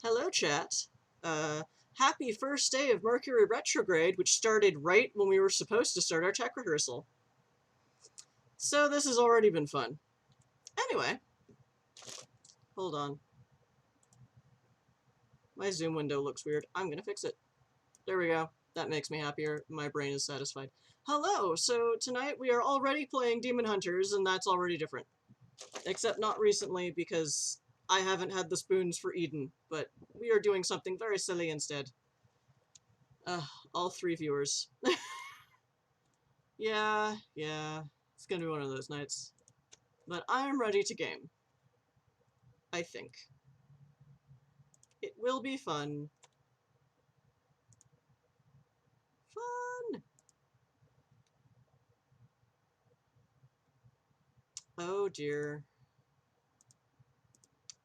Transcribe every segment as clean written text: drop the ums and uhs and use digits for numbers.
Hello, chat. Happy first day of Mercury retrograde, which started right when we were supposed to start our tech rehearsal. So this has already been fun. Anyway, hold on. My Zoom window looks weird. I'm gonna fix it. There we go. That makes me happier. My brain is satisfied. Hello! So tonight we are already playing Demon Hunters, and that's already different. Except not recently, because I haven't had the spoons for Eden, but we are doing something very silly instead. All 3 viewers. Yeah, it's gonna be one of those nights. But I am ready to game. I think. It will be fun. Fun! Oh dear.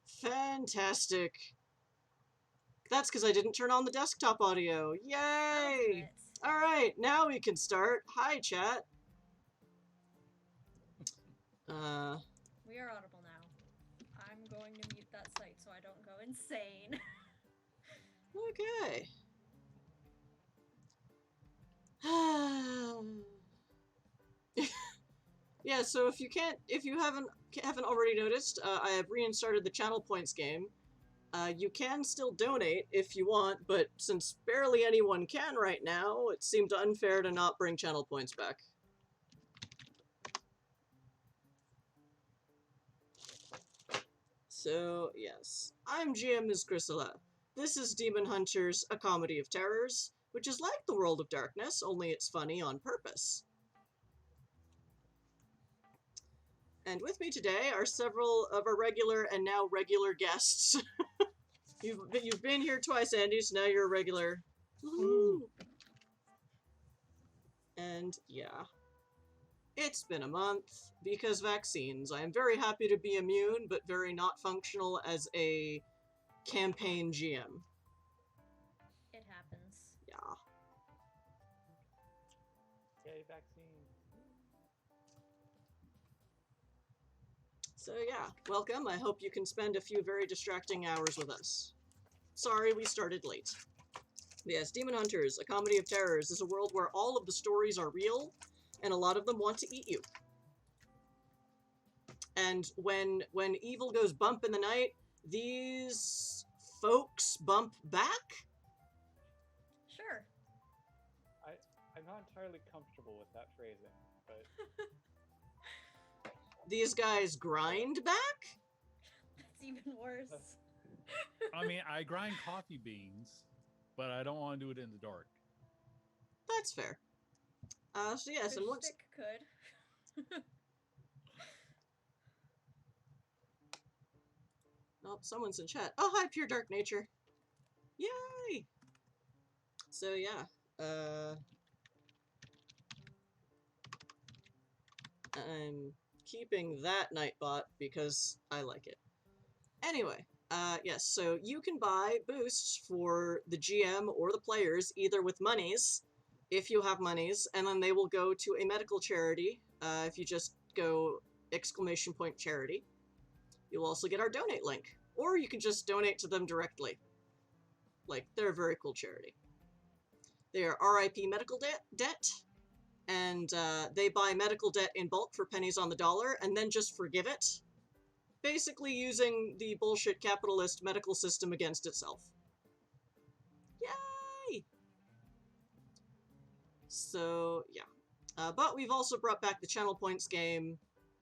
Fantastic. That's because I didn't turn on the desktop audio. Yay! Alright, now we can start. Hi, chat. We are audible now. I'm going to mute that site so I don't go insane. Okay. Yeah, so if you haven't already noticed, I have reinstarted the channel points game. You can still donate if you want, but since barely anyone can right now, it seemed unfair to not bring channel points back. So, yes. I'm GM Ms. Chrysela. This is Demon Hunters, a comedy of terrors, which is like the World of Darkness, only it's funny on purpose. And with me today are several of our regular and now regular guests. You've been here twice, Andy, so now you're a regular. Woohoo! And yeah. It's been a month, because vaccines. I am very happy to be immune, but very not functional as a campaign GM. It happens. Yeah. Yay, vaccine. So yeah, welcome. I hope you can spend a few very distracting hours with us. Sorry we started late. Yes, Demon Hunters, a comedy of terrors, is a world where all of the stories are real, and a lot of them want to eat you. And when evil goes bump in the night, these folks bump back? Sure. I'm not entirely comfortable with that phrasing, but... These guys grind back? That's even worse. I mean, I grind coffee beans, but I don't want to do it in the dark. That's fair. So yes, Fish and once... stick could. Oh, someone's in chat. Oh, hi, Pure Dark Nature. Yay! So yeah, I'm keeping that Nightbot because I like it. Anyway, yes, so you can buy boosts for the GM or the players, either with monies, if you have monies, and then they will go to a medical charity, if you just go !charity. You'll also get our donate link, or you can just donate to them directly. Like, they're a very cool charity. They are RIP medical debt, and they buy medical debt in bulk for pennies on the dollar, and then just forgive it. Basically using the bullshit capitalist medical system against itself. Yay! So, yeah. But we've also brought back the channel points game.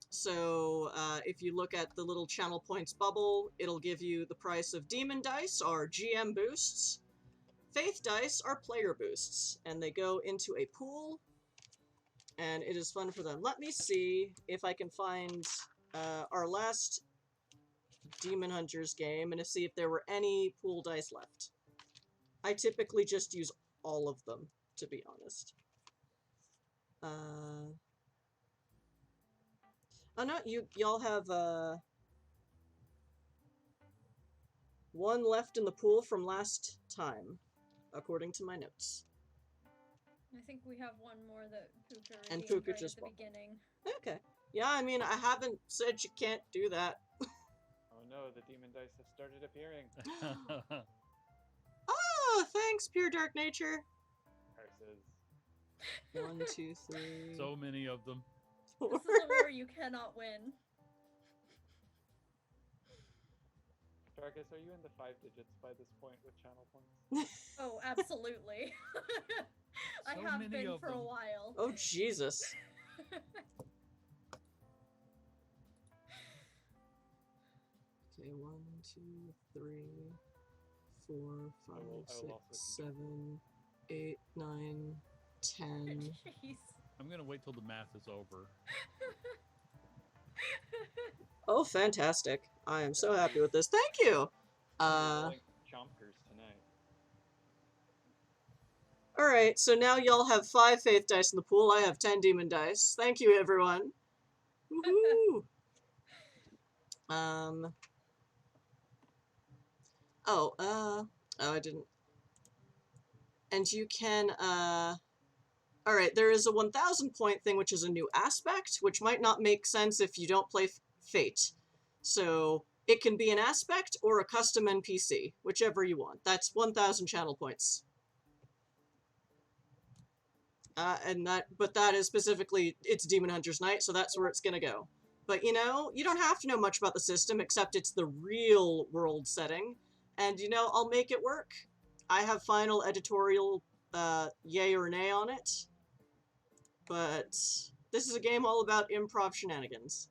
So, if you look at the little channel points bubble, it'll give you the price of Demon Dice, our GM boosts. Faith Dice are player boosts, and they go into a pool, and it is fun for them. Let me see if I can find our last Demon Hunters game and to see if there were any pool dice left. I typically just use all of them, to be honest. Oh no, y'all have one left in the pool from last time, according to my notes. I think we have one more that Puka And redeemed Puka right just at the beginning. Okay. Yeah, I mean, I haven't said you can't do that. Oh no, the demon dice have started appearing. Oh, thanks, pure dark nature. Curses. 1, 2, 3. So many of them. Four. This is a war you cannot win. Darkus, are you in the 5 digits by this point with channel points? Oh, absolutely. I So have many been of for a them. while. Oh, Jesus. Okay, 1, 2, 3, 4, 5, I will 6, also 7, 8, 9, 10. Jeez. I'm gonna wait till the math is over. Oh, fantastic. I am so happy with this. Thank you! Rolling chompers tonight. Alright, so now y'all have 5 faith dice in the pool. I have 10 demon dice. Thank you, everyone. Woohoo! Oh, I didn't. And you can, alright, there is a 1,000 point thing, which is a new aspect, which might not make sense if you don't play Fate. So, it can be an aspect or a custom NPC, whichever you want. That's 1,000 channel points. But that is specifically, it's Demon Hunter's Night, so that's where it's gonna go. But you know, you don't have to know much about the system, except it's the real world setting. And you know, I'll make it work. I have final editorial, yay or nay on it. But this is a game all about improv shenanigans.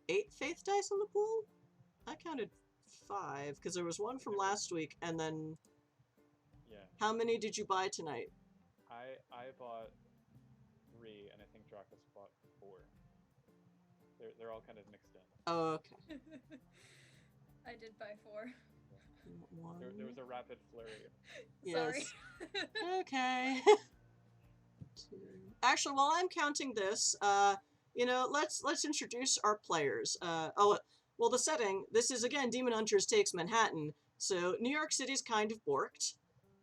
8 faith dice on the pool? I counted 5, because there was one from last week, and then... Yeah. How many did you buy tonight? I bought 3, and I think Drakus bought 4. They're all kind of mixed in. Oh, okay. I did buy 4. There was a rapid flurry. Sorry. Okay. 2. Actually, while I'm counting this, you know, let's introduce our players. Well, the setting. This is again Demon Hunters Takes Manhattan. So New York City's kind of borked.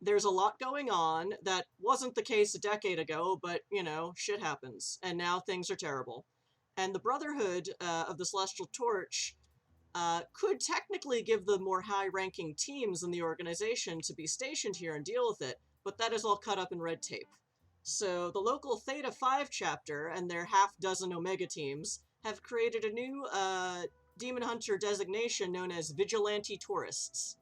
There's a lot going on that wasn't the case a decade ago, but you know, shit happens, and now things are terrible. And the Brotherhood of the Celestial Torch could technically give the more high-ranking teams in the organization to be stationed here and deal with it, but that is all cut up in red tape. So the local Theta 5 chapter and their half-dozen Omega teams have created a new Demon Hunter designation known as Vigilante Tourists.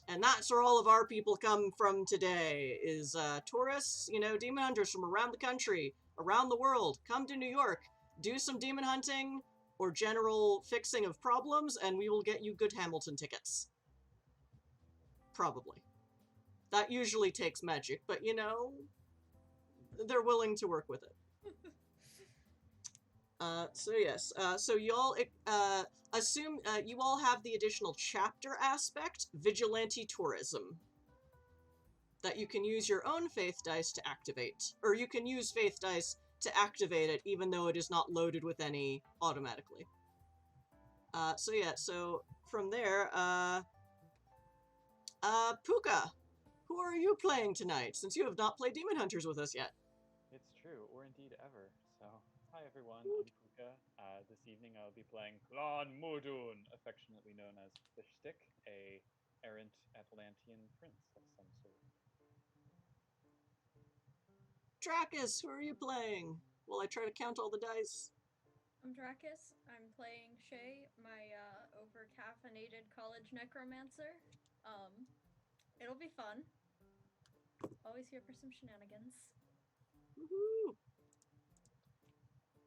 And that's where all of our people come from today, is tourists, you know, demon hunters from around the country, around the world, come to New York, do some demon hunting, or general fixing of problems, and we will get you good Hamilton tickets. Probably. That usually takes magic, but you know, they're willing to work with it. So yes, so y'all assume you all have the additional chapter aspect, Vigilante Tourism, that you can use your own faith dice to activate, or you can use faith dice to activate it, even though it is not loaded with any automatically. So yeah, so from there, Puka, who are you playing tonight, since you have not played Demon Hunters with us yet? It's true, or indeed ever. So, hi everyone, I'm Puka. This evening I'll be playing Clan Mudun, affectionately known as Fishstick, a errant Atlantean prince of some sort. Drakus, who are you playing? While I try to count all the dice. I'm Drakus. I'm playing Shay, my over-caffeinated college necromancer. It'll be fun. Always here for some shenanigans. Woohoo!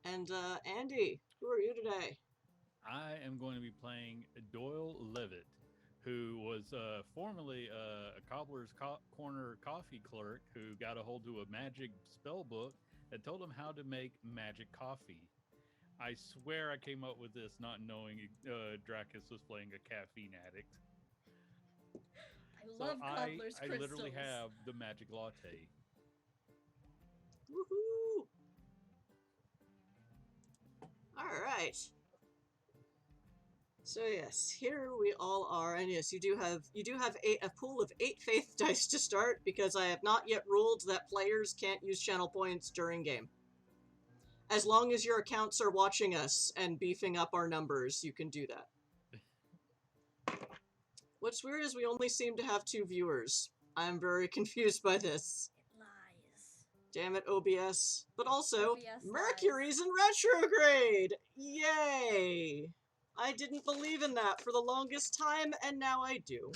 And Andy, who are you today? I am going to be playing Doyle Levitt, who was formerly a Cobbler's Corner coffee clerk who got a hold of a magic spell book that told him how to make magic coffee. I swear I came up with this not knowing Drakus was playing a caffeine addict. I love Cobbler's I crystals. literally have the magic latte. Woohoo! Alright. So yes, here we all are, and yes, you do have a pool of 8 faith dice to start, because I have not yet ruled that players can't use channel points during game. As long as your accounts are watching us and beefing up our numbers, you can do that. What's weird is we only seem to have 2 viewers. I'm very confused by this. It lies. Damn it, OBS. But also, OBS Mercury's in retrograde! Yay! I didn't believe in that for the longest time, and now I do.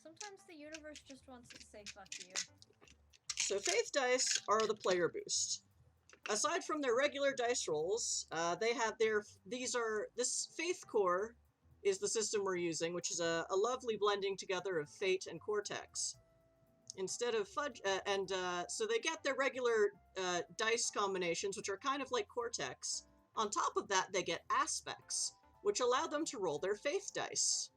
Sometimes the universe just wants to say fuck you. So Faith Dice are the player boost. Aside from their regular dice rolls, they have this Faith Core is the system we're using, which is a lovely blending together of Fate and Cortex. Instead of Fudge, so they get their regular dice combinations, which are kind of like Cortex. On top of that, they get Aspects, which allow them to roll their Faith Dice,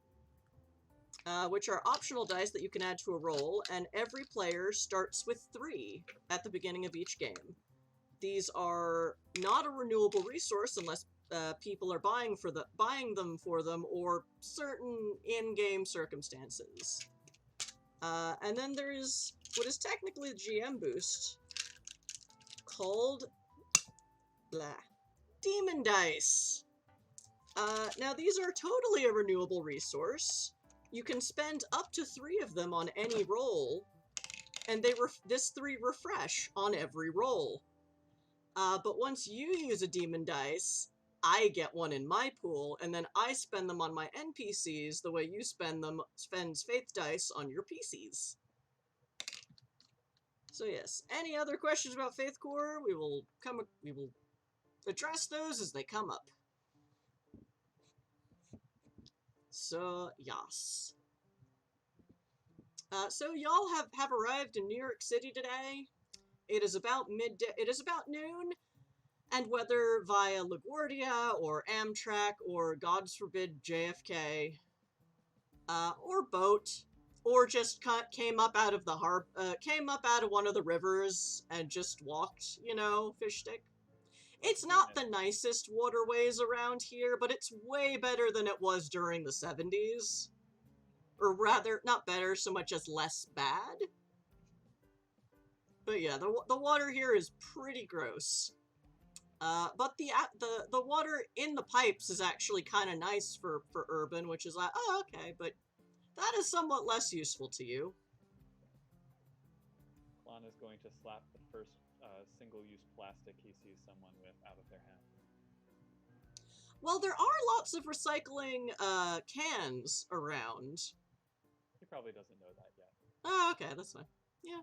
which are optional dice that you can add to a roll, and every player starts with 3 at the beginning of each game. These are not a renewable resource unless people are buying them for them or certain in-game circumstances. And then there is what is technically the GM boost, called Demon Dice. Now these are totally a renewable resource. You can spend up to 3 of them on any roll, and this 3 refresh on every roll. But once you use a Demon Dice, I get one in my pool, and then I spend them on my NPCs the way you spends Faith Dice on your PCs. So yes, any other questions about Faith Core, we will address those as they come up. So, yes. So y'all have arrived in New York City today. It is about noon, and whether via LaGuardia or Amtrak or God's forbid JFK, or boat, or just came up out of one of the rivers and just walked, fish stick. It's not the nicest waterways around here, but it's way better than it was during the 70s. Or rather, not better so much as less bad. But yeah, the water here is pretty gross. But the water in the pipes is actually kind of nice for urban, which is like, oh, okay, but that is somewhat less useful to you. Klon is going to slap the first single-use plastic he sees someone with out of their hand. Well, there are lots of recycling cans around. He probably doesn't know that yet. Oh, okay, that's fine. Yeah.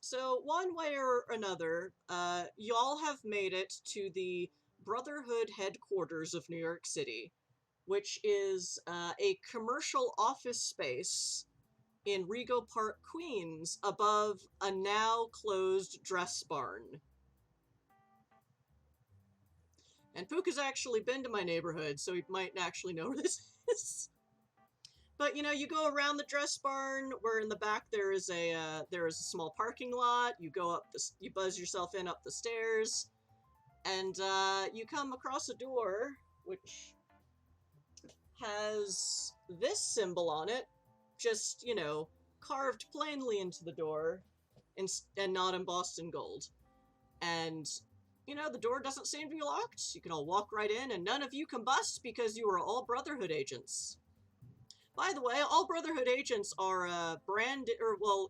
So, one way or another, y'all have made it to the Brotherhood headquarters of New York City, which is a commercial office space in Rego Park, Queens, above a now-closed dress barn. And Puka's actually been to my neighborhood, so he might actually know where this is. But, you go around the dress barn, where in the back there is a small parking lot. You go you buzz yourself in up the stairs, and you come across a door, which has this symbol on it, just, carved plainly into the door, and not embossed in gold. And, the door doesn't seem to be locked. You can all walk right in, and none of you combust because you are all Brotherhood agents. By the way, all Brotherhood agents are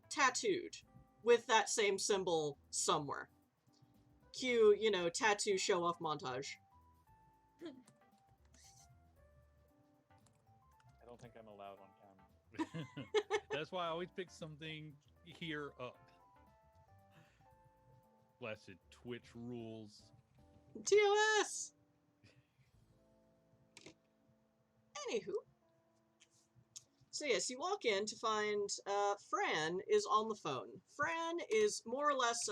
tattooed with that same symbol somewhere. Cue, tattoo show-off montage. I don't think I'm allowed on camera. That's why I always pick something here up. Blasted Twitch rules. TOS! Anywho. So yes, you walk in to find Fran is on the phone. Fran is more or less,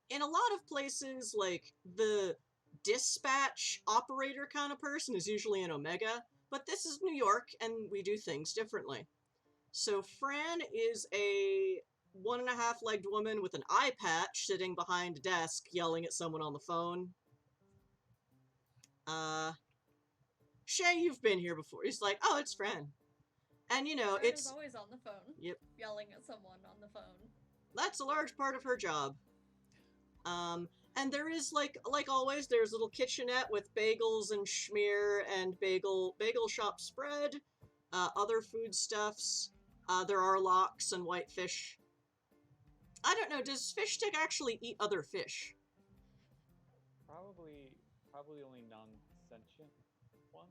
in a lot of places, like, the dispatch operator kind of person is usually an Omega, but this is New York, and we do things differently. So Fran is a 1.5-legged woman with an eye patch sitting behind a desk yelling at someone on the phone. Shay, you've been here before. He's like, oh, it's Fran. And, It's always on the phone. Yep. Yelling at someone on the phone. That's a large part of her job. And there is, like always, there's a little kitchenette with bagels and schmear and bagel shop spread. other foodstuffs. There are lox and whitefish. I don't know, does fish stick actually eat other fish? Probably only non-sentient one.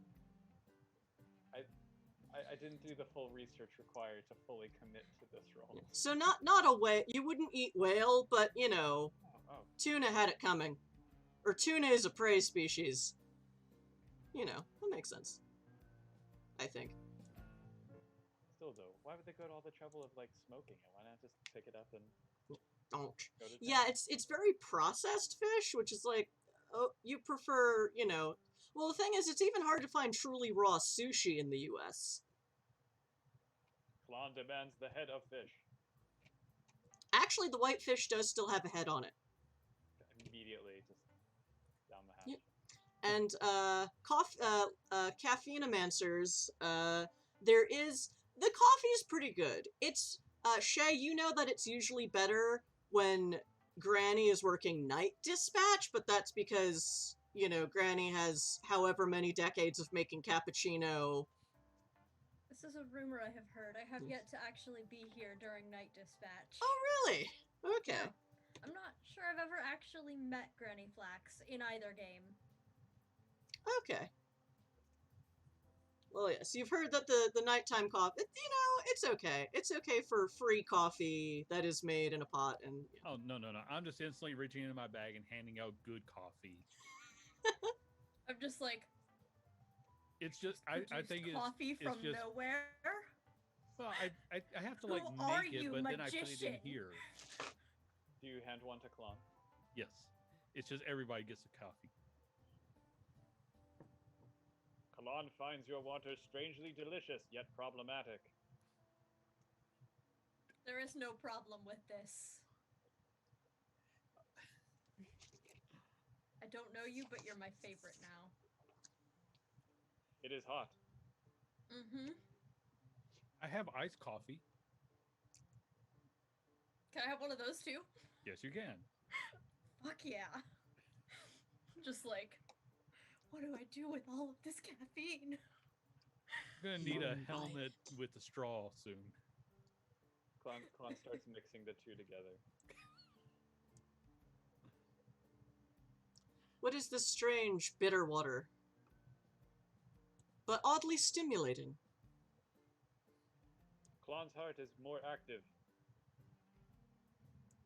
I didn't do the full research required to fully commit to this role. So not a whale. You wouldn't eat whale, but you know, Oh, tuna had it coming. Or tuna is a prey species. You know, that makes sense. I think. still though, why would they go to all the trouble of like smoking it? Why not just pick it up and Don't. go to Yeah, town? it's very processed fish, which is like, oh, you prefer, you know. Well, the thing is, it's even hard to find truly raw sushi in the U.S. Klon demands the head of fish. Actually, the whitefish does still have a head on it. Immediately, just down the hatch. Yep. And caffeine-amancers, there is the coffee's pretty good. It's Shay, you know that it's usually better when Granny is working night dispatch, but that's because, you know, Granny has however many decades of making cappuccino. This is a rumor I have heard. I have yet to actually be here during night dispatch. Oh, really? Okay. Yeah. I'm not sure I've ever actually met Granny Flax in either game. Okay. Well, yes, you've heard that the nighttime coffee, you know, it's okay. It's okay for free coffee that is made in a pot and... Oh, no. I'm just instantly reaching into my bag and handing out good coffee. I'm just like, It's just, I think it's... coffee from it's just, nowhere? Well, I have to, like, Who are make it, you, but then I put it in magician? here. Do you hand one to Klon? Yes. It's just everybody gets a coffee. Klon finds your water strangely delicious, yet problematic. There is no problem with this. I don't know you, but you're my favorite now. It is hot. Mm-hmm. I have iced coffee. Can I have one of those too? Yes, you can. Fuck yeah. Just like, what do I do with all of this caffeine? I'm gonna need a Life. helmet with a straw soon. Klon starts mixing the two together. What is this strange, bitter water? But oddly stimulating. Klon's heart is more active.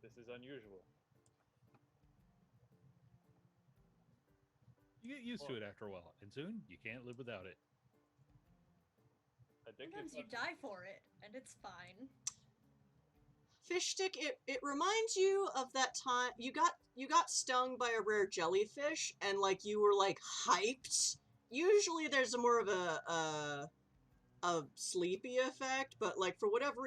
This is unusual. You get used to it after a while, and soon you can't live without it. Sometimes you die for it, and it's fine. Fish stick, it reminds you of that time you got stung by a rare jellyfish and like you were like hyped. Usually there's a more of a sleepy effect, but like for whatever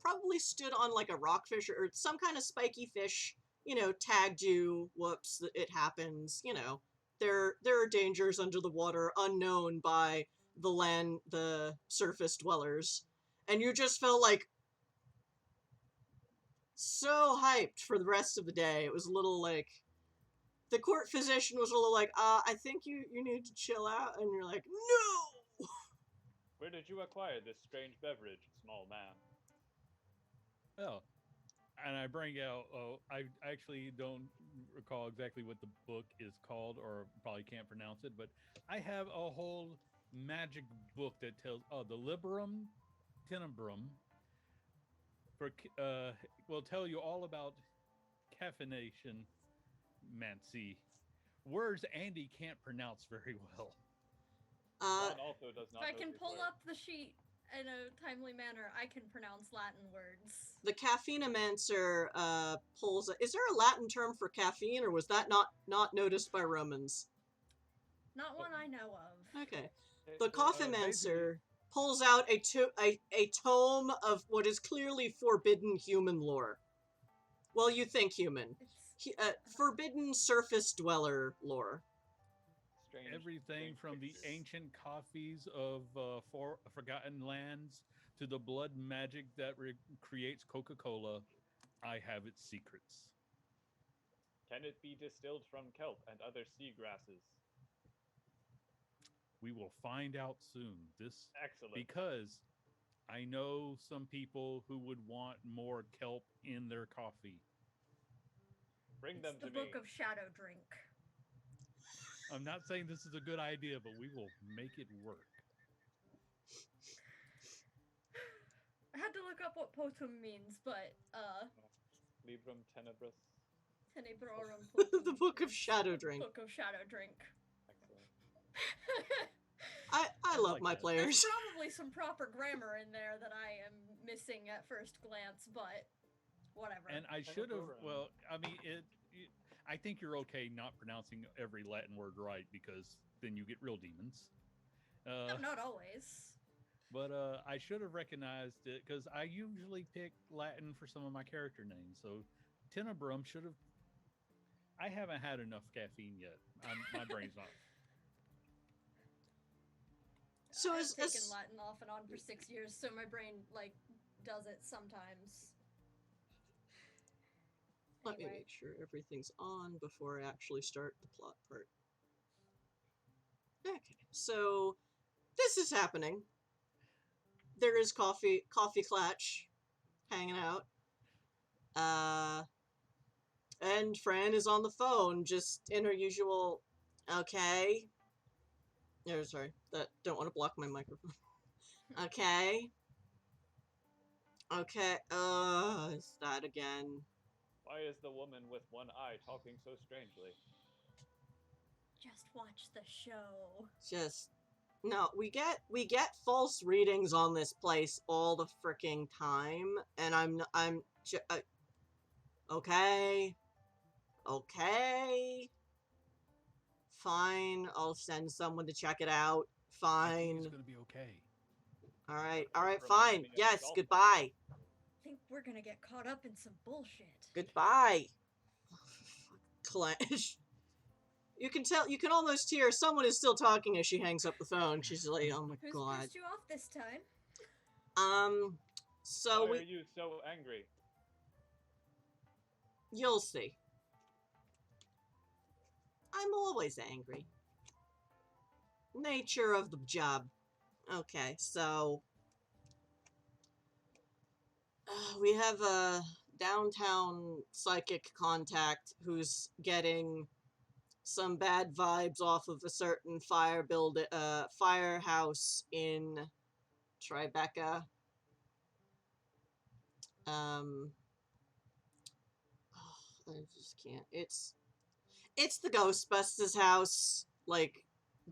probably stood on like a rockfish or some kind of spiky fish, you know, tagged you. Whoops, it happens, you know. There are dangers under the water unknown by the surface dwellers. And you just felt like so hyped for the rest of the day. It was a little like the court physician was a little like, I think you need to chill out, and you're like, no. Where did you acquire this strange beverage, small man? Oh, and I bring out. Oh, I actually don't recall exactly what the book is called, or probably can't pronounce it. But I have a whole magic book that tells. Oh, the Liberum Tenebrum. Will tell you all about caffeination, Mancy. Words Andy can't pronounce very well. Klon also does not If I know can these pull words. up the sheet in a timely manner, I can pronounce Latin words. The caffeine-amancer pulls. Is there a Latin term for caffeine, or was that not noticed by Romans? Not one I know of. Okay. It- The it- Coffeemancer pulls out a tome of what is clearly forbidden human lore. Well, you think human. It's Forbidden surface dweller lore. strange, Everything strange from the pictures. ancient coffees of forgotten lands to the blood magic that creates Coca-Cola, I have its secrets. Can it be distilled from kelp and other sea grasses? We will find out soon. This Excellent. because I know some people who would want more kelp in their coffee. Bring them It's the to me. Book of Shadow Drink. I'm not saying this is a good idea, but we will make it work. I had to look up what potum means, but Librum tenebris. Tenebrorum The potum Book of is Shadow the Drink. Book of Shadow Drink. Excellent. I love like my that. players. There's probably some proper grammar in there that I am missing at first glance, but whatever. And I should have. Tenebrorum. Well, I mean, I think you're okay not pronouncing every Latin word right because then you get real demons. No, not always. But I should have recognized it because I usually pick Latin for some of my character names. So Tenebrum should have. I haven't had enough caffeine yet. My brain's not. So I've as taken Latin off and on for 6 years, so my brain does it sometimes. let me Anyway. make sure everything's on before I actually start the plot part. Okay, so this is happening. There is Coffee Clatch hanging out. And Fran is on the phone, just in her usual, okay. No, sorry, don't want to block my microphone. Okay. Okay, it's that again. Why is the woman with one eye talking so strangely? Just watch the show. Just no, we get false readings on this place all the freaking time, and okay, fine. I'll send someone to check it out. I think Fine. it's gonna be okay. All right, Reminds fine. me of Yes, golf. goodbye. I think we're gonna get caught up in some bullshit. Goodbye. Clash. You can almost hear someone is still talking as she hangs up the phone. She's like, oh my Who's god. pissed you off this time? So Why are you so angry? you'll see. I'm always angry. Nature of the job. Okay, so we have a downtown psychic contact who's getting some bad vibes off of a certain firehouse in Tribeca. I just can't. It's the Ghostbusters house. Like,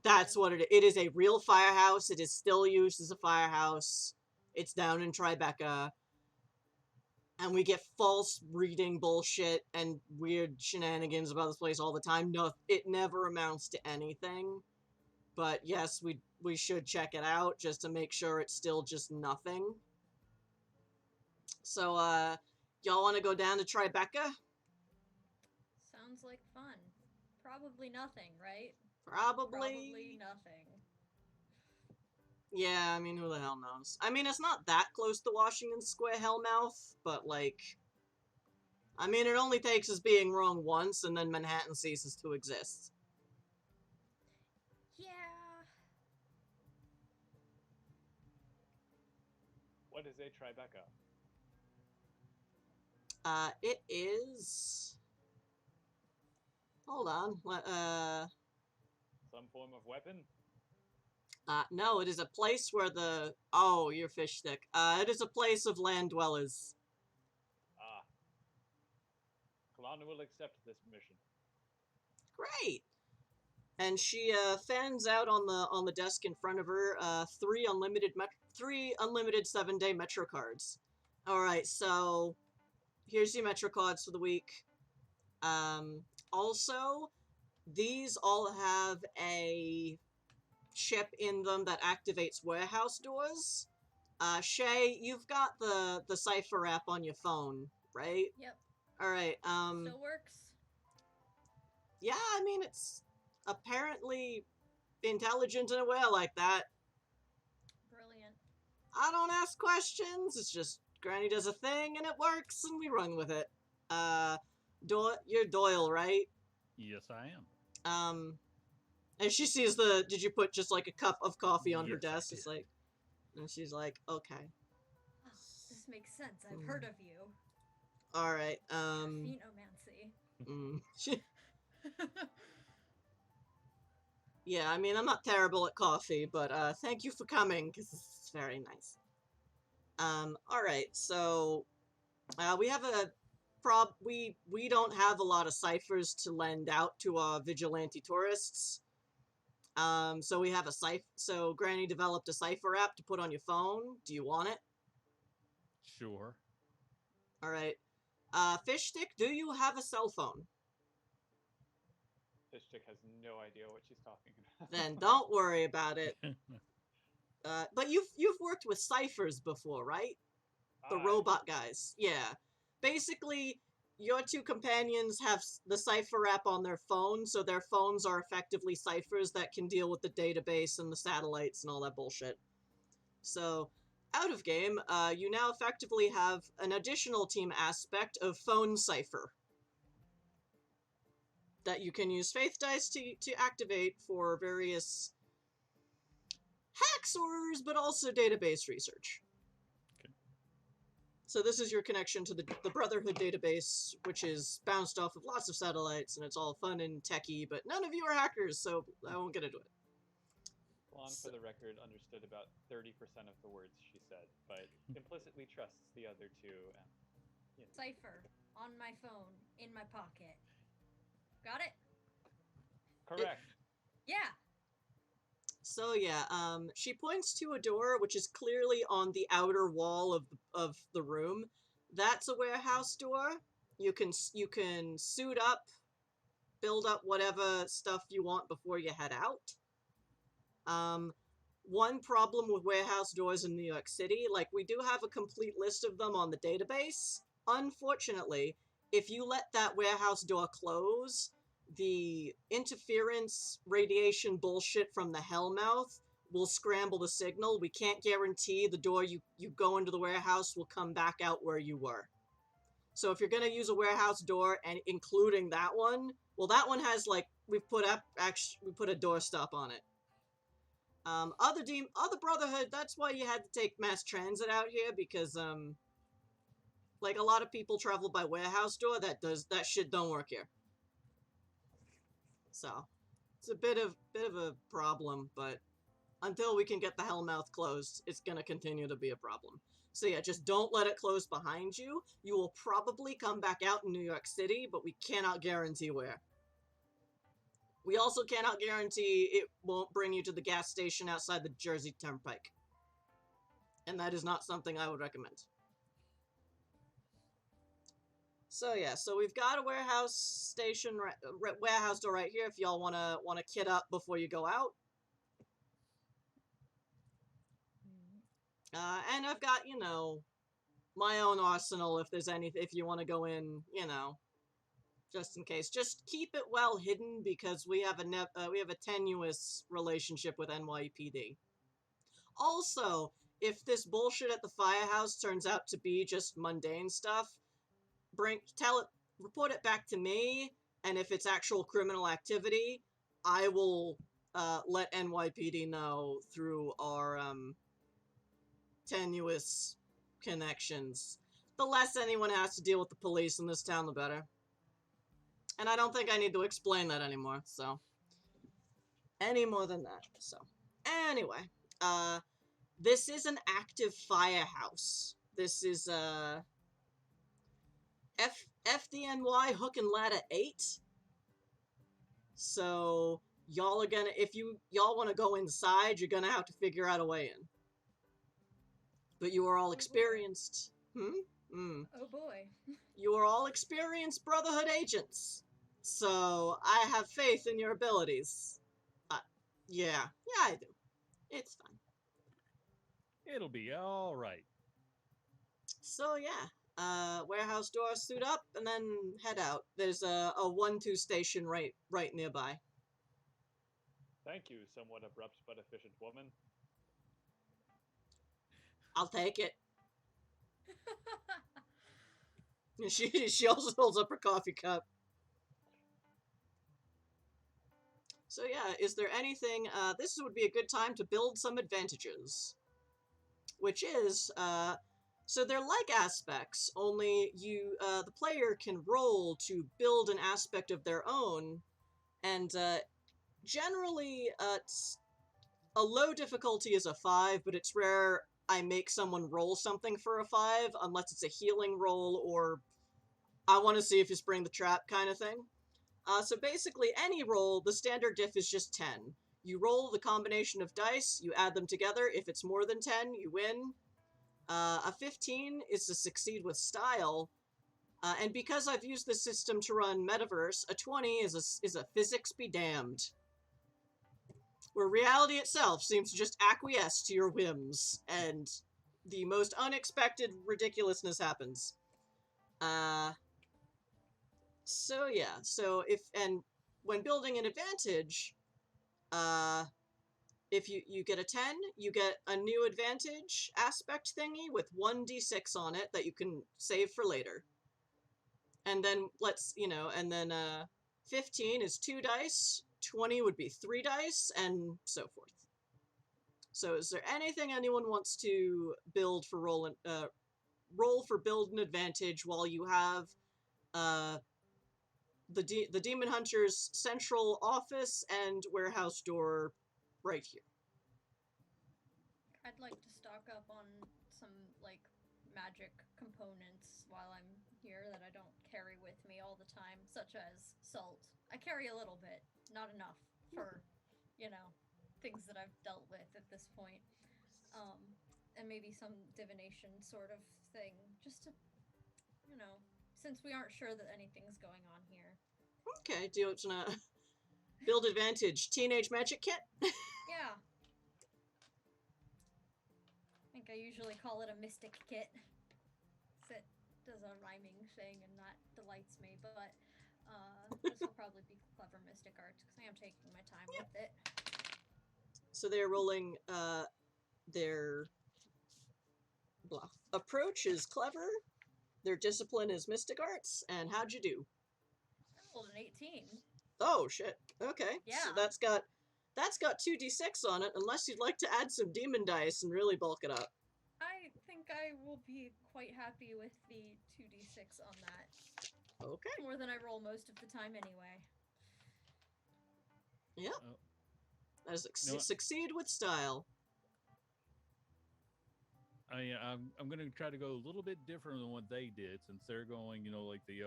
that's what it is. It is a real firehouse. It is still used as a firehouse. It's down in Tribeca. And we get false reading bullshit and weird shenanigans about this place all the time. No, it never amounts to anything. But yes, we should check it out just to make sure it's still just nothing. So, y'all want to go down to Tribeca? Sounds like fun. Probably nothing, right? Probably nothing. Yeah, I mean, who the hell knows? I mean, it's not that close to Washington Square Hellmouth, but, like... I mean, it only takes us being wrong once, and then Manhattan ceases to exist. Yeah. What is a Tribeca? It is... Hold on. Some form of weapon? No, it is a place where the... Oh, your fish stick. It is a place of land dwellers. Ah. Kalana will accept this mission. Great! And she, fans out on the desk in front of her, three unlimited 7-day Metro cards. Alright, so... Here's your Metro cards for the week. Also, these all have a chip in them that activates warehouse doors. Shay, you've got the Cypher app on your phone, right? Yep. Alright, Still works. yeah, I mean, it's apparently intelligent in a way like that. Brilliant. I don't ask questions, it's just Granny does a thing and it works and we run with it. You're Doyle, right? Yes, I am. And she sees did you put just like a cup of coffee on her Yes, I desk? It's did. like, and she's like, okay. Oh, this makes sense. I've heard of you. Alright, Caffeine-omancy. mm. Yeah, I mean, I'm not terrible at coffee, but thank you for coming, because it's very nice. Alright, so we have we don't have a lot of ciphers to lend out to our vigilante tourists. So we have so Granny developed a cipher app to put on your phone. Do you want it? Sure. Alright. Fishstick, do you have a cell phone? Fishstick has no idea what she's talking about. Then don't worry about it. But you've worked with ciphers before, right? The robot guys. Yeah. Basically, your two companions have the cipher app on their phone, so their phones are effectively ciphers that can deal with the database and the satellites and all that bullshit. So, out of game, you now effectively have an additional team aspect of phone cipher that you can use Faith Dice to activate for various hacksaws, but also database research. Okay. So this is your connection to the Brotherhood database, which is bounced off of lots of satellites, and it's all fun and techy, but none of you are hackers, so I won't get into it. Lon, for the record, understood about 30% of the words she said, but implicitly trusts the other two. And, you know. Cipher on my phone in my pocket. Got it? Correct. Yeah. So yeah, she points to a door which is clearly on the outer wall of the room. That's a warehouse door. You can suit up, build up whatever stuff you want before you head out. One problem with warehouse doors in New York City, like we do have a complete list of them on the database. Unfortunately, if you let that warehouse door close, the interference radiation bullshit from the Hellmouth will scramble the signal. We can't guarantee the door you go into the warehouse will come back out where you were. So if you're going to use a warehouse door, and including that one, well, that one has, like, we put a doorstop on it. Other Brotherhood, that's why you had to take mass transit out here, because, like, a lot of people travel by warehouse door, that shit don't work here. So, it's a bit of a problem, but until we can get the Hellmouth closed, it's gonna continue to be a problem. So yeah, just don't let it close behind you. You will probably come back out in New York City, but we cannot guarantee where. We also cannot guarantee it won't bring you to the gas station outside the Jersey Turnpike. And that is not something I would recommend. So yeah, so we've got a warehouse station, warehouse door right here if y'all wanna kit up before you go out. And I've got, you know, my own arsenal if you want to go in, you know, just in case. Just keep it well hidden because we have a tenuous relationship with NYPD. Also, if this bullshit at the firehouse turns out to be just mundane stuff, report it back to me, and if it's actual criminal activity, I will let NYPD know through our tenuous connections. The less anyone has to deal with the police in this town, the better. And I don't think I need to explain that anymore, so. Any more than that, so. Anyway, this is an active firehouse. This is, FDNY Hook and Ladder 8. So, y'all are gonna, if y'all want to go inside, you're gonna have to figure out a way in. But you are all experienced. Oh boy. You are all experienced Brotherhood agents. So, I have faith in your abilities. Yeah, I do. It's fine. It'll be all right. So, yeah. Warehouse door, suit up, and then head out. There's a 1-2 station right nearby. Thank you, somewhat abrupt but efficient woman. I'll take it. She also holds up her coffee cup. So yeah, is there anything, this would be a good time to build some advantages. Which is, so they're like aspects, only the player can roll to build an aspect of their own, and, generally, a low difficulty is a 5, but it's rare I make someone roll something for a 5, unless it's a healing roll, or I want to see if you spring the trap kind of thing. So basically, any roll, the standard diff is just 10. You roll the combination of dice, you add them together. If it's more than 10, you win. A 15 is to succeed with style. And because I've used this system to run Metaverse, a 20 is a physics be damned. Where reality itself seems to just acquiesce to your whims, and the most unexpected ridiculousness happens. So yeah, when building an advantage, if you get a 10, you get a new advantage aspect thingy with 1d6 on it that you can save for later. And then 15 is 2 dice, 20 would be 3 dice, and so forth. So is there anything anyone wants to build for roll for build an advantage while you have the Demon Hunter's central office and warehouse door right here? I'd like to stock up on some, like, magic components while I'm here that I don't carry with me all the time, such as salt. I carry a little bit, not enough for, things that I've dealt with at this point. And maybe some divination sort of thing, just to, since we aren't sure that anything's going on here. Okay, do you want to build advantage teenage magic kit? Yeah. I think I usually call it a mystic kit. It does a rhyming thing and that delights me, but this will probably be clever mystic arts because I am taking my time with it. So they're rolling their approach is clever, their discipline is mystic arts, and how'd you do? I rolled an 18. Oh shit. Okay. Yeah. So that's got 2d6 on it, unless you'd like to add some demon dice and really bulk it up. I think I will be quite happy with the 2d6 on that. Okay. More than I roll most of the time anyway. Yep. Oh. Succeed with style. I'm going to try to go a little bit different than what they did, since they're going, like the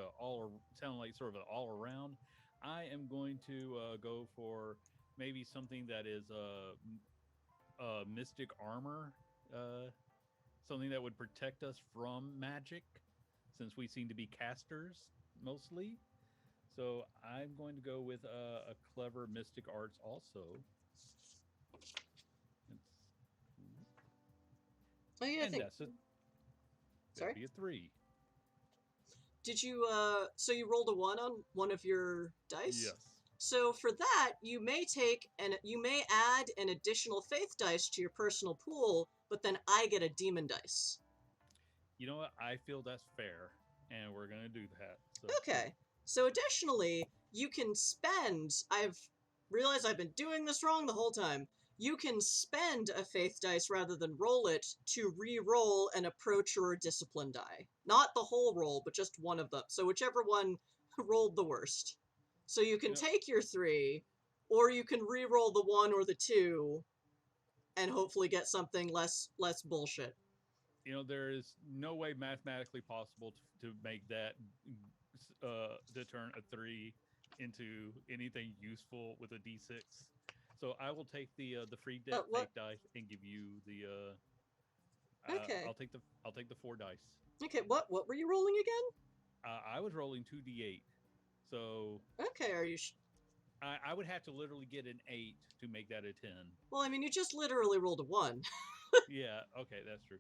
sound like sort of an all around. I am going to go for maybe something that is mystic armor, something that would protect us from magic, since we seem to be casters mostly. So I'm going to go with a clever mystic arts also. Oh yeah, I think. Sorry? That'd be a 3. Did you so you rolled a 1 on one of your dice? Yes. So for that, you may add an additional faith dice to your personal pool, but then I get a demon dice. You know what? I feel that's fair, and we're gonna do that. So. Okay. So additionally, you can spend. I've realized I've been doing this wrong the whole time. You can spend a faith dice rather than roll it to re-roll an approach or a discipline die. Not the whole roll, but just one of them. So whichever one rolled the worst. So you can take your 3, or you can re-roll the 1 or the 2, and hopefully get something less bullshit. There is no way mathematically possible to make that to turn a 3 into anything useful with a d6. So I will take the free fake dice and give you the. Okay. I'll take the 4 dice. Okay. What were you rolling again? I was rolling 2d8. So. Okay. Are you? I would have to literally get an 8 to make that a 10. Well, I mean, you just literally rolled a 1. Yeah. Okay, that's true.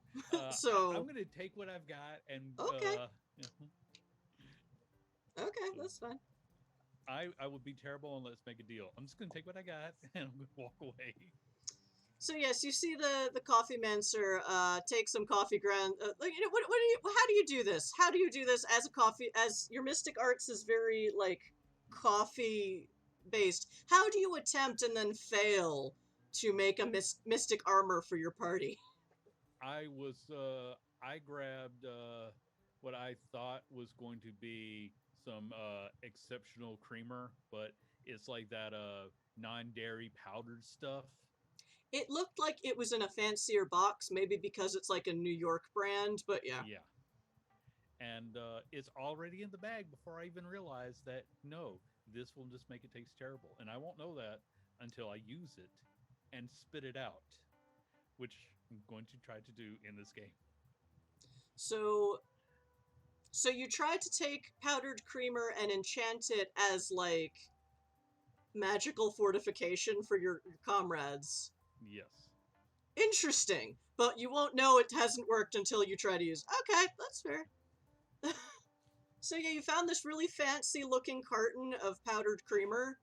So I'm gonna take what I've got and. Okay. Okay, that's fine. I would be terrible, and let's make a deal. I'm just going to take what I got, and I'm going to walk away. So yes, you see the coffee mancer take some coffee ground. How do you do this? How do you do this as your mystic arts is very like coffee based. How do you attempt and then fail to make a mystic armor for your party? I grabbed what I thought was going to be some exceptional creamer, but it's like that non-dairy powdered stuff. It looked like it was in a fancier box, maybe because it's like a New York brand, but yeah. Yeah. And it's already in the bag before I even realize that no, this will just make it taste terrible. And I won't know that until I use it and spit it out, which I'm going to try to do in this game. So you tried to take powdered creamer and enchant it as, like, magical fortification for your comrades. Yes. Interesting, but you won't know it hasn't worked until you try to use. Okay, that's fair. So yeah, you found this really fancy-looking carton of powdered creamer,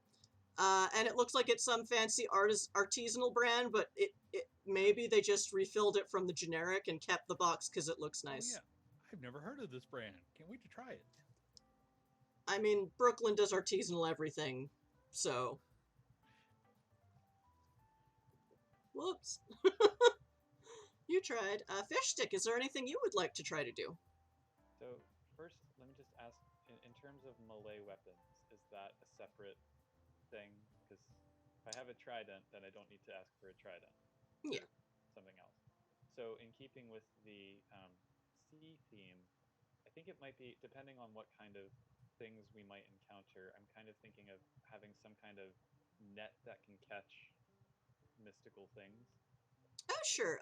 and it looks like it's some fancy artisanal brand, but it maybe they just refilled it from the generic and kept the box because it looks nice. Oh, yeah. I've never heard of this brand. Can't wait to try it. I mean, Brooklyn does artisanal everything, so... Whoops. You tried. Fish stick, is there anything you would like to try to do? So first, let me just ask, in terms of melee weapons, is that a separate thing? Because if I have a trident, then I don't need to ask for a trident. Yeah. Something else. So in keeping with the sea theme, I think it might be, depending on what kind of things we might encounter, I'm kind of thinking of having some kind of net that can catch mystical things. Oh, sure.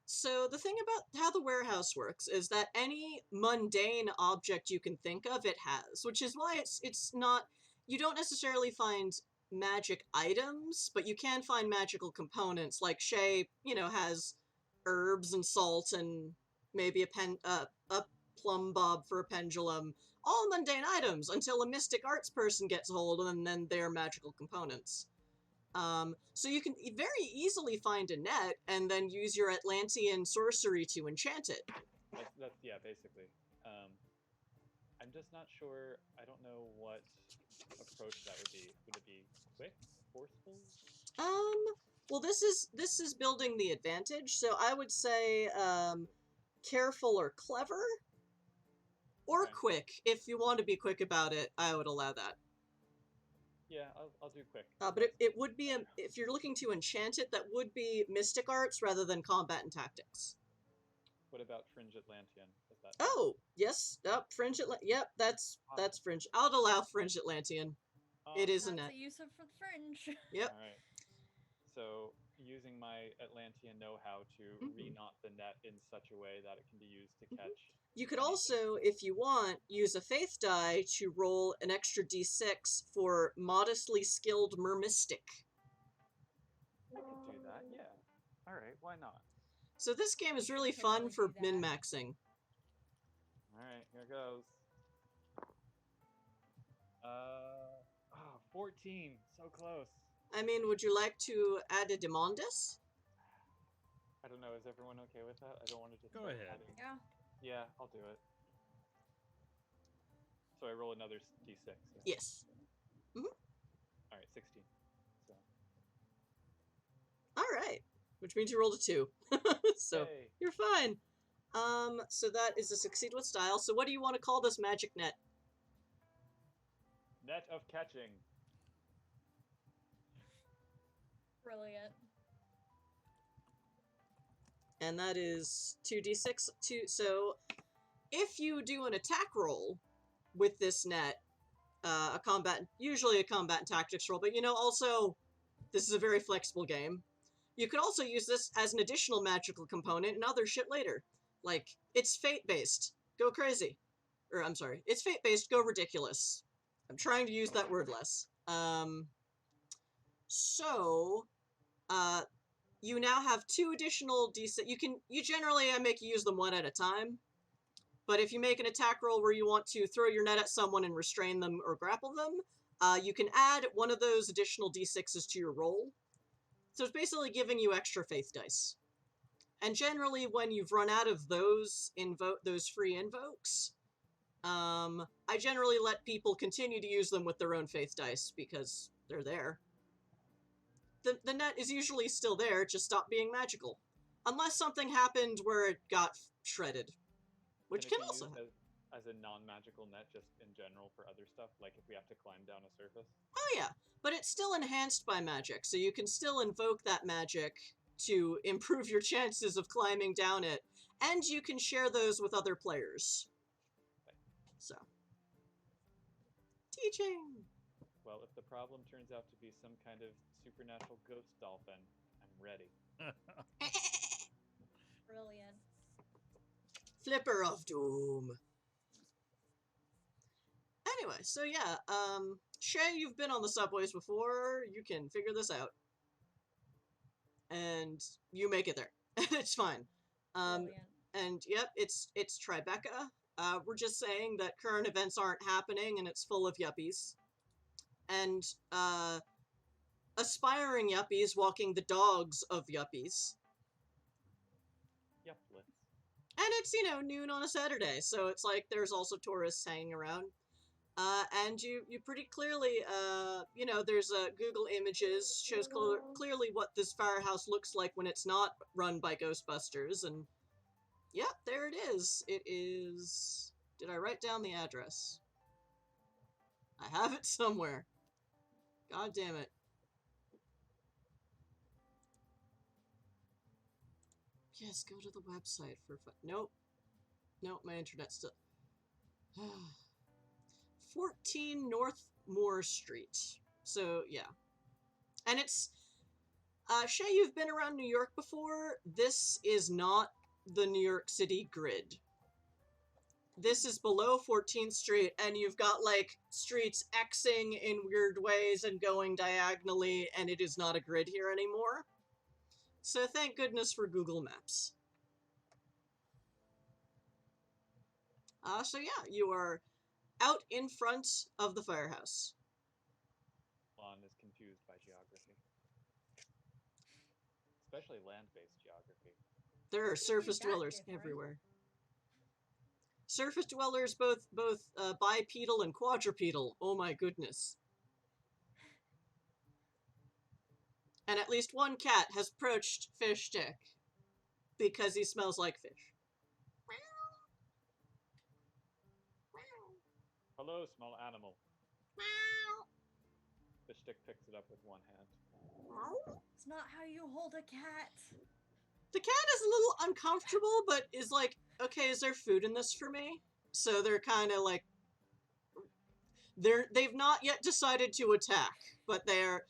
So the thing about how the warehouse works is that any mundane object you can think of, it has, which is why it's not, you don't necessarily find magic items, but you can find magical components, like Shay, has herbs and salt and maybe a plumb bob for a pendulum, all mundane items until a mystic arts person gets hold of them, and then they're magical components. So you can very easily find a net and then use your Atlantean sorcery to enchant it. That's yeah, basically. I'm just not sure. I don't know what approach that would be. Would it be quick, forceful? Well, this is building the advantage, so I would say careful or clever, or Okay. quick. If you want to be quick about it, I would allow that. Yeah, I'll do quick. But it would be, if you're looking to enchant it, that would be Mystic Arts rather than Combat and Tactics. What about Fringe Atlantean? Is that? Oh, yes. Fringe Atlantean. Yep, that's Fringe. I'll allow Fringe Atlantean. It is a net. That's a use of fringe. Yep. All right. So using my Atlantean know-how to re-knot the net in such a way that it can be used to catch. You could also, if you want, use a faith die to roll an extra d6 for modestly skilled mermystic. I could do that, yeah. Alright, why not? So this game is really Can fun we for do that? min-maxing. Alright, here goes. 14, so close. I mean, would you like to add a demandus? I don't know, is everyone okay with that? I don't want to just Go start ahead. adding- Yeah. Yeah, I'll do it. So I roll another d6. Yeah? Yes. Alright, 16. So. Alright. Which means you rolled a 2. So, Yay. you're fine. So that is a succeed with style. So what do you want to call this magic net? Net of catching. Brilliant. And that is 2d6. If you do an attack roll with this net, usually a combat and tactics roll, but also, this is a very flexible game. You could also use this as an additional magical component and other shit later. Like, it's fate-based. Go crazy. Or, I'm sorry, it's fate-based, go ridiculous. I'm trying to use that word less. You now have 2 additional d6. You generally, I make you use them one at a time. But if you make an attack roll where you want to throw your net at someone and restrain them or grapple them, you can add one of those additional d6s to your roll. So it's basically giving you extra faith dice. And generally, when you've run out of those free invokes, I generally let people continue to use them with their own faith dice because they're there. The net is usually still there, it just stopped being magical. Unless something happened where it got shredded. Which Can can it be also used happen. as a non-magical net just in general for other stuff, like if we have to climb down a surface? Oh yeah, but it's still enhanced by magic, so you can still invoke that magic to improve your chances of climbing down it, and you can share those with other players. So. Teaching! Well, if the problem turns out to be some kind of supernatural ghost dolphin, I'm ready. Brilliant. Flipper of Doom. Anyway, so yeah, Shay, you've been on the subways before, you can figure this out. And you make it there. It's fine. Brilliant. And yep, it's Tribeca. We're just saying that current events aren't happening and it's full of yuppies. And, aspiring yuppies walking the dogs of yuppies. Yuplets. And it's, noon on a Saturday, so it's like there's also tourists hanging around. And you pretty clearly, there's Google Images, shows clearly what this firehouse looks like when it's not run by Ghostbusters, and yeah, there it is. It is... Did I write down the address? I have it somewhere. God damn it. Yes, go to the website for fun. Nope. Nope, my internet's still... 14 North Moore Street. So, yeah. And it's... Shay, you've been around New York before. This is not the New York City grid. This is below 14th Street, and you've got, like, streets Xing in weird ways and going diagonally, and it is not a grid here anymore. So thank goodness for Google Maps. So yeah, you are out in front of the firehouse. Lon is confused by geography. Especially land-based geography. There are It could be surface that dwellers different. everywhere. Surface dwellers, both bipedal and quadrupedal. Oh my goodness. And at least one cat has approached Fish Stick because he smells like fish. Hello, small animal. The stick picks it up with one hand. It's not how you hold a cat. The cat is a little uncomfortable, but is like, okay, is there food in this for me? So they're kind of like, they've not yet decided to attack, but they're,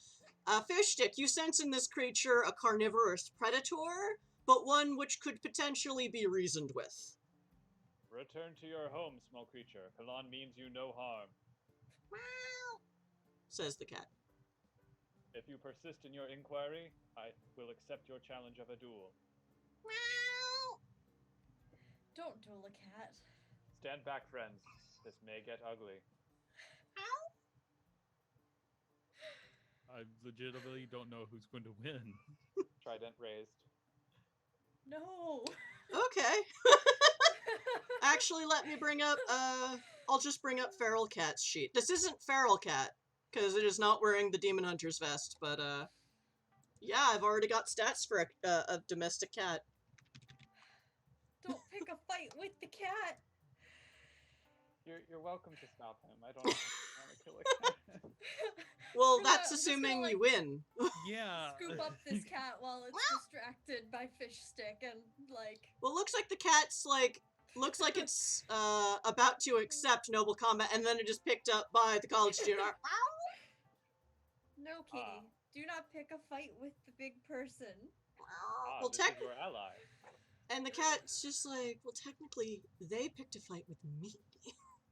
Fish Stick, you sense in this creature a carnivorous predator, but one which could potentially be reasoned with. Return to your home, small creature. Kalan means you no harm. Says the cat. If you persist in your inquiry, I will accept your challenge of a duel. Don't duel a cat. Stand back, friends. This may get ugly. I legitimately don't know who's going to win. Trident raised. No. Okay. Actually, let me bring up, I'll just bring up Feral Cat's sheet. This isn't Feral Cat, because it is not wearing the Demon Hunter's vest, but, yeah, I've already got stats for a domestic cat. Don't pick a fight with the cat. You're welcome to stop him. I don't want to kill a cat. Well, I'm that's just gonna, assuming like, you win. Yeah. Scoop up this cat while it's distracted by Fish Stick and, like... Well, looks like the cat's, like, looks like it's, about to accept noble combat, and then it is picked up by the college student. No, kitty. Do not pick a fight with the big person. Well, this is your ally. and the cat's just like, well, technically, they picked a fight with me.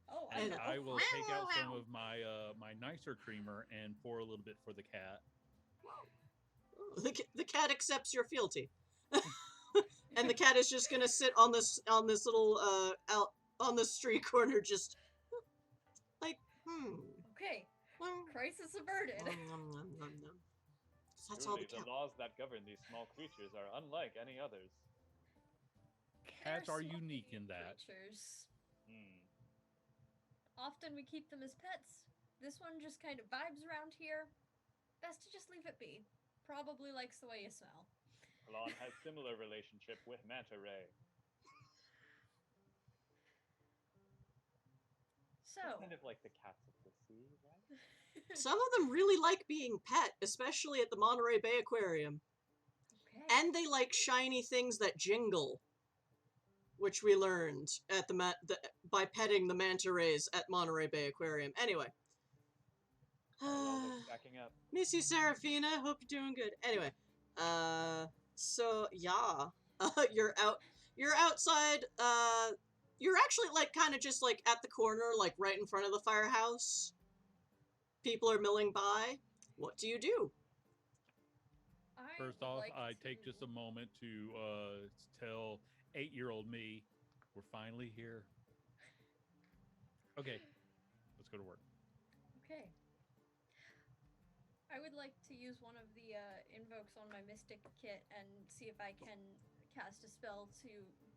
Oh, And know. I will take out some of my my nicer creamer and pour a little bit for the cat. The cat accepts your fealty. And the cat is just gonna sit on this little, out on the street corner, just, like, Okay, crisis averted. That's all Truly, the cat. the laws that govern these small creatures are unlike any others. Cats They're are small unique in that. Creatures. Hmm. often we keep them as pets. This one just kind of vibes around here. Best to just leave it be. Probably likes the way you smell. Kalon has similar relationship with Manta Ray. So, Kind of like the cats of the sea, right? Some of them really like being pet, especially at the Monterey Bay Aquarium. okay. And they like shiny things that jingle, which we learned at by petting the manta rays at Monterey Bay Aquarium. Anyway. Well, they're backing up. Miss you, Seraphina. Hope you're doing good. Anyway, so yeah, you're outside. You're actually like kind of just like at the corner, like right in front of the firehouse. People are milling by. What do you do? First off, I take just a moment to tell 8-year-old me, we're finally here. Okay, let's go to work. Okay. I would like to use one of the invokes on my Mystic kit and see if I can cast a spell to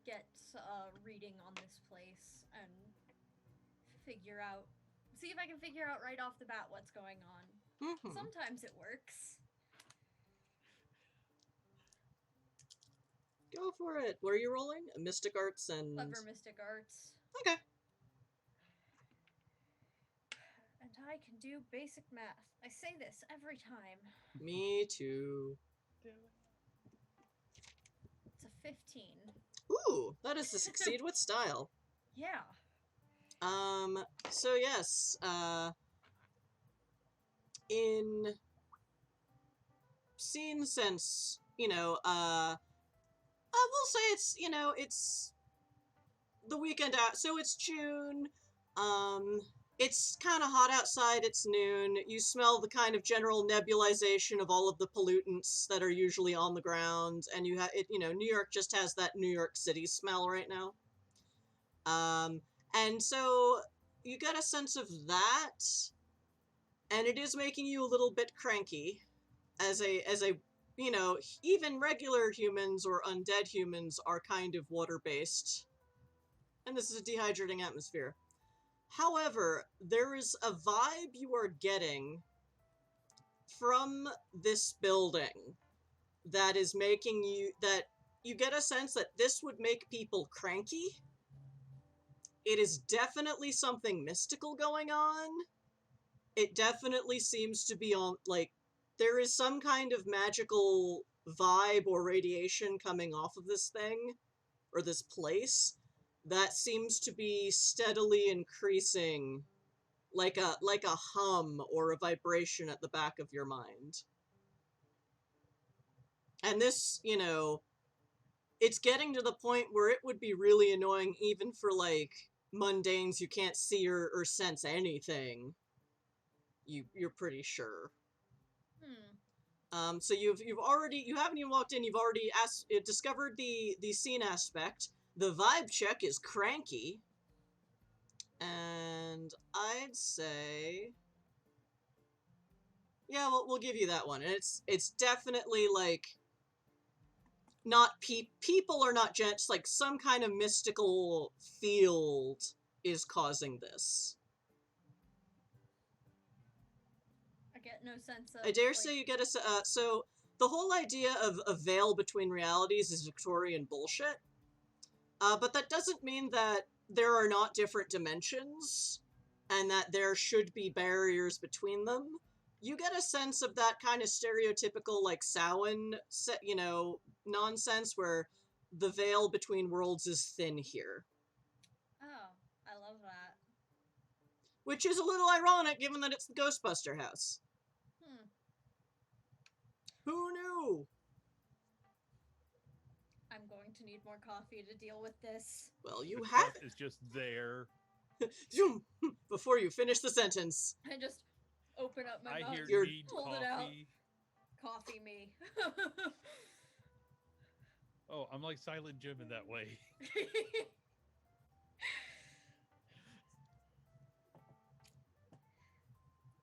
get a reading on this place and see if I can figure out right off the bat what's going on. Mhm. Sometimes it works. Go for it. What are you rolling? Mystic Arts and... Clever Mystic Arts. Okay. And I can do basic math. I say this every time. Me too. It's a 15. Ooh, that is to succeed with style. Yeah. So yes, in scene sense, I will say it's, it's the weekend out, so it's June, it's kind of hot outside, it's noon, you smell the kind of general nebulization of all of the pollutants that are usually on the ground, and you have, New York just has that New York City smell right now. And so you get a sense of that, and it is making you a little bit cranky as a, even regular humans or undead humans are kind of water-based. And this is a dehydrating atmosphere. However, there is a vibe you are getting from this building that is making that you get a sense that this would make people cranky. It is definitely something mystical going on. It definitely seems to be on, there is some kind of magical vibe or radiation coming off of this thing, or this place, that seems to be steadily increasing, like a hum or a vibration at the back of your mind. And this, it's getting to the point where it would be really annoying even for, mundanes you can't see or sense anything. You're pretty sure. So you haven't even walked in, you've already discovered the scene aspect. The vibe check is cranky. And I'd say... yeah, we'll give you that one. And it's definitely, not people are not just, some kind of mystical field is causing this. I get no sense of... I dare say you get so the whole idea of a veil between realities is Victorian bullshit. But that doesn't mean that there are not different dimensions, and that there should be barriers between them. You get a sense of that kind of stereotypical, Samhain, nonsense where the veil between worlds is thin here. Oh, I love that. Which is a little ironic, given that it's the Ghostbuster house. Who knew? I'm going to need more coffee to deal with this. Well, you The have cup is just there. it. Before you finish the sentence. I just open up my I mouth, hear need hold it out. coffee. Coffee me. Oh, I'm like Silent Jim in that way.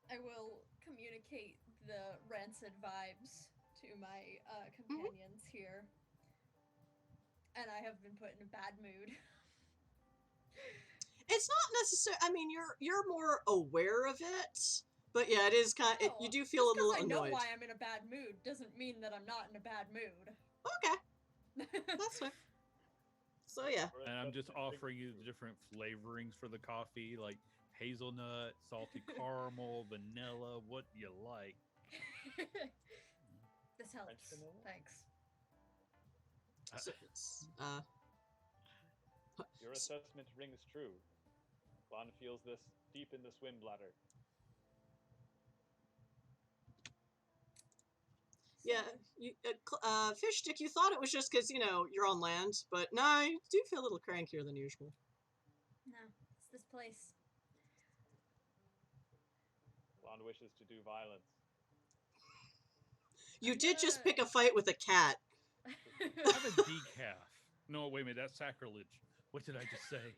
I will communicate the rancid vibes to my companions here. And I have been put in a bad mood. it's not necessary. I mean, you're more aware of it, but yeah, it is kind. No, You do feel a just 'cause little I know annoyed. why I'm in a bad mood doesn't mean that I'm not in a bad mood. Okay, that's fair. So yeah, Or And I'm just assessment rings offering you the true. different flavorings for the coffee, like hazelnut, salted caramel, vanilla. What you like? This helps. vanilla? Thanks. so it's Your assessment rings true. Lon feels this deep in the swim bladder. yeah. You fish stick. You thought it was just because you're on land, but no, you do feel a little crankier than usual. No, it's this place. Lon wishes to do violence. You I'm did just gonna- pick a fight with a cat. Have a decaf. No, wait a minute. That's sacrilege. What did I just say?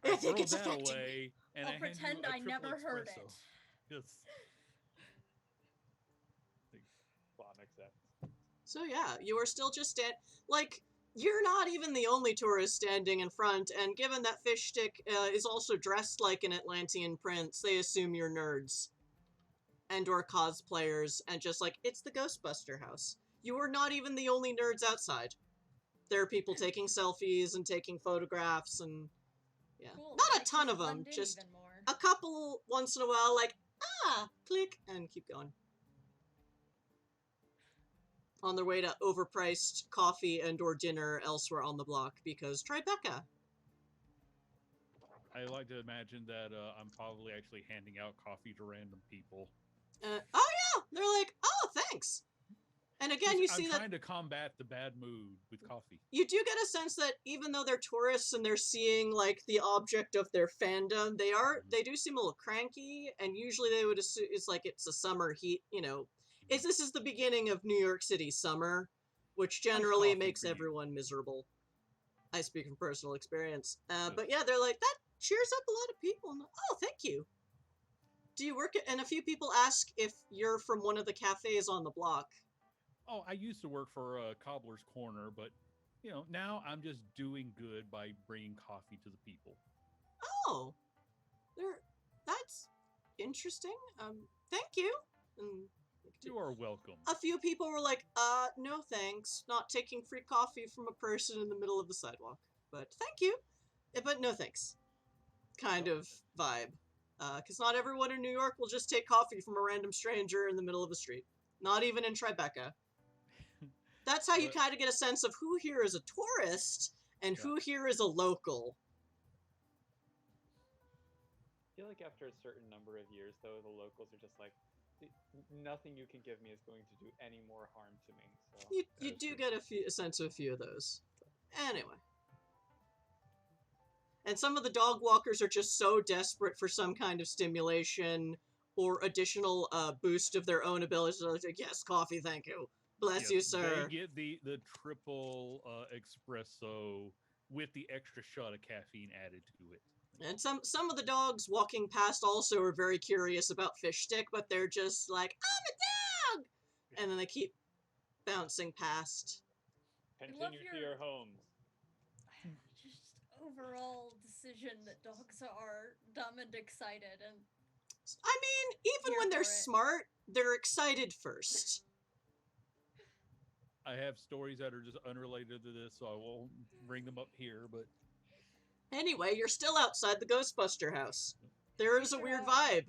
I think throw it's that affecting me. away, and I'll I hand you pretend a I triple never heard espresso. it. Yes. Lon accepts. So yeah, you are still just you're not even the only tourist standing in front, and given that Fish Stick is also dressed like an Atlantean prince, they assume you're nerds. And or cosplayers, and just like, it's the Ghostbuster house. You are not even the only nerds outside. There are people taking selfies and taking photographs, and yeah. Cool, Not I a like ton to of them, blend in just even more. a couple once in a while, like, click, and keep going. On their way to overpriced coffee and or dinner elsewhere on the block, because Tribeca. I like to imagine that I'm probably actually handing out coffee to random people. Oh yeah, they're like, oh, thanks. And again, you I'm see that trying to combat the bad mood with coffee. you do get a sense that even though they're tourists and they're seeing like the object of their fandom, they do seem a little cranky, and usually they would assume it's like it's a summer heat, this is the beginning of New York City summer, which generally coffee makes for you? everyone miserable. I speak from personal experience. Yes. But yeah, they're like, that cheers up a lot of people. And, oh, thank you. Do you work at, and a few people ask if you're from one of the cafes on the block. Oh, I used to work for Cobbler's Corner, but now I'm just doing good by bringing coffee to the people. Oh, that's interesting. Thank you. And You are welcome. a few people were like, no thanks, not taking free coffee from a person in the middle of the sidewalk. But thank you, but no thanks. Kind of vibe. Because not everyone in New York will just take coffee from a random stranger in the middle of the street. Not even in Tribeca. That's how you But- kind of get a sense of who here is a tourist and Yeah. who here is a local. I feel like after a certain number of years, though, the locals are just like, nothing you can give me is going to do any more harm to me. So You do get a sense of a few of those. Anyway. And some of the dog walkers are just so desperate for some kind of stimulation or additional boost of their own abilities. They're like, yes, coffee, thank you. Bless Yes, you, sir. They get the triple espresso with the extra shot of caffeine added to it. And some of the dogs walking past also are very curious about Fish Stick, but they're just like, I'm a dog! And then they keep bouncing past. continue to your homes. Just overall decision that dogs are dumb and excited, and I mean, even Here when they're for it. smart, they're excited first. I have stories that are just unrelated to this, so I won't bring them up here. But Anyway, you're still outside the Ghostbuster house. There is a Sure weird are. vibe.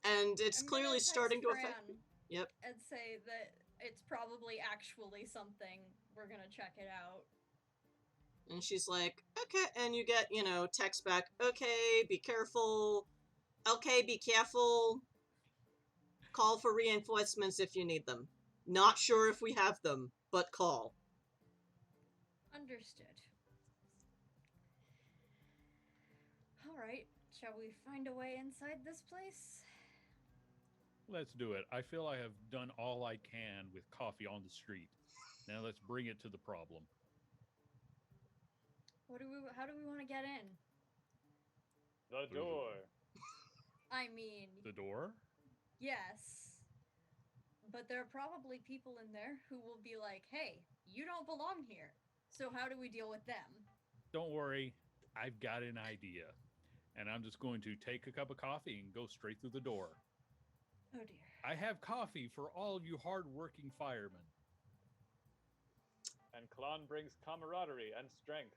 And it's I'm clearly gonna text starting to Fran affect me. Yep. and say that it's probably actually something. We're gonna check it out. And she's like, okay. And you get, text back, okay, be careful. Okay, be careful. Call for reinforcements if you need them. Not sure if we have them, but call. Understood. Alright, shall we find a way inside this place? let's do it. I feel I have done all I can with coffee on the street. Now let's bring it to the problem. How do we want to get in? The door. I mean, The door? yes. But there are probably people in there who will be like, hey, you don't belong here. So how do we deal with them? Don't worry. I've got an idea. And I'm just going to take a cup of coffee and go straight through the door. Oh dear. I have coffee for all you hardworking firemen. And Kalon brings camaraderie and strength.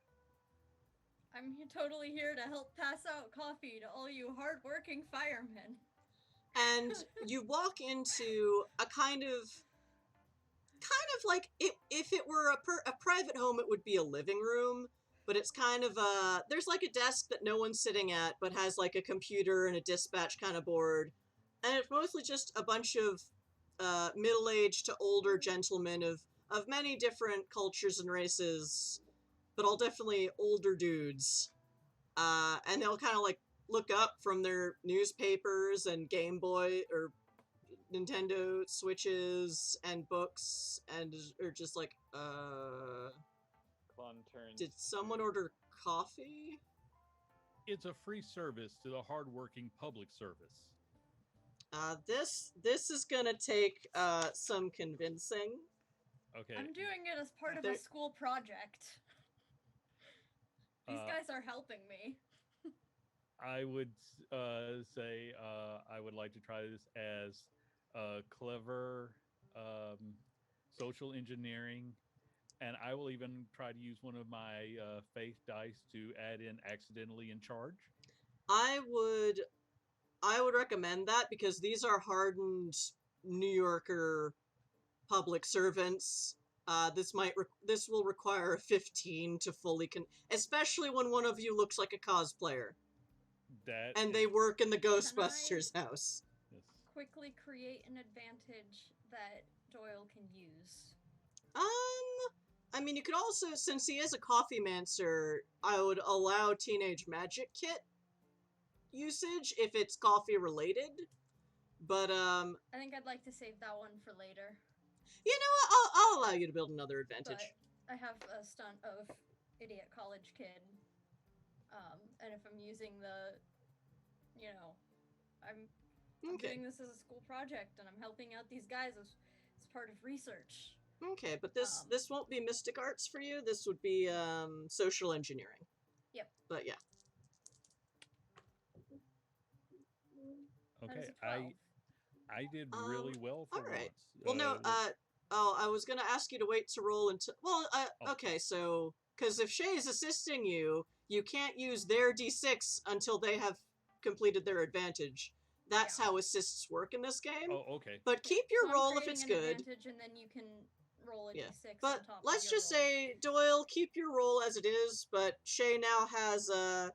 I'm totally here to help pass out coffee to all you hardworking firemen. And you walk into a kind of like if it were a private home, it would be a living room, but it's kind of there's like a desk that no one's sitting at, but has like a computer and a dispatch kind of board, and it's mostly just a bunch of middle-aged to older gentlemen of many different cultures and races, but all definitely older dudes, and they'll kind of like look up from their newspapers and Game Boy or Nintendo Switches and books and are just like, Kalon turns. did someone to- order coffee? It's a free service to the hardworking public service. This is gonna take some convincing. Okay. I'm doing it as part of There- a school project. These Uh, guys are helping me. I would say I would like to try this as clever social engineering, and I will even try to use one of my faith dice to add in accidentally in charge. I would recommend that because these are hardened New Yorker public servants. This will require a 15 to fully especially when one of you looks like a cosplayer That and is- they work in the Ghostbusters house. yes. Quickly create an advantage that Doyle can use. I mean, you could also, since he is a coffee mancer, I would allow Teenage Magic Kit usage if it's coffee related. But I think I'd like to save that one for later. you know what? I'll allow you to build another advantage. But I have a stunt of idiot college kid. And if I'm using I'm Okay, doing this as a school project and I'm helping out these guys as part of research. okay, but this um, this won't be Mystic Arts for you. This would be social engineering. Yep. But yeah, That is Okay. a 12. I did really well for alright. once. well, no, I was gonna ask you to wait to roll until. Well, Oh. okay, so because if Shay is assisting you, you can't use their d6 until they have completed their advantage. That's Yeah. how assists work in this game. Oh, okay. But keep So your I'm roll if creating it's an good. advantage and then you can roll a Yeah. d6 But on top let's of your just roll. say, Doyle, keep your roll as it is. But Shay now has a.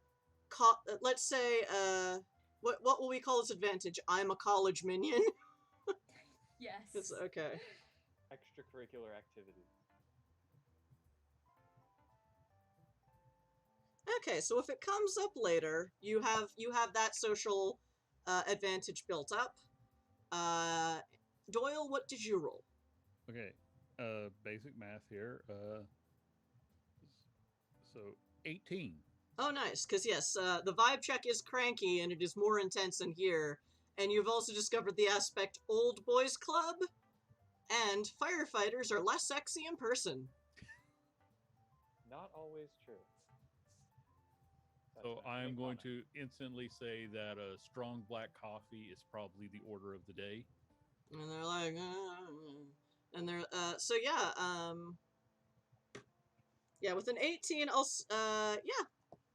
Let's say, what will we call this advantage? I'm a college minion. Yes. It's okay. Extracurricular activities. Okay, so if it comes up later, you have that social advantage built up. Doyle, what did you roll? Okay. Basic math here. So 18. Oh, nice, because yes, the vibe check is cranky and it is more intense in here. And you've also discovered the aspect Old Boys Club and firefighters are less sexy in person. Not always true. That's So my I'm main going comment. to instantly say that a strong black coffee is probably the order of the day. And they're like, and they're, so yeah, yeah, with an 18,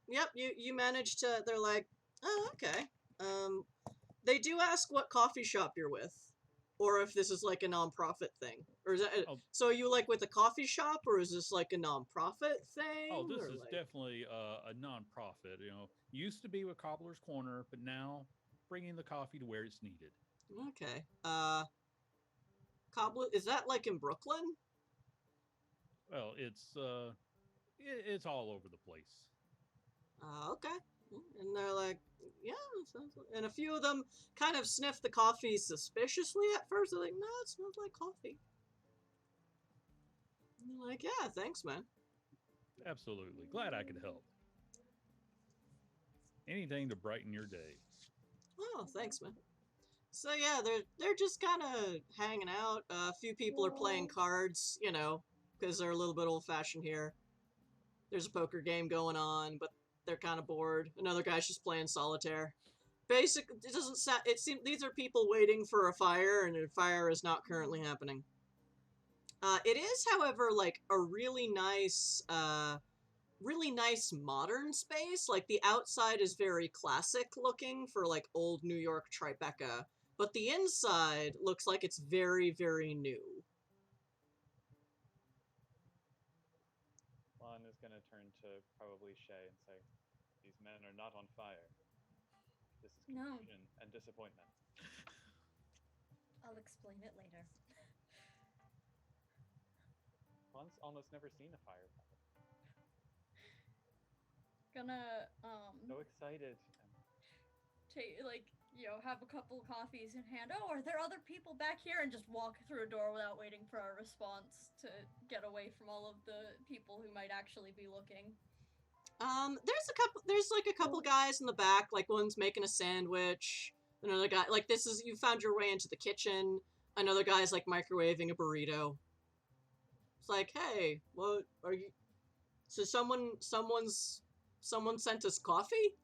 yep, you managed to, they're like, oh, okay. They do ask what coffee shop you're with, or if this is like a non-profit thing. Or is that, Oh. so are you like with a coffee shop, or is this like a non-profit thing? Oh, this or is like... definitely a nonprofit. Used to be with Cobbler's Corner, but now bringing the coffee to where it's needed. Okay. Cobbler, is that like in Brooklyn? Well, it's all over the place. Okay. And they're like, yeah, and a few of them kind of sniff the coffee suspiciously at first. They're like, no, it smells like coffee. And you're like, yeah, thanks, man. Absolutely. Glad I could help. Anything to brighten your day. Oh, thanks, man. So yeah, they're just kind of hanging out. A few people are playing cards, because they're a little bit old-fashioned here. There's a poker game going on, but they're kind of bored. Another guy's just playing solitaire. It doesn't it seems these are people waiting for a fire, and a fire is not currently happening. It is, however, like a really nice modern space. Like the outside is very classic looking for like old New York Tribeca, but the inside looks like it's very, very new. Lon is going to turn to probably Shay and say, "These men are not on fire. This is No. confusion and disappointment." I'll explain it later. Lon's almost never seen a fire. Gonna So excited. take have a couple coffees in hand. Oh, are there other people back here? And just walk through a door without waiting for a response to get away from all of the people who might actually be looking. There's like a couple guys in the back, like one's making a sandwich, another guy, like you found your way into the kitchen, another guy's like microwaving a burrito. It's like, hey, what are you, so someone sent us coffee?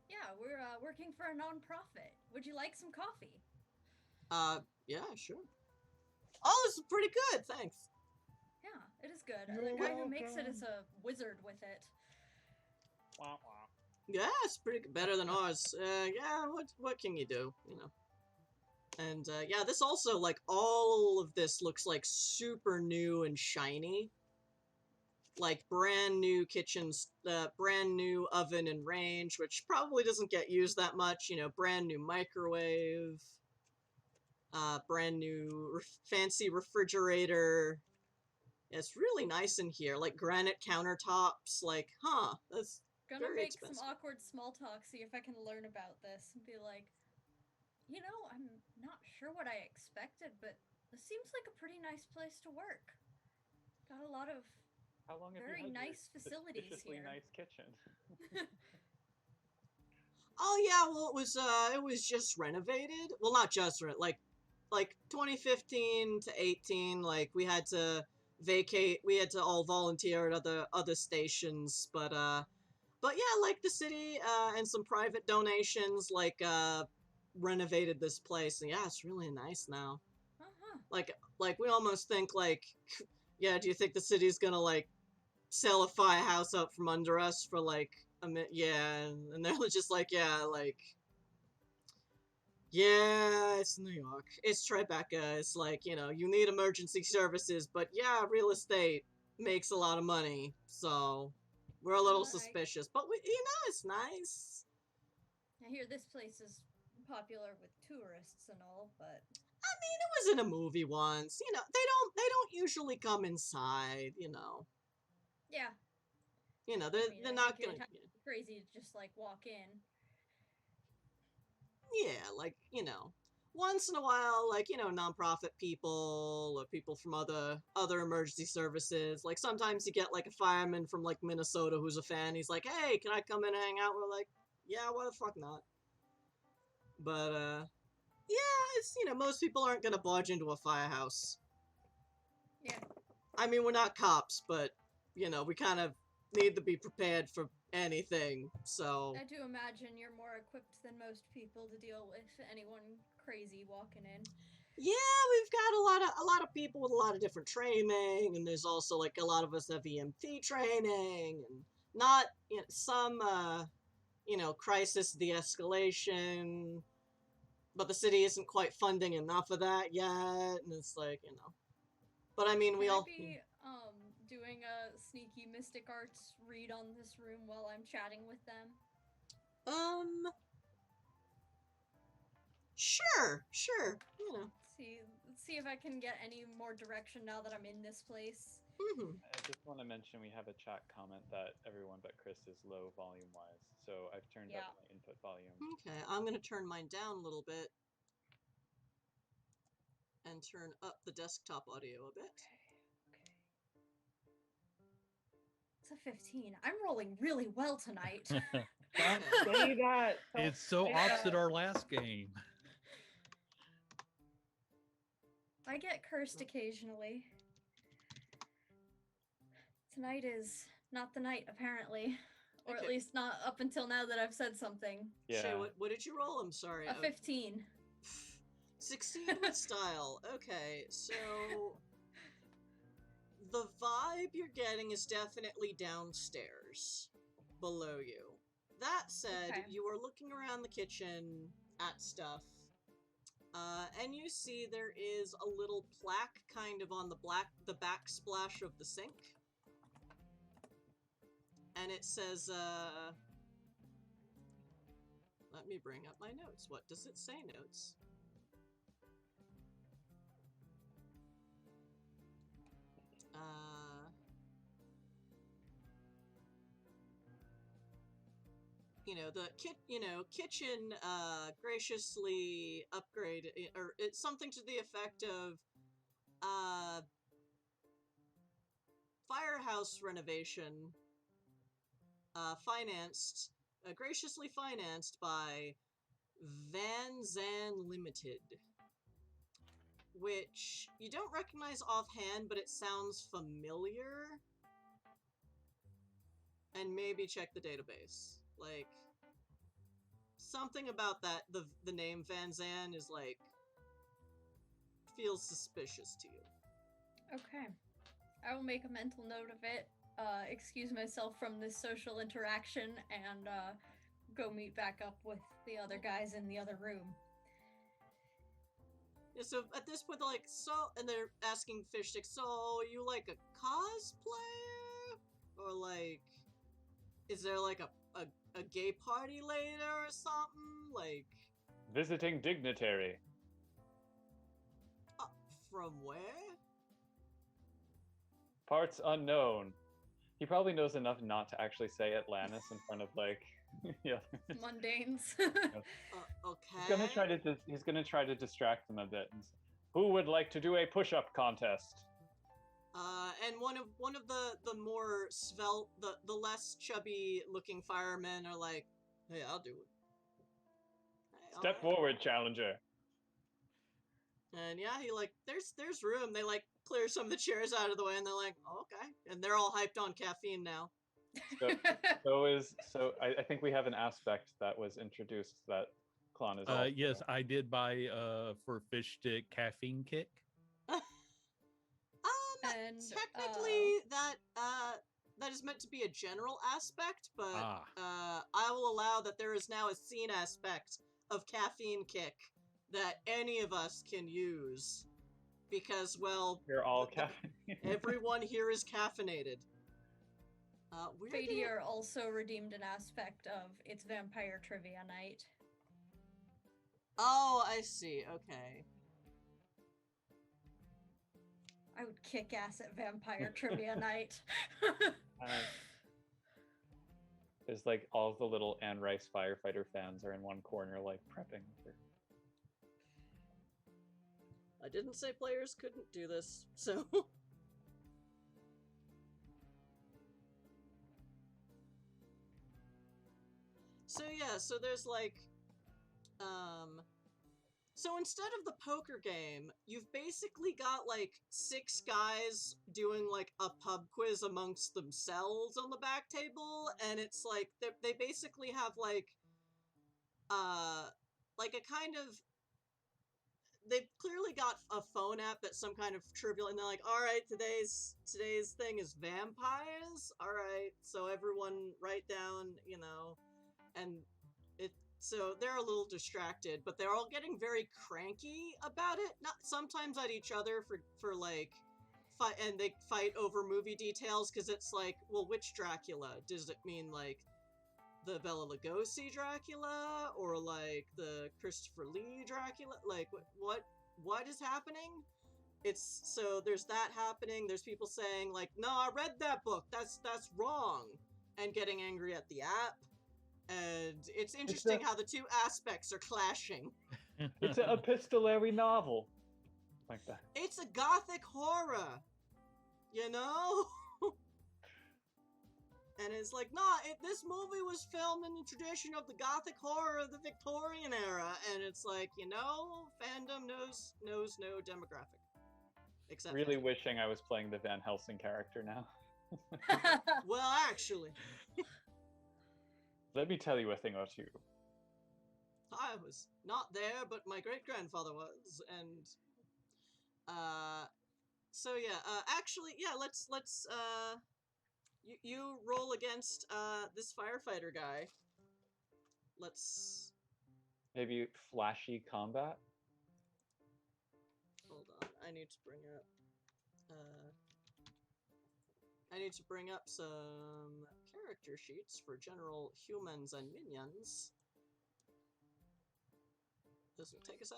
Yeah, we're working for a non-profit. Would you like some coffee? Yeah, sure. Oh, this is pretty good, thanks. Yeah, it is good. You're The guy who makes it welcome. is a wizard with it. Wah, wah. Yeah, it's pretty better than ours. Yeah, what can you do, you know? And, yeah, this also, like, all of this looks, like, super new and shiny. Like, brand new kitchens, brand new oven and range, which probably doesn't get used that much, you know, brand new microwave, brand new fancy refrigerator. It's really nice in here, like, granite countertops, like, huh, that's Gonna very make expensive. some awkward small talk, see if I can learn about this, and be like, I'm not sure what I expected, but this seems like a pretty nice place to work. Got a lot of How long have very you had nice your facilities suspiciously here. nice kitchen? Oh yeah, well it was just renovated. Well, not just like 2015 to 18, like we had to all volunteer at other stations, but yeah, like the city and some private donations like renovated this place, and yeah, it's really nice now. Uh-huh. Like we almost think like yeah, do you think the city's gonna like sell a firehouse out from under us for like yeah, and they're just like yeah, it's New York, it's Tribeca, it's like, you know, you need emergency services, but yeah, real estate makes a lot of money, so we're a little Right. suspicious, but it's nice. I hear this place is popular with tourists and all, but I mean, it was in a movie once, you know, they don't usually come inside, you know. yeah. You know, I they're, mean, they're I not think you'd gonna. have to be crazy to just like walk in. Yeah, like, you know, once in a while, like, you know, nonprofit people or people from other emergency services. Like sometimes you get like a fireman from like Minnesota who's a fan. He's like, "Hey, can I come in and hang out?" We're like, "Yeah, why the fuck not?" But yeah, it's, you know, most people aren't gonna barge into a firehouse. Yeah. I mean, we're not cops, but you know, we kind of need to be prepared for anything. So I do imagine you're more equipped than most people to deal with anyone crazy walking in. yeah, we've got a lot of people with a lot of different training, and there's also like a lot of us have EMT training, and not, you know, some you know, crisis de-escalation, but the city isn't quite funding enough of that yet, and it's like, you know. But I mean, we Can I all be doing a sneaky mystic arts read on this room while I'm chatting with them? sure, you know. Let's see if I can get any more direction now that I'm in this place. I just want to mention we have a chat comment that everyone but Chris is low volume wise, so I've turned Yeah. up my input volume. Okay, I'm gonna turn mine down a little bit and turn up the desktop audio a bit. Okay. It's a 15. I'm rolling really well tonight. Don't say that. Don't It's so say opposite that. our last game. I get cursed occasionally. Tonight is not the night, apparently. Or at Okay. least not up until now that I've said something. Yeah. Shay, what did you roll? I'm sorry. A 15. Succeed with style. Okay, so the vibe you're getting is definitely downstairs, below you. That said, Okay. you are looking around the kitchen at stuff, and you see there is a little plaque kind of on the backsplash of the sink. And it says, let me bring up my notes. What does it say, notes? Kitchen graciously upgrade, or it's something to the effect of firehouse renovation, graciously financed by Van Zan Limited, which you don't recognize offhand, but it sounds familiar. And maybe check the database. Like, something about that, the name Van Zan is like, feels suspicious to you. Okay. I will make a mental note of it, excuse myself from this social interaction, and go meet back up with the other guys in the other room. Yeah, so at this point, they're like, and they're asking Fishstick, so you like a cosplayer? Or like, is there like a gay party later or something? Like, Visiting dignitary. from where? Parts unknown. He probably knows enough not to actually say Atlantis in front of like, yeah. Mundanes. Okay. He's gonna try to distract them a bit. And say, who would like to do a push-up contest? And one of the more svelte, the less chubby looking firemen are like, hey, I'll do it. Hey, Step alright. forward, challenger. And yeah, he like, there's room. They like clear some of the chairs out of the way, and they're like, oh, okay. And they're all hyped on caffeine now. So I think we have an aspect that was introduced that Klon is also. Yes, I did buy for Fish Stick caffeine kick. And, technically that is meant to be a general aspect, but I will allow that there is now a scene aspect of caffeine kick that any of us can use, because, well, You're all caffeinated. everyone here is caffeinated. Fadier also redeemed an aspect of its vampire trivia night. Oh, I see. Okay. I would kick ass at vampire trivia night. There's like all of the little Anne Rice firefighter fans are in one corner, like prepping for. I didn't say players couldn't do this, so. So yeah, so there's like, so instead of the poker game, you've basically got like 6 guys doing like a pub quiz amongst themselves on the back table, and it's like, they basically have like a kind of, they've clearly got a phone app that's some kind of trivial, and they're like, all right, today's thing is vampires. All right, so everyone write down, and so they're a little distracted, but they're all getting very cranky about it. Not sometimes at each other for like fight, and they fight over movie details, because it's like, well, which Dracula? Does it mean like the Bela Lugosi Dracula, or like the Christopher Lee Dracula? Like what is happening? It's so there's that happening. There's people saying like, no, I read that book. That's wrong, and getting angry at the app. And it's interesting how the two aspects are clashing. It's an epistolary novel. Like that. It's a gothic horror, And it's like, nah, this movie was filmed in the tradition of the gothic horror of the Victorian era. And it's like, fandom knows no demographic. Except Really wishing I was playing the Van Helsing character now. Well, actually. Let me tell you a thing or two. I was not there, but my great-grandfather was, and so yeah, actually, yeah, let's you roll against this firefighter guy. Let's Maybe flashy combat? hold on. I need to bring up some character sheets for general humans and minions. This will take a sec.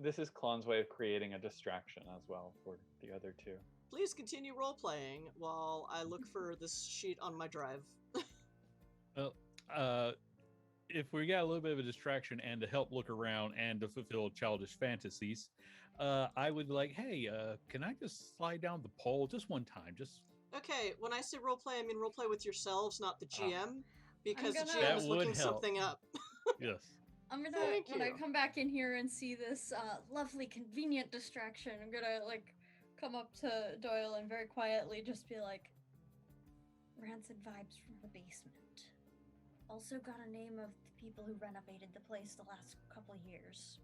This is Klon's way of creating a distraction as well for the other two. Please continue role-playing while I look for this sheet on my drive. Well, if we got a little bit of a distraction and to help look around and to fulfill childish fantasies, I would be like, hey, can I just slide down the pole just one time? Just Okay, when I say roleplay, I mean roleplay with yourselves, not the GM, because the gonna- GM That is would looking help. something up. yes. I'm gonna, Thank when I you. come back in here and see this lovely, convenient distraction, I'm gonna, like, come up to Doyle and very quietly just be like, rancid vibes from the basement. Also got a name of the people who renovated the place the last couple years.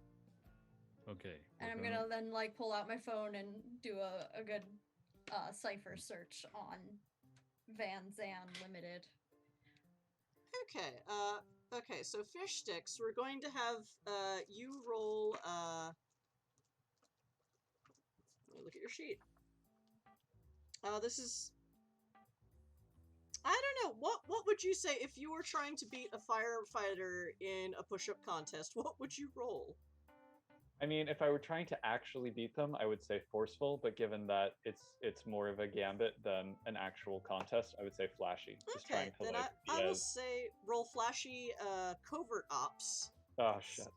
Okay. And I'm we're gonna then, like, pull out my phone and do a good cipher search on Van Zan Limited. Okay, okay, so fish sticks, we're going to have, you roll, let me look at your sheet. This is, I don't know, what would you say if you were trying to beat a firefighter in a push-up contest? What would you roll? I mean, if I were trying to actually beat them, I would say forceful, but given that it's more of a gambit than an actual contest, I would say flashy. Just Okay, trying to then like I be will as say roll flashy, covert ops, oh shit.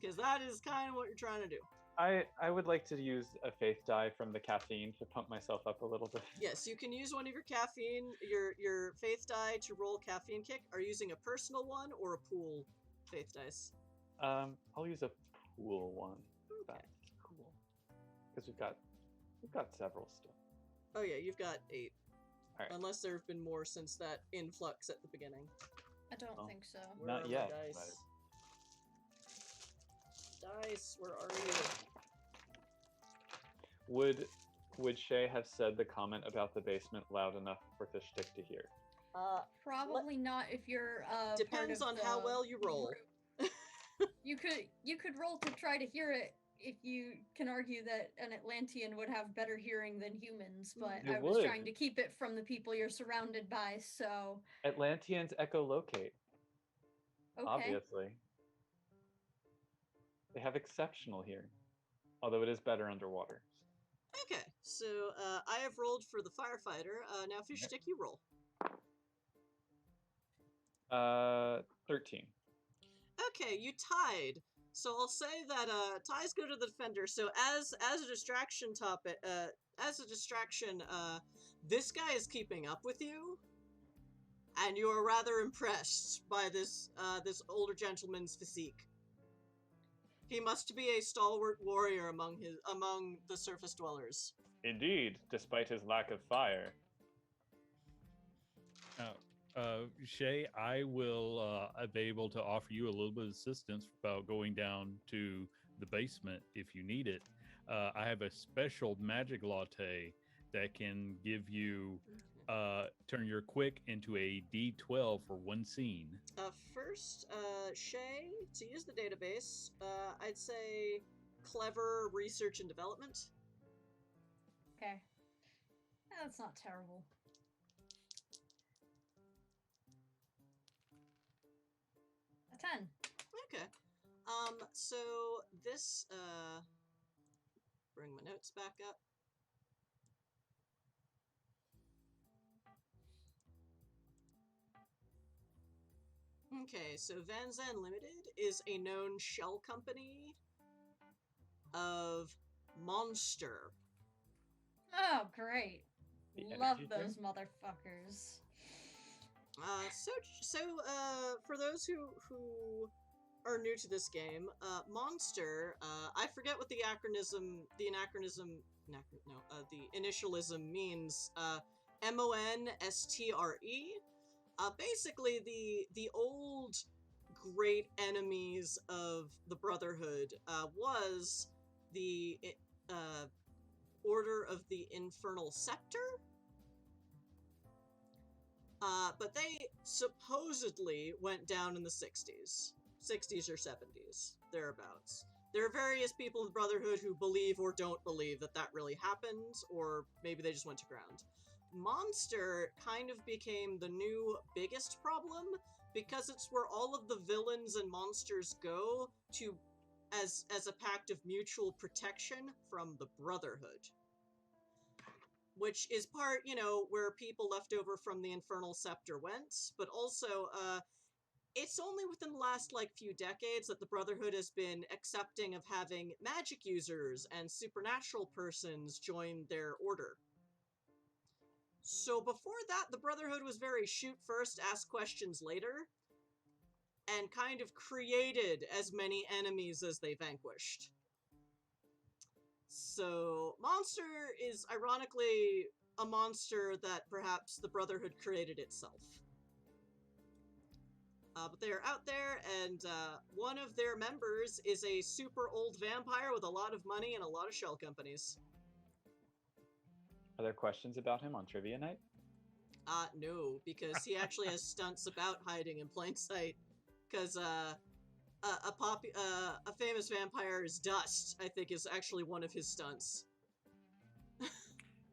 because that is kind of what you're trying to do. I would like to use a faith die from the caffeine to pump myself up a little bit. Yes, you can use one of your caffeine, your faith die to roll caffeine kick. Are you using a personal one or a pool faith dice? I'll use a pool one. Okay. That's cool. Because we've got several still. Oh yeah, you've got 8. All right. Unless there have been more since that influx at the beginning. I don't Oh. think so. Where Not are my yet, dice? Dice, where are you? Would Shay have said the comment about the basement loud enough for Fish Stick to hear? Probably not if you're Depends part on of how the well you roll. group. You could roll to try to hear it if you can argue that an Atlantean would have better hearing than humans, but It I was would. trying to keep it from the people you're surrounded by, so Atlanteans echolocate, okay. obviously. They have exceptional hearing, although it is better underwater. Okay, so I have rolled for the firefighter. Now fish Okay. stick, you roll. 13. Okay, you tied. So I'll say that ties go to the defender. So as a distraction topic, this guy is keeping up with you, and you are rather impressed by this older gentleman's physique. He must be a stalwart warrior among the surface dwellers. Indeed, despite his lack of fire. Shay, I will be able to offer you a little bit of assistance about going down to the basement if you need it. I have a special magic latte that can give you turn your quick into a D12 for one scene. First, Shay, to use the database, I'd say clever research and development. Okay. That's not terrible. A 10. Okay. So this, bring my notes back up. Okay, so Van Zan Limited is a known shell company of Monster. Oh, great. The Love energy those drink? motherfuckers. For those who are new to this game, Monster, I forget what the initialism means. MONSTRE. Basically, the old great enemies of the Brotherhood was the Order of the Infernal Scepter. But they supposedly went down in the 60s or 70s, thereabouts. There are various people in the Brotherhood who believe or don't believe that that really happened, or maybe they just went to ground. Monster kind of became the new biggest problem, because it's where all of the villains and monsters go to as a pact of mutual protection from the Brotherhood. Which is part, where people left over from the Infernal Scepter went, but also, it's only within the last, few decades that the Brotherhood has been accepting of having magic users and supernatural persons join their order. So before that, the Brotherhood was very shoot first, ask questions later, and kind of created as many enemies as they vanquished. So, Monster is ironically a monster that perhaps the Brotherhood created itself. But they're out there, and one of their members is a super old vampire with a lot of money and a lot of shell companies. Are there questions about him on trivia night? No, because he actually has stunts about hiding in plain sight. Because, a famous vampire's dust, I think, is actually one of his stunts.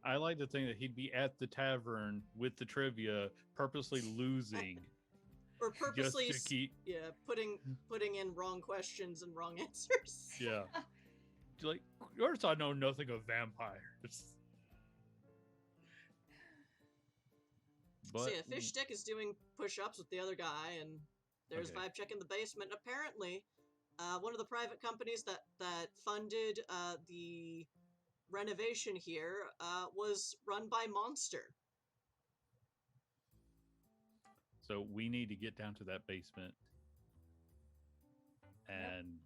I like to think that he'd be at the tavern with the trivia, purposely losing. Or purposely, just to keep... putting in wrong questions and wrong answers. Yeah. Like, yours, I know nothing of vampires. But, So yeah, Fish Stick is doing push-ups with the other guy, and there's Okay. Vibe Check in the basement. Apparently, one of the private companies that funded the renovation here was run by Monster. So we need to get down to that basement, and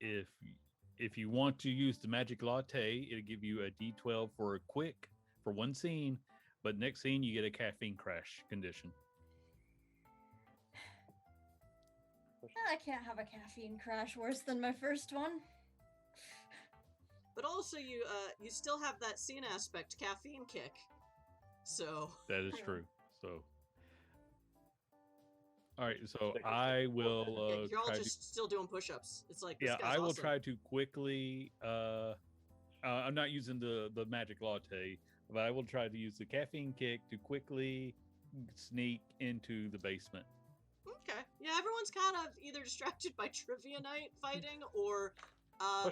if you want to use the magic latte, it'll give you a D12 for one scene, but next scene you get a caffeine crash condition. I can't have a caffeine crash worse than my first one. But also, you still have that scene aspect, caffeine kick. So That is true. So, all right. So Stick is I good. will. yeah, you're all try just still doing push-ups. It's like, this yeah, guy's I will awesome. try to quickly. I'm not using the magic latte, but I will try to use the caffeine kick to quickly sneak into the basement. Okay. Yeah, everyone's kind of either distracted by trivia night fighting or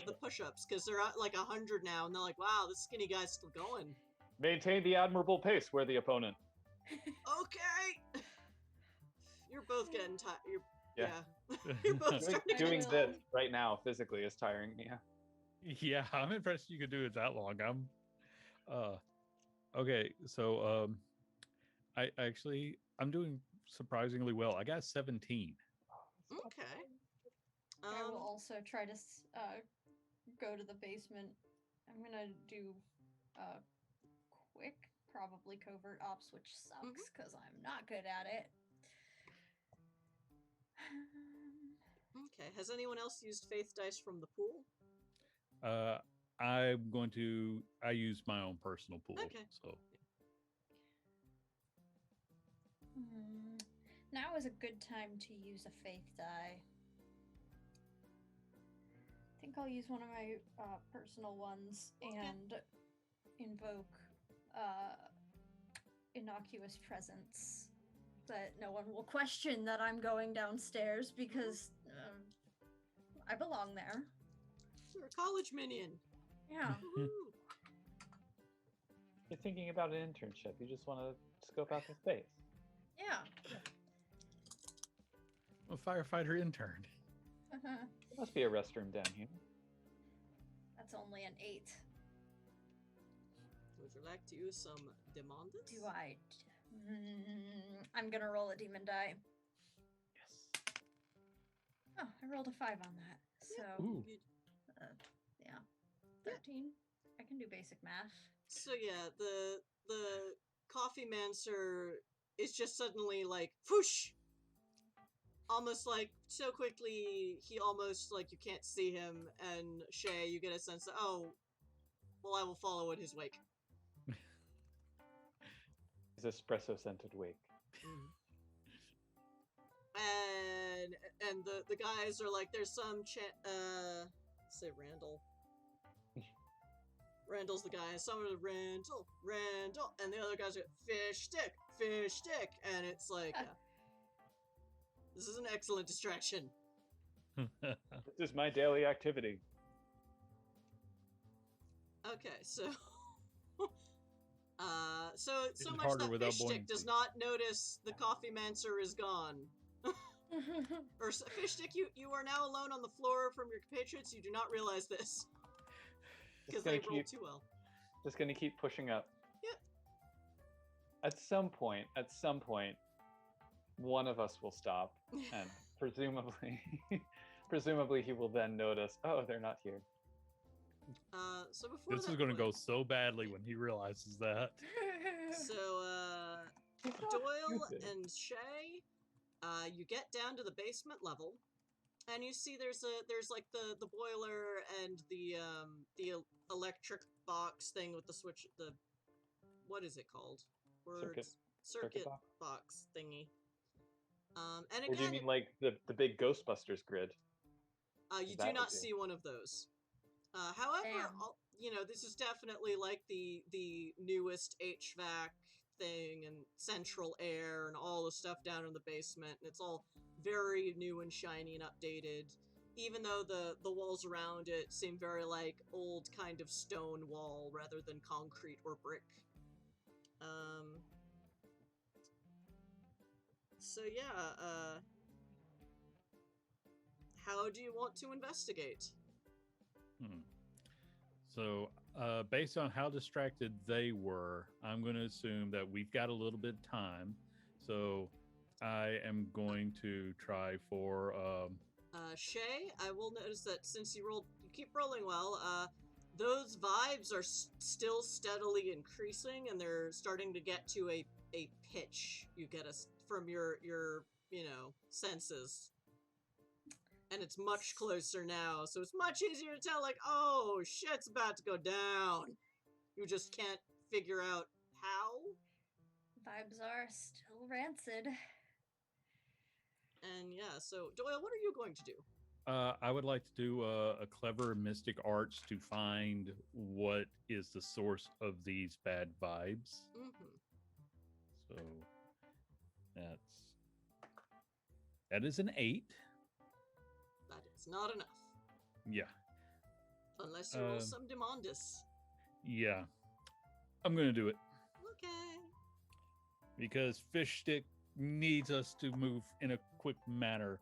the push-ups, because they're at like 100 now, and they're like, wow, this skinny guy's still going. Maintain the admirable pace, worthy opponent. Okay! You're both getting tired. Yeah. You're both Doing, starting to doing get this tired. right now physically is tiring me. Yeah, I'm impressed you could do it that long. Okay, so I'm doing surprisingly well. I got 17. Okay. I will also try to go to the basement. I'm gonna do quick, probably covert ops, which sucks because I'm not good at it. Okay. Has anyone else used faith dice from the pool? I use my own personal pool. Okay. So Now is a good time to use a faith die. I think I'll use one of my personal ones and invoke innocuous presence. But no one will question that I'm going downstairs because I belong there. You're a college minion. Yeah. Woohoo. You're thinking about an internship. You just want to scope out the space. Yeah. a firefighter intern. There must be a restroom down here. That's only an 8. Would you like to use some demandus? Do I? I'm gonna roll a demon die. Yes. Oh, I rolled a 5 on that. So, Ooh. yeah. 13. I can do basic math. So yeah, the coffee mancer is just suddenly like, whoosh! Almost like so quickly, he almost like you can't see him, and Shay, you get a sense that, oh, well, I will follow in his wake. His espresso scented wake. And the guys are like, there's some say Randall. Randall's the guy. Someone Randall, and the other guys are fish stick, and it's like, this is an excellent distraction. This is my daily activity. Okay, so so much harder that without fish stick buoyancy. does not notice the coffee mancer is gone. Or fish stick, you are now alone on the floor from your compatriots. You do not realize this because they rolled too well. Just gonna keep pushing up. Yep. At some point, one of us will stop, and presumably he will then notice, oh, they're not here. So before This that is going to point- go so badly when he realizes that. So, Doyle Stupid. and Shay, you get down to the basement level, and you see there's like the boiler and the electric box thing with the switch. What is it called? Words. Circuit box? box thingy. And Or do you again, mean like the big Ghostbusters grid? you that do would not be- see one of those. However, Damn. this is definitely like the newest HVAC thing and central air and all the stuff down in the basement, and it's all very new and shiny and updated. Even though the walls around it seem very like old kind of stone wall rather than concrete or brick. So yeah, how do you want to investigate? So, based on how distracted they were, I'm going to assume that we've got a little bit of time. So, I am going to try for. Shay, I will notice that since you keep rolling well, those vibes are still steadily increasing, and they're starting to get to a pitch you get from your senses. And it's much closer now, so it's much easier to tell, like, oh, shit's about to go down. You just can't figure out how. Vibes are still rancid. And yeah, so Doyle, what are you going to do? I would like to do a clever mystic arts to find what is the source of these bad vibes. Mm-hmm. So that is an 8. That is not enough. Yeah. Unless you roll some Demondus. Yeah. I'm going to do it Okay. because Fish Stick needs us to move in a quick manner.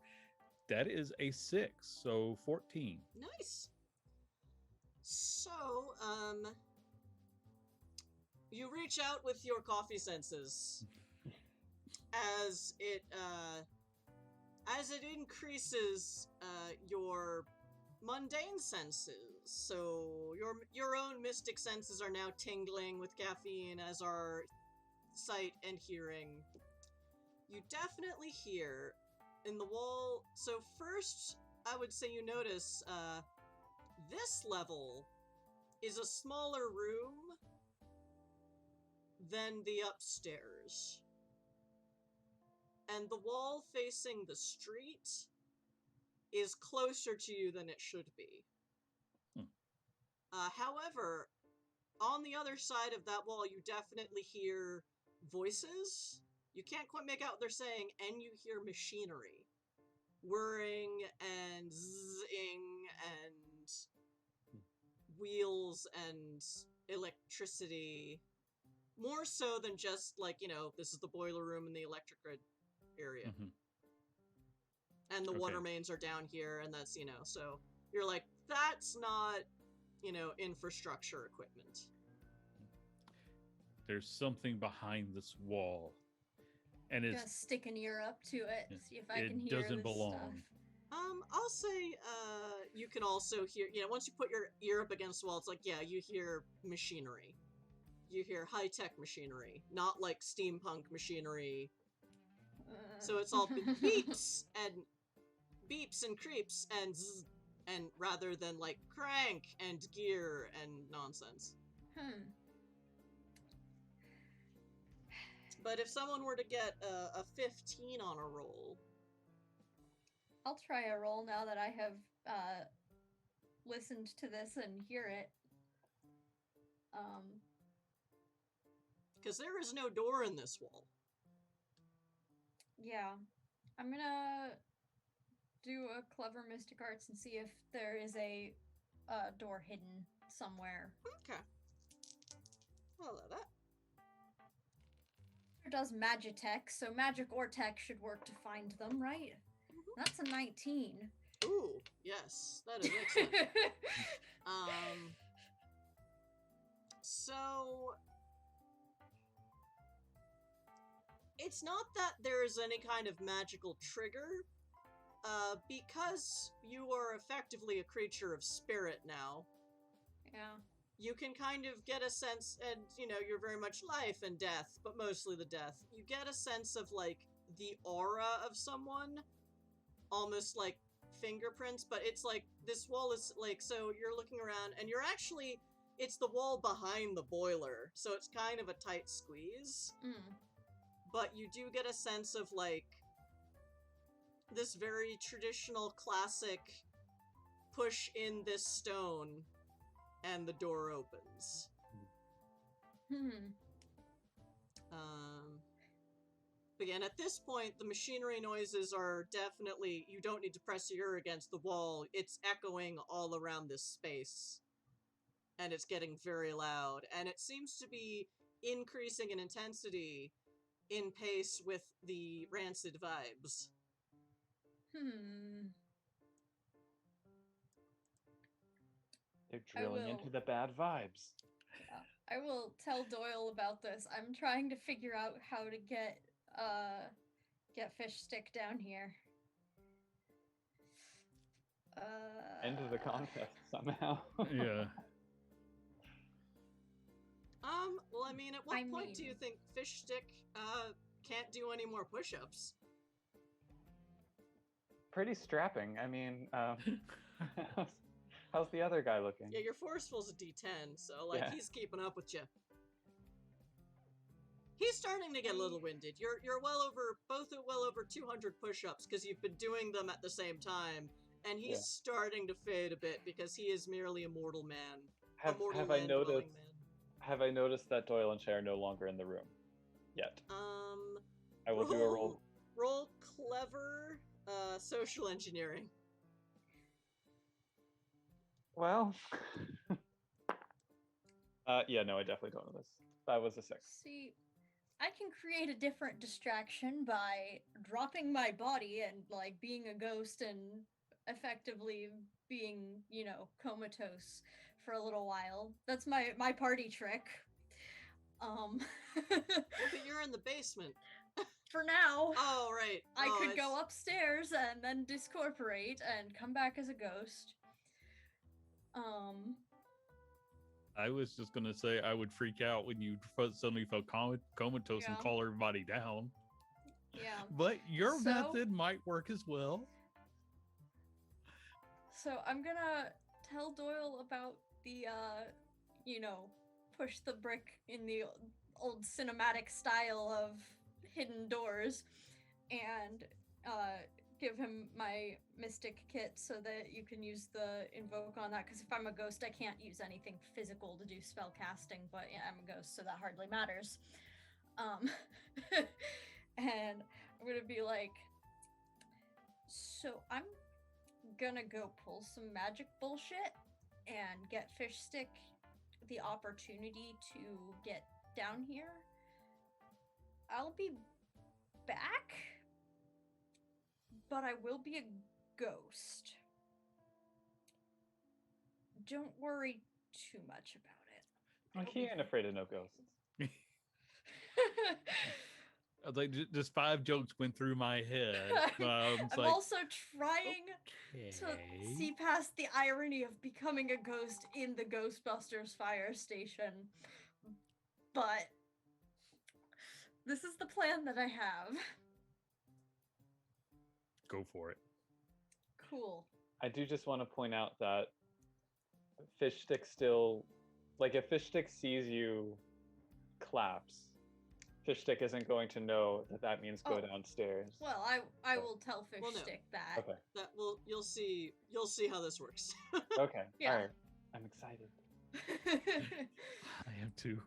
That is a 6, so 14. Nice. So, you reach out with your coffee senses as it increases your mundane senses. So your own mystic senses are now tingling with caffeine, as are sight and hearing. You definitely hear in the wall. So first, I would say you notice this level is a smaller room than the upstairs. And the wall facing the street is closer to you than it should be. However, on the other side of that wall, you definitely hear voices. You can't quite make out what they're saying, and you hear machinery. Whirring and zzing and wheels and electricity. More so than just, like, this is the boiler room in the electric grid area. Mhm. And the water Okay. mains are down here, and that's, so you're like, that's not, infrastructure equipment. There's something behind this wall, and Gonna it's stick an ear up to it, Yeah. see if I It can hear doesn't this belong. stuff. I'll say, you can also hear, once you put your ear up against the wall, it's like, yeah, you hear machinery. you hear high-tech machinery, not like steampunk machinery. So it's all beeps and creeps and zzz, and rather than like crank and gear and nonsense. But if someone were to get a 15 on a roll, I'll try a roll now that I have listened to this and hear it. because there is no door in this wall. Yeah. I'm gonna do a clever mystic arts and see if there is a door hidden somewhere. Okay. I'll allow that. It does Magitech, so magic or tech should work to find them, right? That's a 19. Ooh, yes, that is excellent. So it's not that there's any kind of magical trigger, because you are effectively a creature of spirit now. Yeah. You can kind of get a sense, and you know, you're very much life and death, but mostly the death. You get a sense of like the aura of someone, almost like fingerprints, but it's like this wall is like, so you're looking around and you're actually, it's the wall behind the boiler, so it's kind of a tight squeeze. But you do get a sense of like this very traditional classic push in this stone and the door opens. Again, at this point, the machinery noises are definitely, you don't need to press your ear against the wall. It's echoing all around this space. And it's getting very loud. And it seems to be increasing in intensity in pace with the rancid vibes. They're drilling into the bad vibes. I will tell Doyle about this. I'm trying to figure out how to get Fish Stick down here. End of the contest somehow. Yeah. Well, I mean, at what point do you think Fish Stick can't do any more push-ups? Pretty strapping. I mean, how's the other guy looking? Yeah, your forceful's a D10, so like he's keeping up with you. He's starting to get a little winded. You're both at well over 200 push-ups because you've been doing them at the same time, and he's starting to fade a bit because he is merely a mortal man. Have I noticed that Doyle and Shay are no longer in the room yet? I will do a roll. Roll clever social engineering. Well, yeah, no, I definitely don't know this. That was a 6. See, I can create a different distraction by dropping my body and like being a ghost and effectively being, you know, comatose for a little while. That's my party trick. But you're in the basement. For now. Oh, right. I could go upstairs and then discorporate and come back as a ghost. I was just gonna say I would freak out when you suddenly felt comatose and call everybody down. Yeah. But your method might work as well. So I'm gonna tell Doyle about the, you know, push the brick in the old cinematic style of hidden doors, and give him my mystic kit so that you can use the invoke on that, because if I'm a ghost I can't use anything physical to do spell casting, but yeah, I'm a ghost so that hardly matters. And I'm gonna be like, so I'm gonna go pull some magic bullshit and get Fish Stick the opportunity to get down here. I'll be back, but I will be a ghost. Don't worry too much about it. He ain't afraid of no ghosts. I was like, just 5 jokes went through my head. I'm like, also trying to see past the irony of becoming a ghost in the Ghostbusters fire station. but this is the plan that I have. Go for it. Cool. I do just want to point out that Fish Stick still, like, if Fish Stick sees you collapse, Fish Stick isn't going to know that that means go Oh. downstairs. Well, I will tell Fish Well, no. Stick that. Okay. That will you'll see how this works. Okay. Yeah. All right. I'm excited. I am too.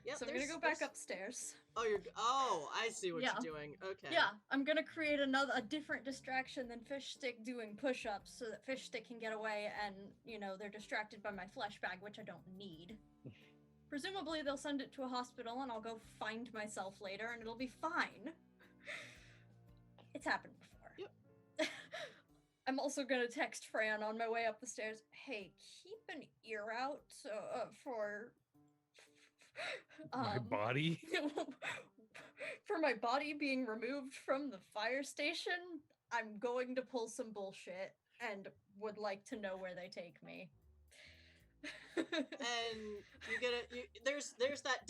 Yep, So I'm gonna go back upstairs. Oh, I see what Yeah. you're doing. Okay. Yeah, I'm gonna create a different distraction than Fish Stick doing push-ups so that Fish Stick can get away and, they're distracted by my flesh bag, which I don't need. Presumably they'll send it to a hospital and I'll go find myself later and it'll be fine. It's happened before. Yep. I'm also gonna text Fran on my way up the stairs. Hey, keep an ear out for My body. for my body being removed from the fire station. I'm going to pull some bullshit and would like to know where they take me. And there's that ...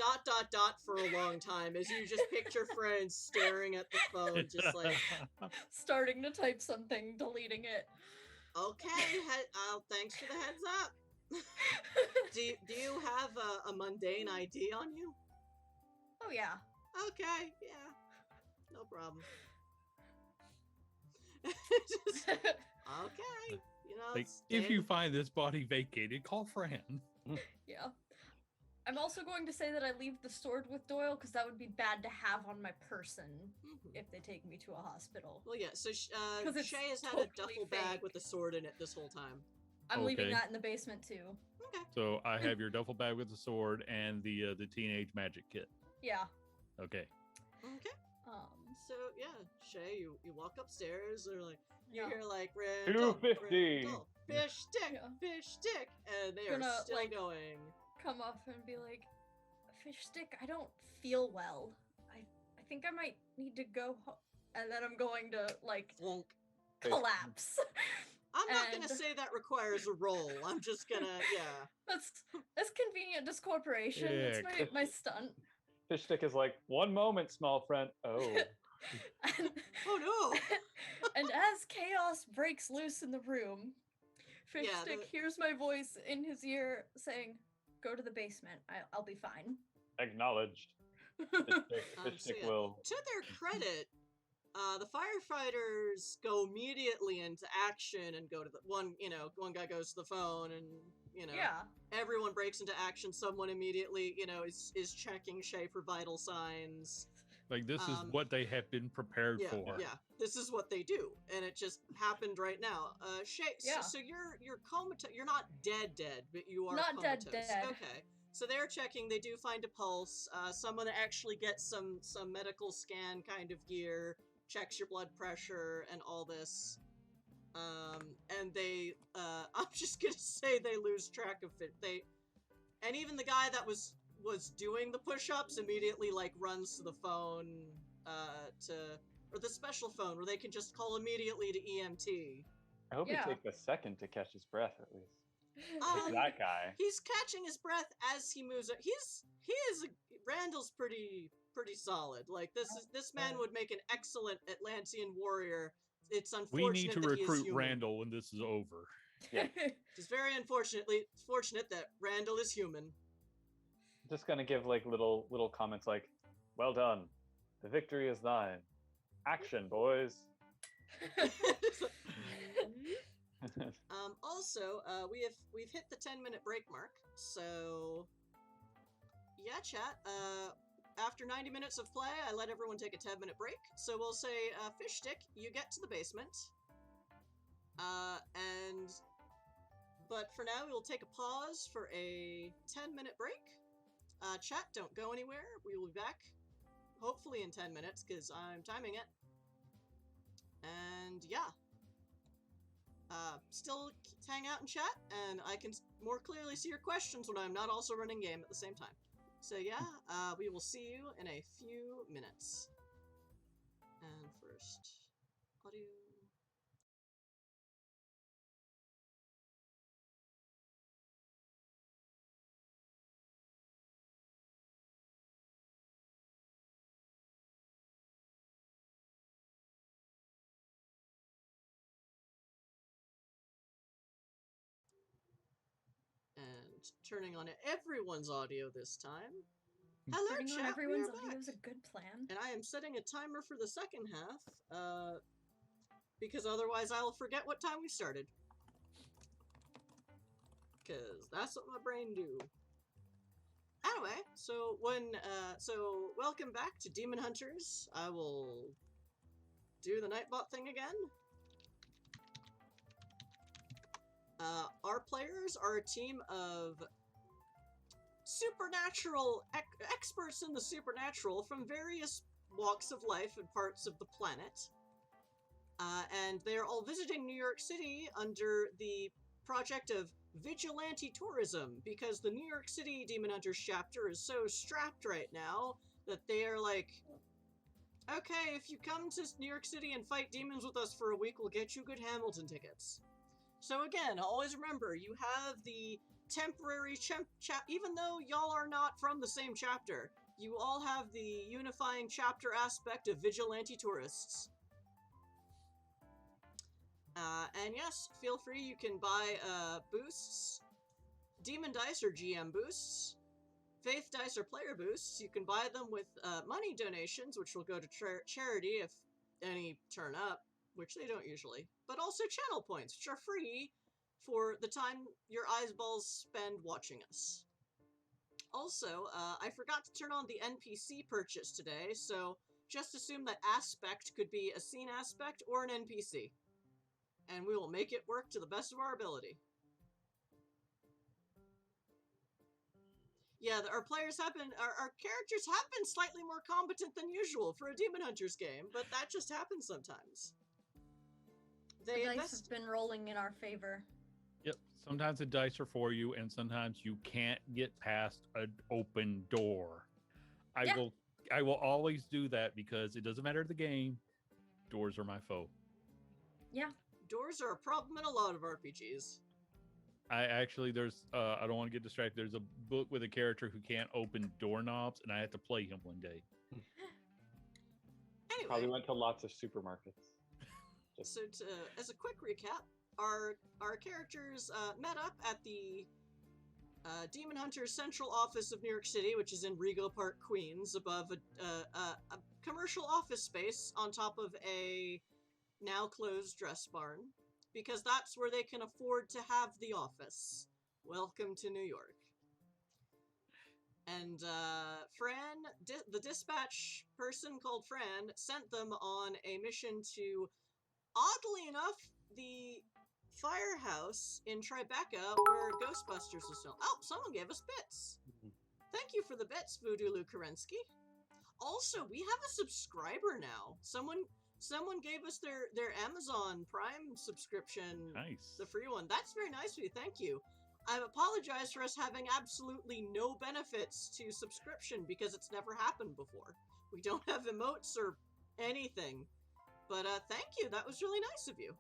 for a long time as you just picture friends staring at the phone, just like, Starting to type something, deleting it. okay, thanks for the heads up. Do you have a mundane ID on you? Oh yeah. Okay, yeah, no problem. Just, okay, Like, if you find this body vacated, call Fran. Yeah. I'm also going to say that I leave the sword with Doyle because that would be bad to have on my person if they take me to a hospital. Well, yeah. So 'Cause it's Shay has had totally a duffel bag fake. with a sword in it this whole time. I'm leaving Okay. that in the basement too. Okay. So I have your duffel bag with the sword and the teenage magic kit. Yeah. Okay. Okay. Um. So yeah, Shay, you walk upstairs. They're like, you Yeah. hear like Randall, 250. Randall, fish stick, Yeah. fish stick, and they are Gonna, still like, going. Come up and be like, Fish Stick, I don't feel well. I think I might need to go and then I'm going to like Flunk. collapse. I'm not gonna And- say that requires a roll. I'm just gonna, yeah. That's convenient discorporation. Yeah, It's my stunt. Fish Stick is like, 1 moment, small friend. Oh. And, Oh no! and as chaos breaks loose in the room, Fish Yeah, Stick hears my voice in his ear saying, "Go to the basement. I'll be fine." Acknowledged. Fish Stick yeah. will. To their credit, the firefighters go immediately into action and go to the one guy goes to the phone and Yeah. everyone breaks into action. Someone immediately is checking Shay for vital signs. Like, this is Um, what they have been prepared Yeah, for. yeah. This is what they do, and it just happened right now. Shay, Yeah. so you're comatose. You're not dead, but you are Not dead, comatose. dead. Okay. So they're checking. They do find a pulse. Someone actually gets some medical scan kind of gear, checks your blood pressure and all this. And they, I'm just gonna say they lose track of it. And even the guy that was doing the push-ups immediately like runs to the phone, or the special phone where they can just call immediately to EMT. I hope Yeah. he takes a second to catch his breath at least. Um, That guy. He's catching his breath as he moves. Randall's pretty solid. Like this man would make an excellent Atlantean warrior. It's unfortunate We need to that he is recruit human. Randall when this is over. It's very fortunate that Randall is human. Just gonna give like little comments like, "Well done, the victory is thine. Action, boys." Also, we've hit the 10-minute break mark, so yeah, chat. After 90 minutes of play, I let everyone take a 10-minute break. So we'll say, Fish Stick, you get to the basement, but for now, we'll take a pause for a 10-minute break. Chat, don't go anywhere. We will be back, hopefully in 10 minutes, because I'm timing it. And yeah. Still hang out and chat, and I can more clearly see your questions when I'm not also running game at the same time. So yeah, we will see you in a few minutes. And first, audio. turning on everyone's audio this time. Hello, Turning on chat. We everyone's are audio back. is a good plan. And I am setting a timer for the second half, because otherwise I'll forget what time we started. Because that's what my brain do. Anyway, so welcome back to Demon Hunters. I will do the Nightbot thing again. Our players are a team of supernatural experts in the supernatural from various walks of life and parts of the planet. And they're all visiting New York City under the project of vigilante tourism, because the New York City Demon Hunters chapter is so strapped right now that they are like, okay, if you come to New York City and fight demons with us for a week, we'll get you good Hamilton tickets. So again, always remember, you have the temporary even though y'all are not from the same chapter, you all have the unifying chapter aspect of vigilante tourists. And yes, feel free, you can buy boosts, Demon Dice or GM boosts, Faith Dice or player boosts. You can buy them with money donations, which will go to charity if any turn up, which they don't usually, but also channel points, which are free for the time your eyeballs spend watching us. Also, I forgot to turn on the NPC purchase today, so just assume that aspect could be a scene aspect or an NPC. And we will make it work to the best of our ability. Yeah, our players have been, our characters have been slightly more competent than usual for a Demon Hunters game, but that just happens sometimes. The dice have been rolling in our favor. Yep. Sometimes the dice are for you, and sometimes you can't get past an open door. I will always do that because it doesn't matter the game. Doors are my foe. Yeah. Doors are a problem in a lot of RPGs. I don't want to get distracted. There's a book with a character who can't open doorknobs, and I had to play him one day. Anyway, Probably went to lots of supermarkets. So as a quick recap, our characters met up at the Demon Hunters Central Office of New York City, which is in Rego Park, Queens, above a commercial office space on top of a now closed dress barn, because that's where they can afford to have the office. Welcome to New York. And Fran, the dispatch person called Fran, sent them on a mission to, oddly enough, the firehouse in Tribeca where Ghostbusters was filmed. Oh, someone gave us bits. Thank you for the bits, Voodoo Lou Kerensky. Also, we have a subscriber now. Someone gave us their Amazon Prime subscription. Nice. The free one. That's very nice of you. Thank you. I apologize for us having absolutely no benefits to subscription because it's never happened before. We don't have emotes or anything. But thank you. That was really nice of you.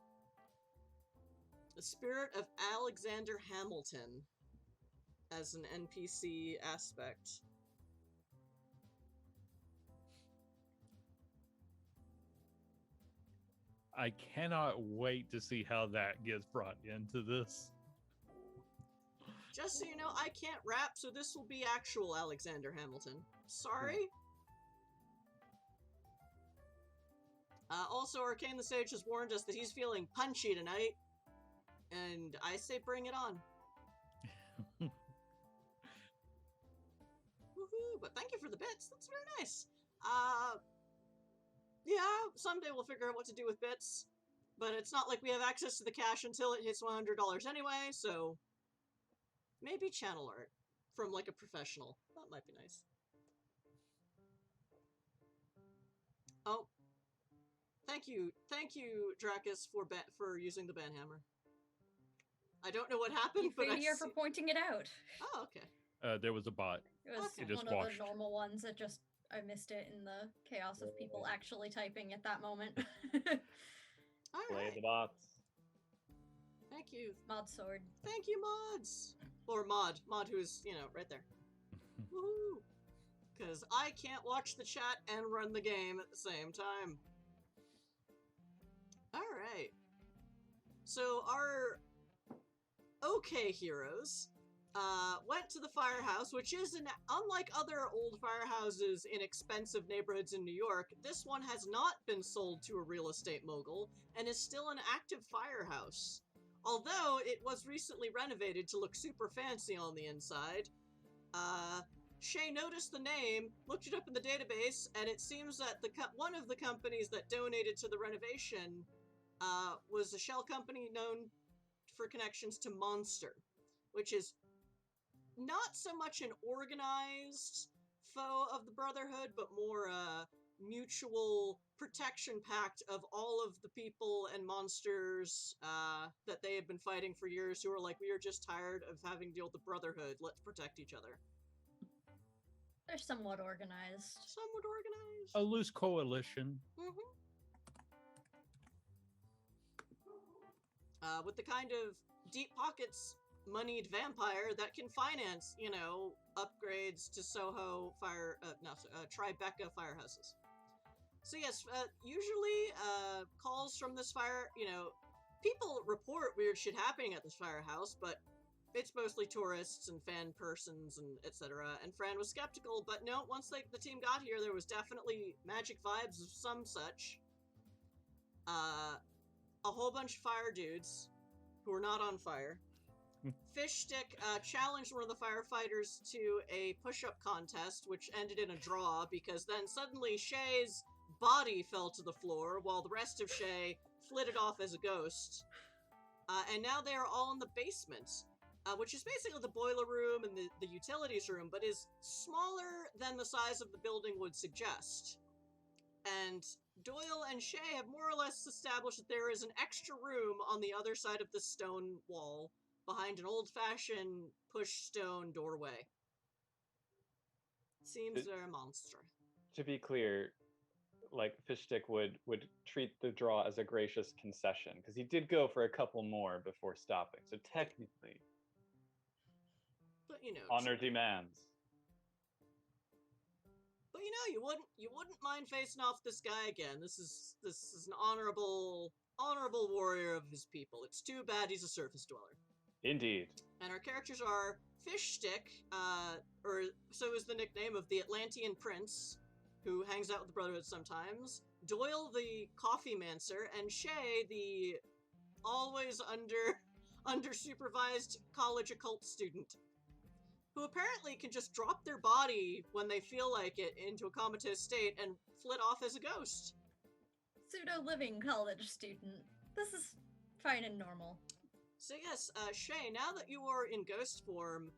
The Spirit of Alexander Hamilton as an NPC aspect. I cannot wait to see how that gets brought into this. Just so you know, I can't rap, so this will be actual Alexander Hamilton. Sorry. Also, Arcane the Sage has warned us that he's feeling punchy tonight. And I say bring it on. Woohoo! But thank you for the bits. That's very nice. Yeah, someday we'll figure out what to do with bits. But it's not like we have access to the cash until it hits $100 anyway, so maybe channel art from like a professional. That might be nice. Oh. Thank you, Dracus, for using the banhammer. I don't know what happened, but Euphania for pointing it out. Oh, okay. There was a bot. It was Okay. It just one of washed. the normal ones that just I missed it in the chaos of people actually typing at that moment. All Play right. the bots. Thank you. Mod sword. Thank you, mods. Or Mod who's, right there. Woohoo! Because I can't watch the chat and run the game at the same time. Alright. So our okay heroes went to the firehouse, which is, unlike other old firehouses in expensive neighborhoods in New York, this one has not been sold to a real estate mogul and is still an active firehouse. Although it was recently renovated to look super fancy on the inside. Shay noticed the name, looked it up in the database, and it seems that one of the companies that donated to the renovation was a shell company known for connections to Monster, which is not so much an organized foe of the Brotherhood, but more a mutual protection pact of all of the people and monsters that they have been fighting for years, who are like, we are just tired of having to deal with the Brotherhood, let's protect each other. They're somewhat organized. Somewhat organized. A loose coalition. Mm-hmm. With the kind of deep pockets moneyed vampire that can finance, upgrades to Soho Tribeca firehouses. So yes, usually calls from this fire, people report weird shit happening at this firehouse, but it's mostly tourists and fan persons and etc. And Fran was skeptical, but no, once the team got here, there was definitely magic vibes of some such. A whole bunch of fire dudes who were not on fire. Fishstick challenged one of the firefighters to a push-up contest, which ended in a draw, because then suddenly Shay's body fell to the floor, while the rest of Shay flitted off as a ghost. And now they are all in the basement, which is basically the boiler room and the utilities room, but is smaller than the size of the building would suggest. And Doyle and Shay have more or less established that there is an extra room on the other side of the stone wall, behind an old-fashioned push-stone doorway. Seems they're a monster. To be clear, Fishstick would treat the draw as a gracious concession, because he did go for a couple more before stopping, so technically... But, honor demands. But, you wouldn't mind facing off this guy again. This is an honorable warrior of his people. It's too bad he's a surface dweller. Indeed. And our characters are Fishstick, or so is the nickname of the Atlantean Prince, who hangs out with the Brotherhood sometimes, Doyle the Coffee Mancer, and Shay the always under supervised college occult student, who apparently can just drop their body when they feel like it into a comatose state and flit off as a ghost. Pseudo-living college student. This is fine and normal. So yes, Shay, now that you are in ghost form,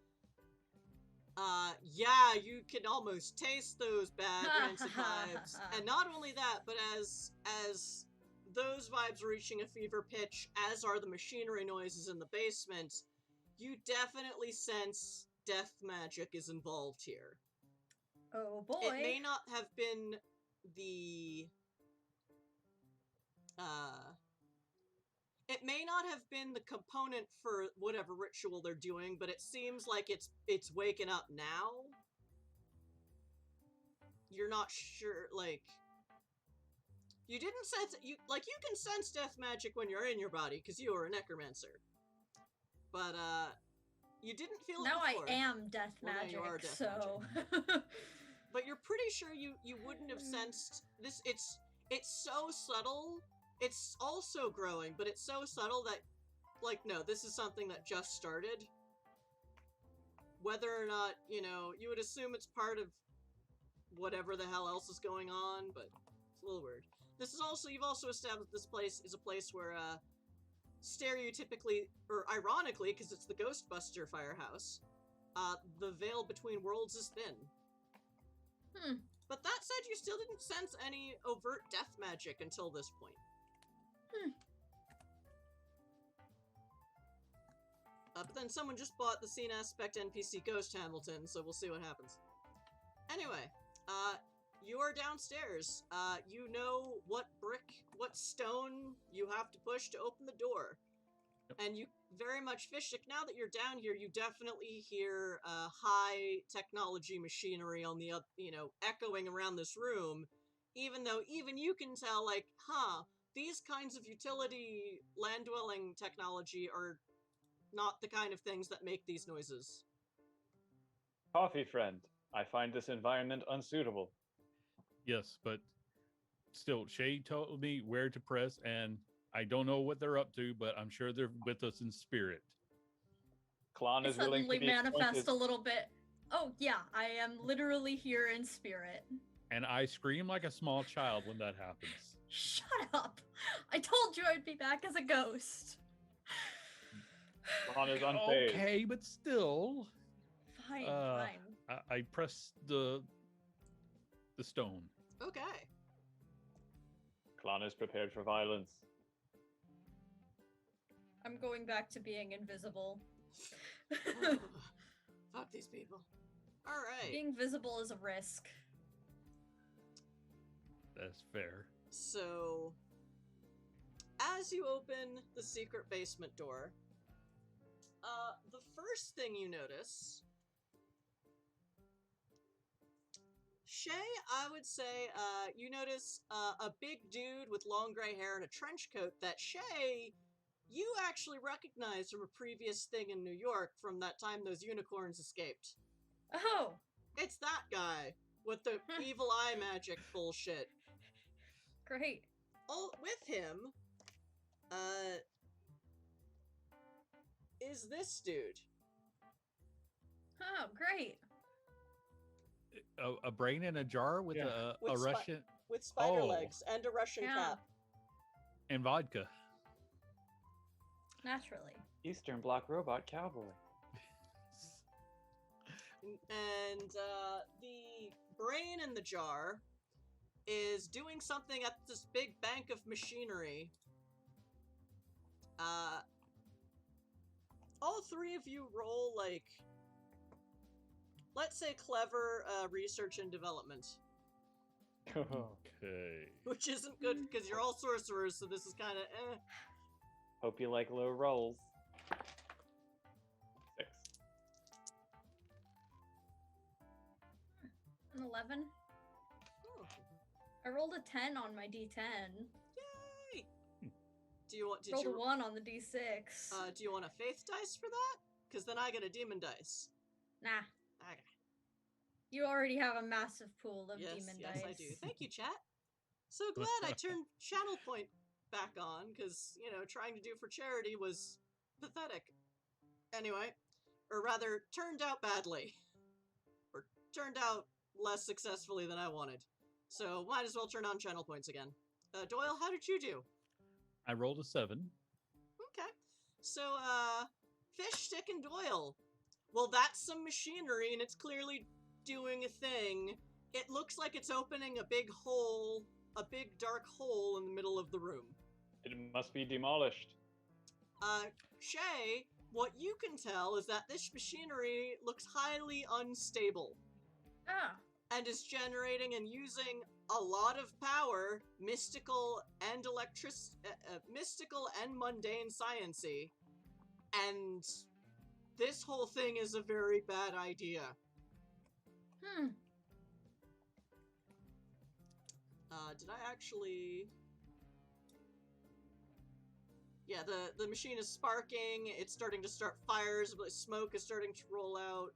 you can almost taste those bad rancid vibes. And not only that, but as those vibes are reaching a fever pitch, as are the machinery noises in the basement, you definitely sense death magic is involved here. Oh boy. It may not have been the it may not have been the component for whatever ritual they're doing, but it seems like it's waking up now. You're not sure, you didn't sense you can sense death magic when you're in your body because you are a necromancer, but you didn't feel it now before. I am death magic, now you are death so magic. But you're pretty sure you wouldn't have sensed this. It's so subtle. It's also growing, but it's so subtle that, no, this is something that just started. Whether or not, you would assume it's part of whatever the hell else is going on, but it's a little weird. You've also established this place is a place where, stereotypically, or ironically, because it's the Ghostbuster firehouse, the veil between worlds is thin. But that said, you still didn't sense any overt death magic until this point. But then someone just bought the scene aspect NPC Ghost Hamilton, so we'll see what happens. Anyway, you are downstairs. You know what stone you have to push to open the door. Yep. And you very much, Fishstick, now that you're down here, you definitely hear high technology machinery on the, echoing around this room, even though even you can tell, these kinds of utility land-dwelling technology are not the kind of things that make these noises. Coffee friend, I find this environment unsuitable. Yes, but still, Shay told me where to press, and I don't know what they're up to, but I'm sure they're with us in spirit. Klon I is willing suddenly to be manifest appointed. a little bit. Oh yeah, I am literally here in spirit. And I scream like a small child when that happens. Shut up! I told you I'd be back as a ghost. Klon is unfazed. Okay, but still, Fine, Uh, fine. I press the stone. Okay. Klon is prepared for violence. I'm going back to being invisible. Fuck these people. Alright. Being visible is a risk. That's fair. So, as you open the secret basement door, the first thing you notice, Shay, I would say, you notice a big dude with long gray hair and a trench coat that Shay, you actually recognize from a previous thing in New York from that time those unicorns escaped. Oh! It's that guy with the evil eye magic bullshit. Great. All with him, is this dude. Oh, great. A brain in a jar with Yeah. a With Russian With spider Oh. legs and a Russian Yeah. cap. and vodka. Naturally. Eastern Bloc robot cowboy. And the brain in the jar is doing something at this big bank of machinery. All three of you roll, like, let's say clever research and development. Okay. Which isn't good because you're all sorcerers, so this is kind of eh. Hope you like low rolls. 6. An 11. Oh, I rolled a 10 on my d10. yay! Do you want? Did Rolled you? a 1 on the d6. Do you want a faith dice for that? Because then I get a demon dice. Nah. Okay. You already have a massive pool of Yes, demon yes, dice. I do. Thank you, chat. So glad I turned Channel Point back on, because, you know, trying to do for charity was pathetic. Anyway, or rather, turned out badly. Or turned out less successfully than I wanted. So, might as well turn on Channel Points again. Doyle, how did you do? I rolled a 7. Okay. So, Fish, Stick, and Doyle. Well, that's some machinery, and it's clearly doing a thing. It looks like it's opening a big hole, a big dark hole in the middle of the room. It must be demolished. Shay, what you can tell is that this machinery looks highly unstable Ah. and is generating and using a lot of power, mystical and mystical and mundane sciency, and this whole thing is a very bad idea. Did I actually... Yeah, the machine is sparking, it's starting to start fires, but smoke is starting to roll out.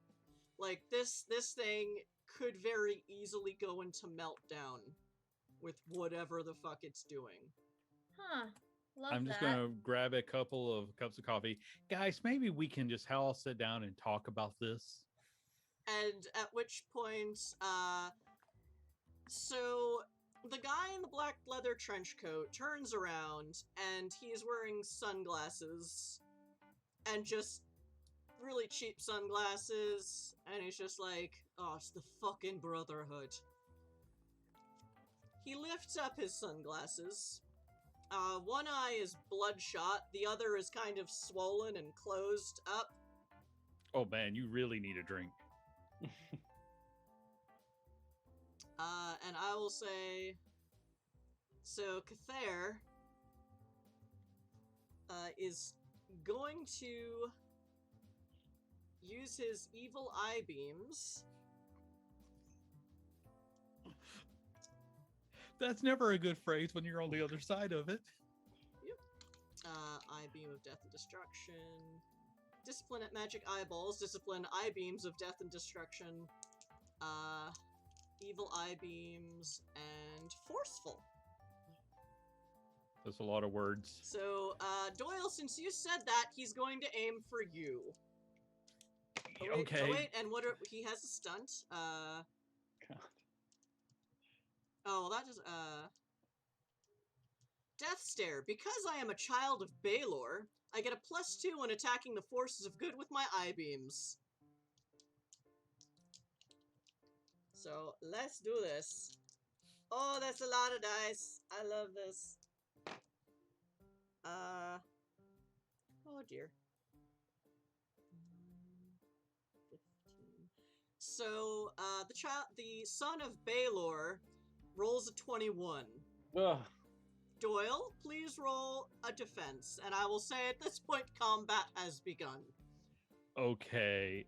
Like, this thing could very easily go into meltdown with whatever the fuck it's doing. Huh. Love I'm just that. gonna grab a couple of cups of coffee. Guys, maybe we can just all sit down and talk about this. And at which point, so the guy in the black leather trench coat turns around and he is wearing sunglasses and just really cheap sunglasses, and he's just like, oh, it's the fucking Brotherhood. He lifts up his sunglasses. One eye is bloodshot, the other is kind of swollen and closed up. Oh man, you really need a drink. And I will say, so Cathair is going to use his evil eye beams. That's never a good phrase when you're on the other side of it. Eye beam of death and destruction. discipline at magic eyeballs, discipline eye beams of death and destruction, evil eye beams, and forceful. That's a lot of words. So, Doyle, since you said that, he's going to aim for you. Oh, wait, Okay. Oh, wait, and he has a stunt. God. Oh, well, that is, Death Stare. Because I am a child of Baelor, I get a +2 when attacking the forces of good with my eye beams. So, let's do this. Oh, that's a lot of dice. I love this. Oh dear. 15. So, the son of Baelor rolls a 21. Ugh. Doyle, please roll a defense, and I will say at this point combat has begun. Okay.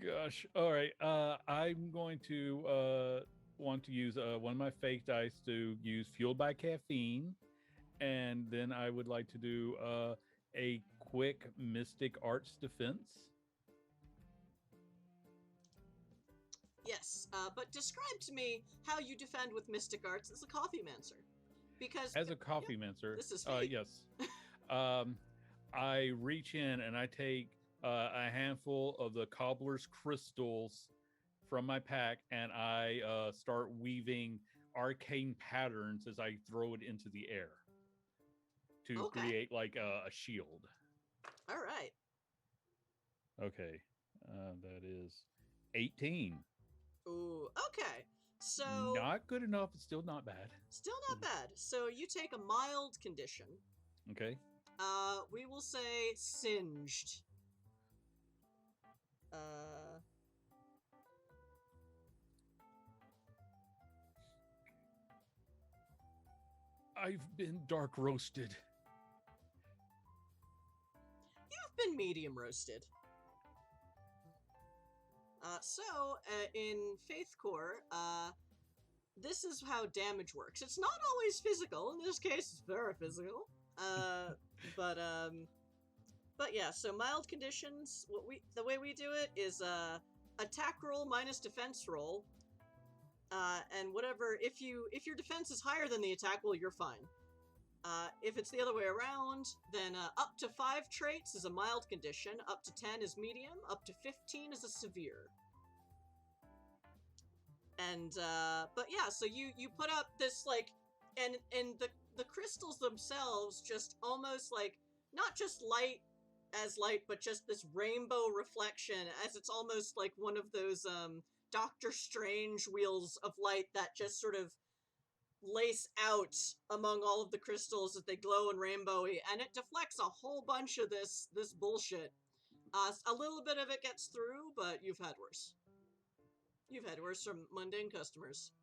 Gosh. All right. I'm going to want to use one of my fake dice to use fueled by caffeine, and then I would like to do a quick mystic arts defense. Yes, but describe to me how you defend with mystic arts as a coffee mancer. Because As a coffee mancer, this is fake. yes. I reach in and I take a handful of the cobbler's crystals from my pack, and I start weaving arcane patterns as I throw it into the air to Okay. create like a shield. all right. Okay, that is 18. Ooh, okay. So Not good enough, but still not bad. still not bad. So you take a mild condition. Okay. We will say singed. I've been dark roasted. You've been medium roasted. In Faith Core, this is how damage works. It's not always physical. In this case, it's very physical. But yeah. So mild conditions. The way we do it is attack roll minus defense roll. And whatever. If your defense is higher than the attack roll, you're fine. If it's the other way around, then up to 5 traits is a mild condition, up to 10 is medium, up to 15 is a severe. And, but yeah, so you put up this, like, and the crystals themselves just almost, like, not just light, but just this rainbow reflection, as it's almost like one of those, Doctor Strange wheels of light that just sort of lace out among all of the crystals as they glow and rainbowy, and it deflects a whole bunch of this bullshit. A little bit of it gets through, but you've had worse. You've had worse from mundane customers.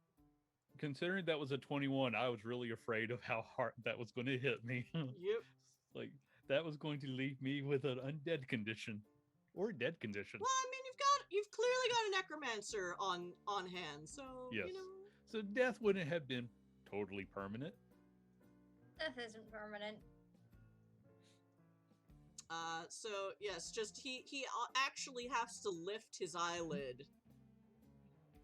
Considering that was a 21, I was really afraid of how hard that was going to hit me. Yep. Like, that was going to leave me with an undead condition. Or a dead condition. Well, I mean, you've clearly got a necromancer on hand, so Yes. you know. So death wouldn't have been totally permanent. Death isn't permanent. So yes, just he actually has to lift his eyelid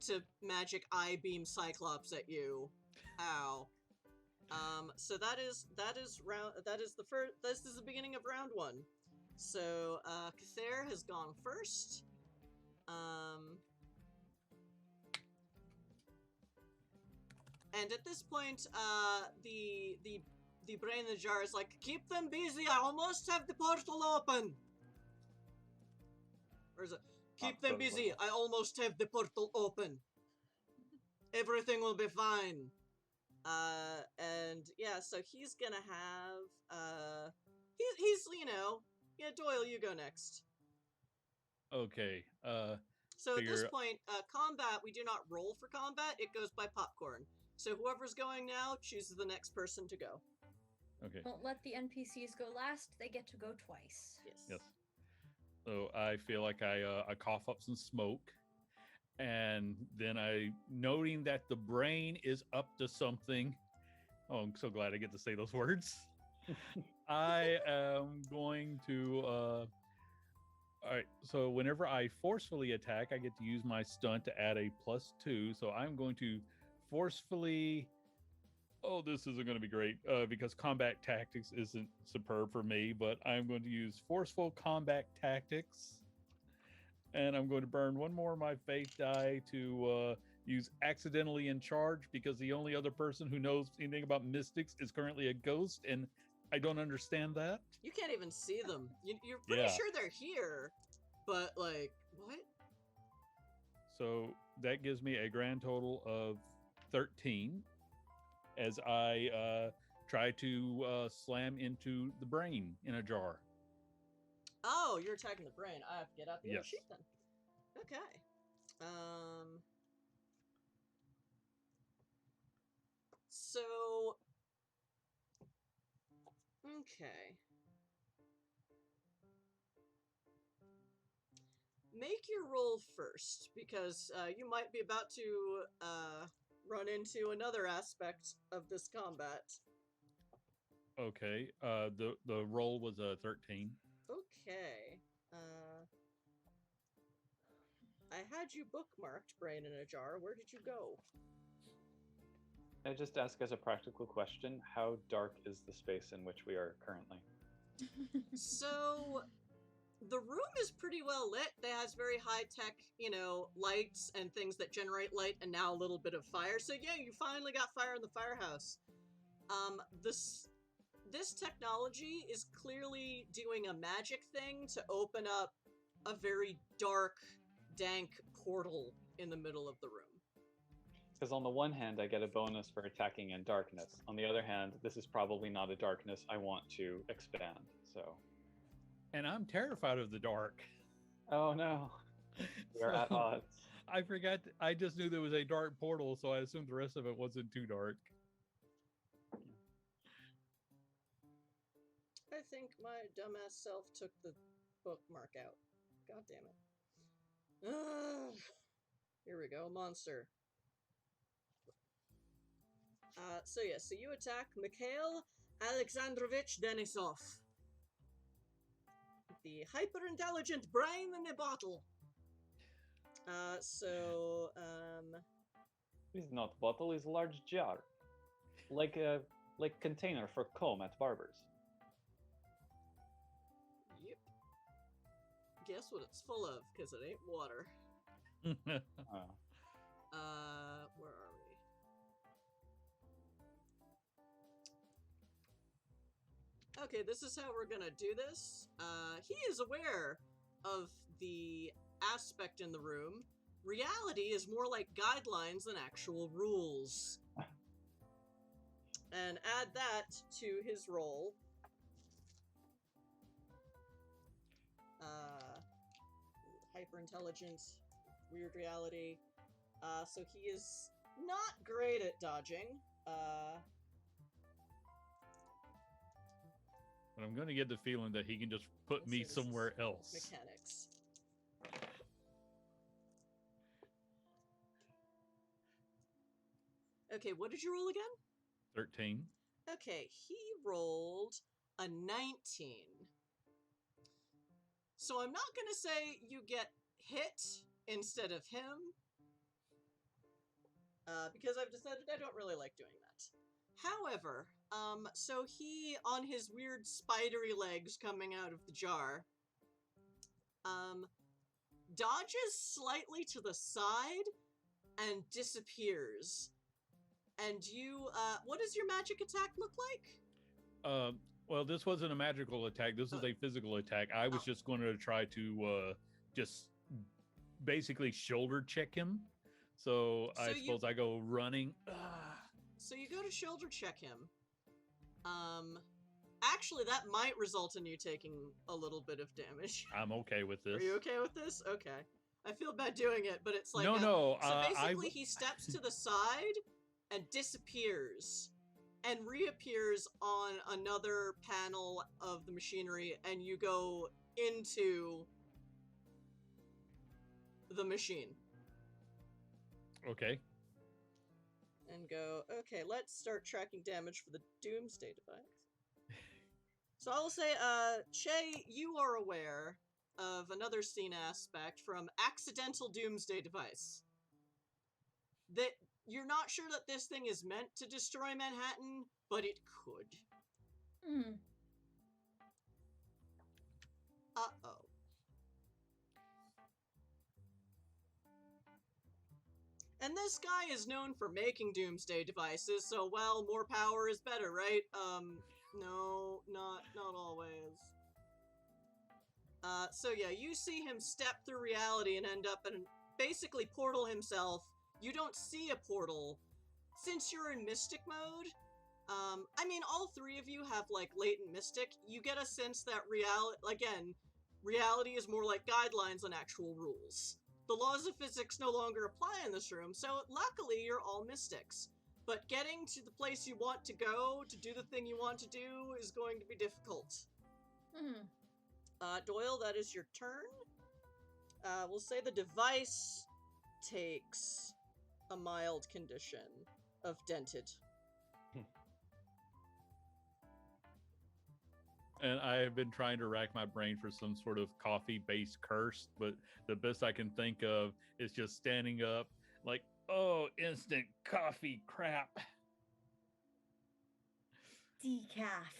to magic eye beam Cyclops at you. Ow. So this is the beginning of round 1. So Cather has gone first. And at this point, the brain in the jar is like, keep them busy, I almost have the portal open. Or is it, keep them busy, I almost have the portal open. Everything will be fine. And yeah, so he's gonna have, he's, you know, yeah, Doyle, you go next. Okay. So at this Figure- point, combat, we do not roll for combat, it goes by popcorn. So whoever's going now chooses the next person to go. Okay. Don't let the NPCs go last, they get to go twice. Yes. So I feel like I cough up some smoke, and then noting that the brain is up to something. Oh, I'm so glad I get to say those words. I am going to. All right. So whenever I forcefully attack, I get to use my stunt to add a +2. So I'm going to forcefully. Oh, this isn't going to be great because combat tactics isn't superb for me, but I'm going to use forceful combat tactics. And I'm going to burn one more of my faith die to use accidentally in charge because the only other person who knows anything about mystics is currently a ghost, and I don't understand that. You can't even see them. You're pretty Yeah. sure they're here, but like, what? So that gives me a grand total of 13 as I try to slam into the brain in a jar. Oh, you're attacking the brain. I have to get out the other Yes. sheet then. Okay. So. Okay. Make your roll first, because you might be about to run into another aspect of this combat. Okay. The roll was a 13. Okay. I had you bookmarked, Brain in a Jar. Where did you go? I just ask as a practical question, how dark is the space in which we are currently? So, the room is pretty well lit. It has very high-tech, lights and things that generate light, and now a little bit of fire. So yeah, you finally got fire in the firehouse. This technology is clearly doing a magic thing to open up a very dark, dank portal in the middle of the room. Because on the one hand, I get a bonus for attacking in darkness. On the other hand, this is probably not a darkness I want to expand, so... And I'm terrified of the dark. Oh no. We are at So, odds. I forgot. I just knew there was a dark portal, so I assumed the rest of it wasn't too dark. I think my dumbass self took the bookmark out. God damn it. Ugh. Here we go, monster. So you attack Mikhail Alexandrovich Denisov. The hyper-intelligent brain in a bottle. It's not bottle, it's large jar. Like container for comb at barbers. Yep. Guess what it's full of, because it ain't water. Where are we? Okay, this is how we're gonna do this. He is aware of the aspect in the room. Reality is more like guidelines than actual rules. And add that to his roll. Hyper-intelligent, weird reality. So he is not great at dodging. But I'm going to get the feeling that he can just put Let's me see, this is somewhere else. Mechanics. Okay, what did you roll again? 13. Okay, he rolled a 19. So I'm not gonna say you get hit instead of him, because I've decided I don't really like doing that. However, so he, on his weird spidery legs coming out of the jar, dodges slightly to the side and disappears. And you, what does your magic attack look like? Well, this wasn't a magical attack. This was a physical attack. I was just going to try to just basically shoulder check him. So I suppose I go running. So you go to shoulder check him. Actually, that might result in you taking a little bit of damage. I'm okay with this. Are you okay with this? Okay. I feel bad doing it, but it's like... No. So basically, he steps to the side and disappears. And reappears on another panel of the machinery, and you go into the machine. Okay. And go, okay, let's start tracking damage for the Doomsday device. So I will say, Shay, you are aware of another scene aspect from Accidental Doomsday Device. That you're not sure that this thing is meant to destroy Manhattan, but it could. Hmm. Uh-oh. And this guy is known for making doomsday devices, so, well, more power is better, right? No, not always. So yeah, you see him step through reality and end up in basically portal himself. You don't see a portal. Since you're in Mystic mode, I mean, all three of you have, like, latent Mystic. You get a sense that reality is more like guidelines than actual rules. The laws of physics no longer apply in this room, so luckily you're all Mystics. But getting to the place you want to go, to do the thing you want to do, is going to be difficult. Hmm. Doyle, that is your turn. We'll say the device takes a mild condition of dented. And I have been trying to rack my brain for some sort of coffee-based curse, but the best I can think of is just standing up, like, oh, instant coffee crap. Decaf.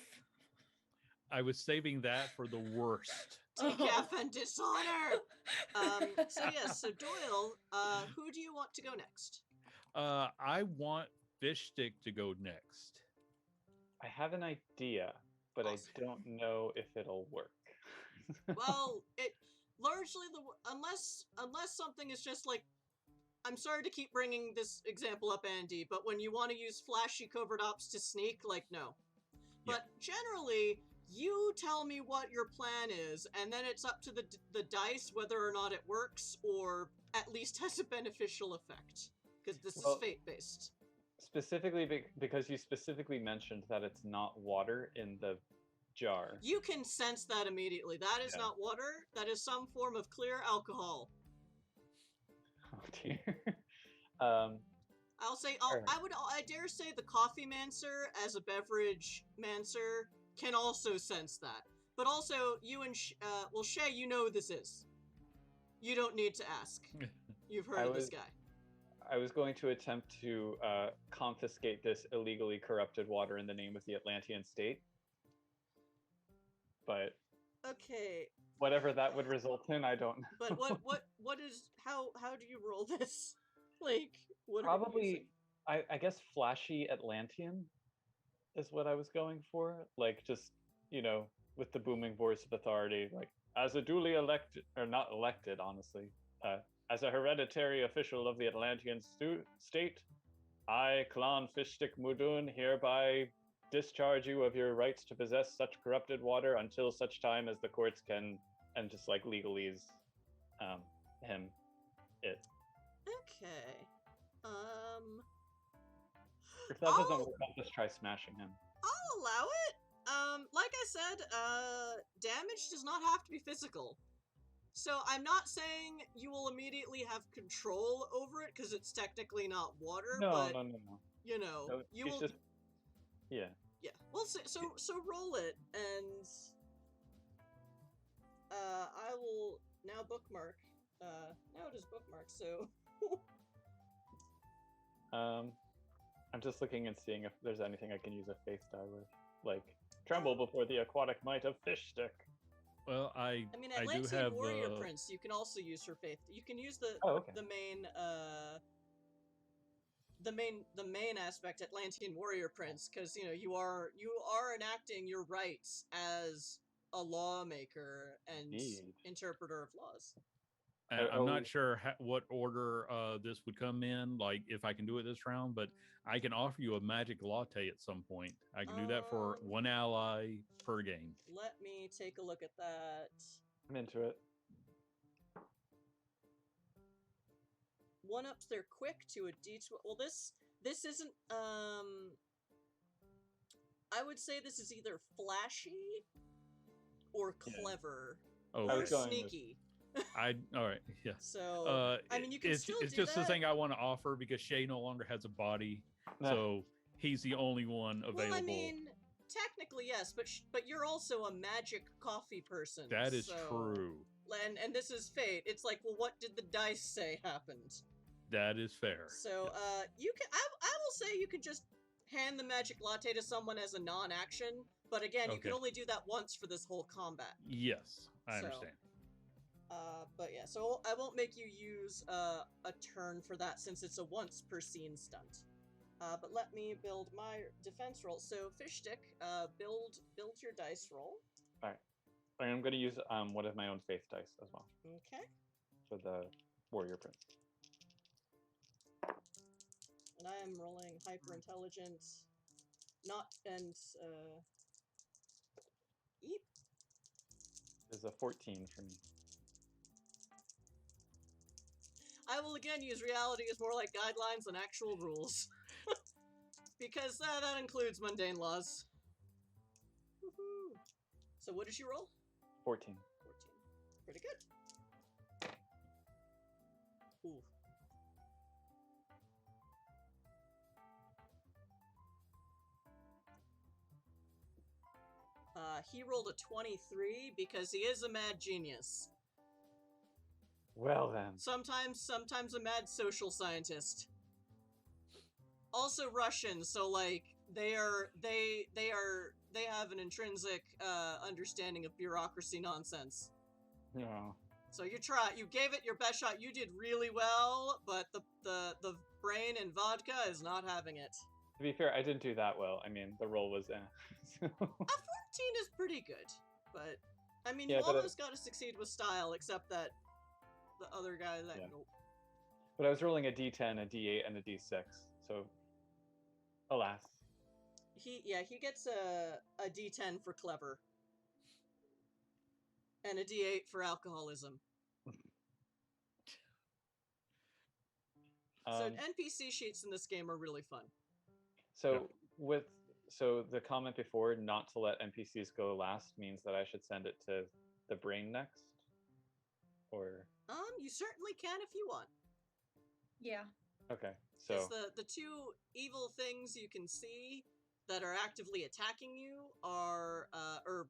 I was saving that for the worst. Decaf and dishonor! So yes, so Doyle, who do you want to go next? I want Fish Stick to go next. I have an idea, but Awesome. I don't know if it'll work. Well, it largely unless something is just like, I'm sorry to keep bringing this example up, Andy, but when you want to use flashy covert ops to sneak, like, no. But generally, you tell me what your plan is, and then it's up to the dice whether or not it works, or at least has a beneficial effect. Because this is fate-based. Specifically, because you specifically mentioned that it's not water in the jar. You can sense that immediately. That is not water. That is some form of clear alcohol. Oh dear. I'll say, Alright. I dare say the coffee mancer as a beverage mancer can also sense that. But also, you and, Shay, you know who this is. You don't need to ask. You've heard of this guy. I was going to attempt to confiscate this illegally corrupted water in the name of the Atlantean state. But okay, whatever that would result in, I don't know. But what is how do you roll this? Like, what Probably, I guess flashy Atlantean is what I was going for. Like, just, you know, with the booming voice of authority, like, as a duly elected, or not elected, honestly, as a hereditary official of the Atlantean state, I, Clan Fishstick Mudun, hereby discharge you of your rights to possess such corrupted water until such time as the courts can, and just like legalese him, it. Okay. If that doesn't work, I'll just try smashing him. I'll allow it. Like I said, damage does not have to be physical. So I'm not saying you will immediately have control over it because it's technically not water. No, but, no. You know, No, you will. just, yeah. Yeah. Well, so roll it, and I will now bookmark. Now it is bookmarked. So. I'm just looking and seeing if there's anything I can use a faith die with, like tremble before the aquatic might of Fish Stick. Well, I mean, do Atlantean have Warrior Prince. You can also use her faith. You can use the main aspect, Atlantean Warrior Prince, because you know you are enacting your rights as a lawmaker and interpreter of laws. I'm not sure what order this would come in, like if I can do it this round, but I can offer you a magic latte at some point. I can do that for one ally per game. Let me take a look at that. I'm into it. One ups their quick to a D12. Well, this isn't. I would say this is either flashy or clever or sneaky. All right, yeah. So I mean, you can still do it's just that. the thing I want to offer because Shay no longer has a body, so he's the only one available. Well, I mean, technically yes, but you're also a magic coffee person. That is so, true. And this is fate. It's like, well, what did the dice say happened? That is fair. So, Yes. you can. I will say you can just hand the magic latte to someone as a non-action, but again, you can Okay. only do that once for this whole combat. Yes, I So, understand. But yeah, so I won't make you use a turn for that since it's a once per scene stunt. But let me build my defense roll. So Fishstick, build your dice roll. And I'm going to use one of my own faith dice as well Okay. for the warrior prince. And I am rolling hyper intelligence. Eep. There's a 14 for me. I will again use reality as more like guidelines than actual rules. Because that includes mundane laws. Woohoo. So what did you roll? 14. 14. Pretty good. Ooh. He rolled a 23 because he is a mad genius. Well then. Sometimes a mad social scientist. Also Russian, so like they have an intrinsic understanding of bureaucracy nonsense. Yeah. So you gave it your best shot. You did really well, but the brain and vodka is not having it. To be fair, I didn't do that well. I mean, the roll was A 14 is pretty good, but I mean, Yeah, you but almost got to succeed with style, except that the other guy that Yeah. nope. But I was rolling a d10, a d8, and a d6. So, alas. He gets a D10 for clever. And a D8 for alcoholism. So NPC sheets in this game are really fun. So the comment before not to let NPCs go last means that I should send it to the brain next? Or You certainly can if you want. Yeah. okay. Because So the two evil things you can see that are actively attacking you are or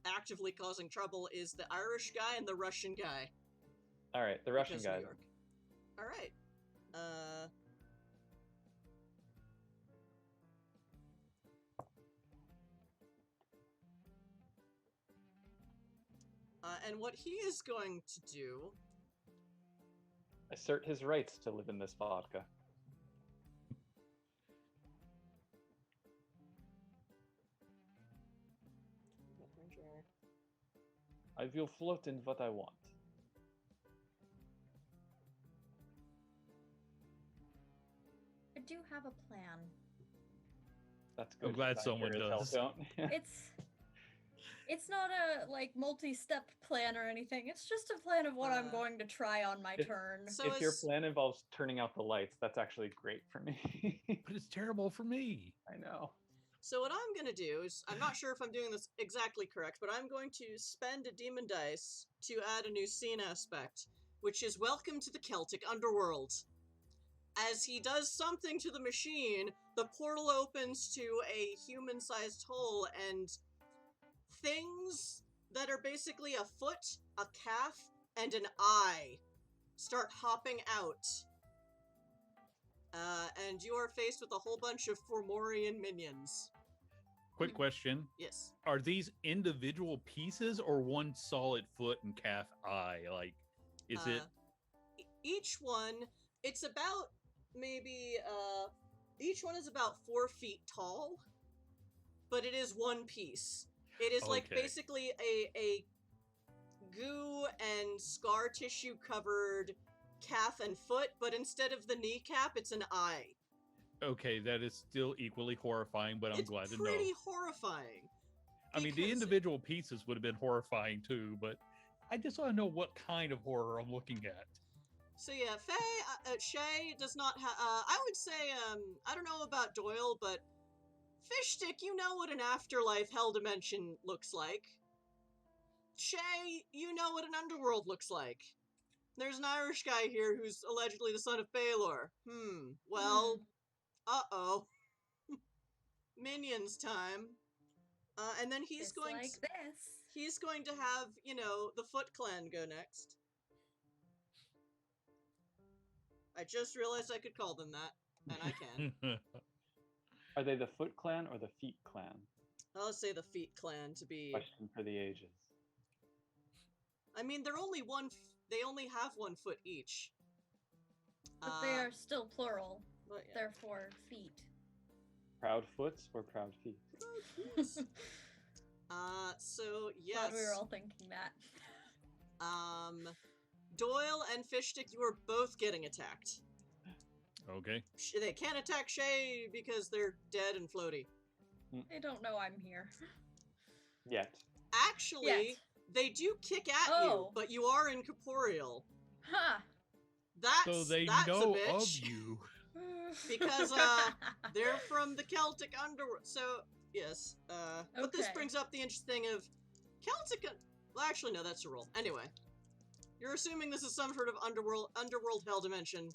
actively causing trouble is the Irish guy and the Russian guy. all right, the Russian Because of guy. New York. All right. And what he is going to do... Assert his rights to live in this vodka. I will float in what I want. I do have a plan. That's good. I'm glad 'cause I someone sure as hell does. don't. It's not a like multi-step plan or anything. It's just a plan of what I'm going to try on my turn. So If your as- plan involves turning out the lights, that's actually great for me. But it's terrible for me. I know. So what I'm going to do is, I'm not sure if I'm doing this exactly correct, but I'm going to spend a demon dice to add a new scene aspect, which is Welcome to the Celtic Underworld. As he does something to the machine, the portal opens to a human-sized hole, and things that are basically a foot, a calf, and an eye start hopping out. And you are faced with a whole bunch of Formorian minions. Quick question. Yes. Are these individual pieces or one solid foot and calf eye? Like, is it... Each one, it's about maybe, each one is about 4 feet tall, but it is one piece. It is like Okay. basically a goo and scar tissue covered calf and foot, but instead of the kneecap, it's an eye. Okay, that is still equally horrifying, but I'm It's glad to know. pretty horrifying. I mean, the because- individual pieces would have been horrifying too, but I just want to know what kind of horror I'm looking at. So yeah, Shay does not have, I would say, I don't know about Doyle, but Fishstick, you know what an afterlife hell dimension looks like. Shay, you know what an underworld looks like. There's an Irish guy here who's allegedly the son of Baelor. Well, uh-oh. Minions time. And then he's Just going like to, this. he's going to have, you know, the Foot Clan go next. I just realized I could call them that, and I can. Are they the Foot Clan or the Feet Clan? I'll say the Feet Clan to be. Question for the ages. I mean, they're only they only have 1 foot each. But they are still plural, But yeah. therefore feet. Proud foots or proud feet? So yes. Glad we were all thinking that. Doyle and Fishstick, you are both getting attacked. Okay. They can't attack Shay because they're dead and floaty. They don't know I'm here. Yet. Actually, Yet. they do kick at you, Oh. but you are incorporeal. Ha! So they that's know a bitch. of you. Because, they're from the Celtic underworld. So, yes. But this Okay. brings up the interesting thing of Celtic. Well, actually, no, that's a roll. Anyway, you're assuming this is some sort of underworld hell dimension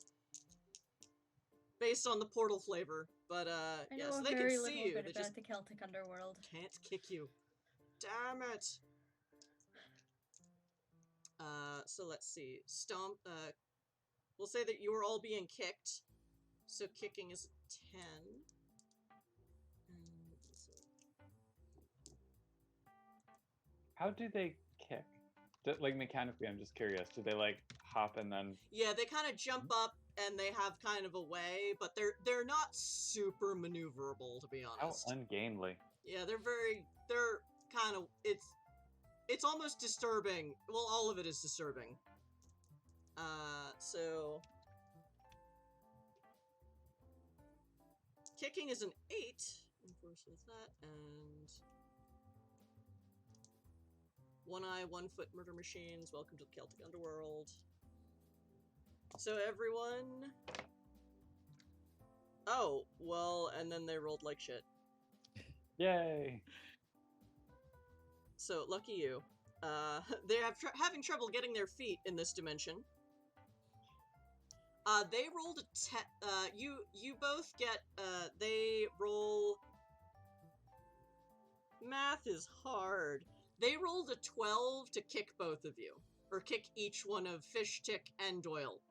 based on the portal flavor. But, I know yes, a they very can see little you. bit They about just the Celtic underworld. can't kick you. Damn it. So let's see. Stomp, we'll say that you are all being kicked. So kicking is 10. And so How do they kick? Like mechanically, I'm just curious. Do they like hop and then? yeah, they kind of jump up and they have kind of a way, but they're not super maneuverable, to be How honest. ungainly. Yeah, they're kind of, it's almost disturbing. Well, all of it is disturbing. So kicking is an 8, unfortunately with that, and 1 eye, 1 foot murder machines. Welcome to the Celtic underworld. So everyone. Oh well, and then they rolled like shit. Yay! So lucky you. They're having trouble getting their feet in this dimension. They rolled a 10. You both get. They roll. Math is hard. They rolled a 12 to kick both of you, or kick each one of Fishstick and Doyle.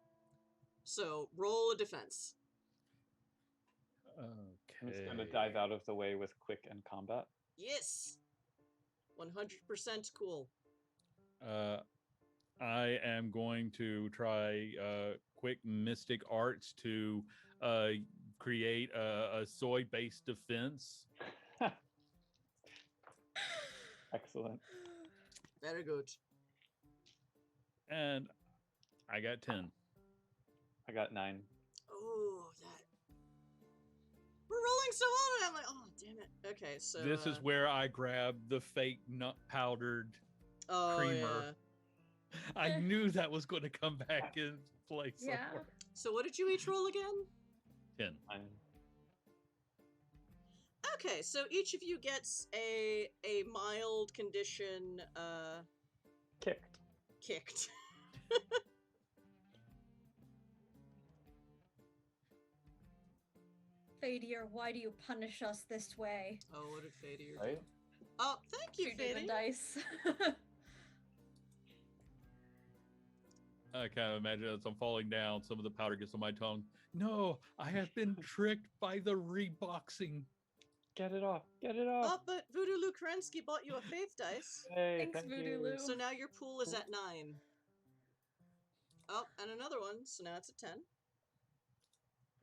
So roll a defense. Okay. I'm just gonna dive out of the way with quick and combat. Yes. 100% cool. I am going to try quick mystic arts to create a soy-based defense. Excellent. Very good. And I got 10. I got 9. Oh, that. We're rolling so well, and I'm like, oh, damn it. Okay, so. This is where I grab the fake nut powdered creamer. Yeah. I knew that was going to come back in play Yeah. somewhere. So what did you each roll again? 10. 9. Okay, so each of you gets a mild condition Kicked. kicked. Fadir, why do you punish us this way? Oh, what did Fadir do? Right? Oh, thank you, Two demon Fadir. dice. I kind of imagine as I'm falling down, some of the powder gets on my tongue. No, I have been tricked by the reboxing. Get it off. Get it Oh, off. but Voodoo Lou Kerensky bought you a faith dice. Hey, Thanks, thank Voodoo you. Lou. So now your pool is at 9. Oh, and another one, so now it's at 10.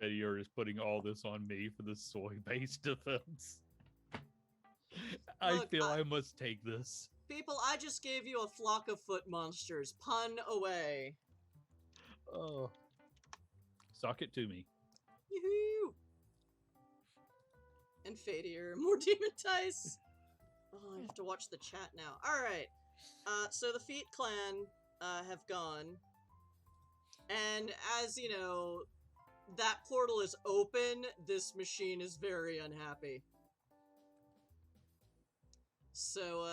You're just putting all this on me for the soy-based defense. I Look, feel I must take this. People, I just gave you a flock of foot monsters. Pun away. Oh, sock it to me. Yoo-hoo! And Fadir, more demon dice. Oh, I have to watch the chat now. Alright. So the Feet Clan have gone. And as you know, that portal is open, this machine is very unhappy. So,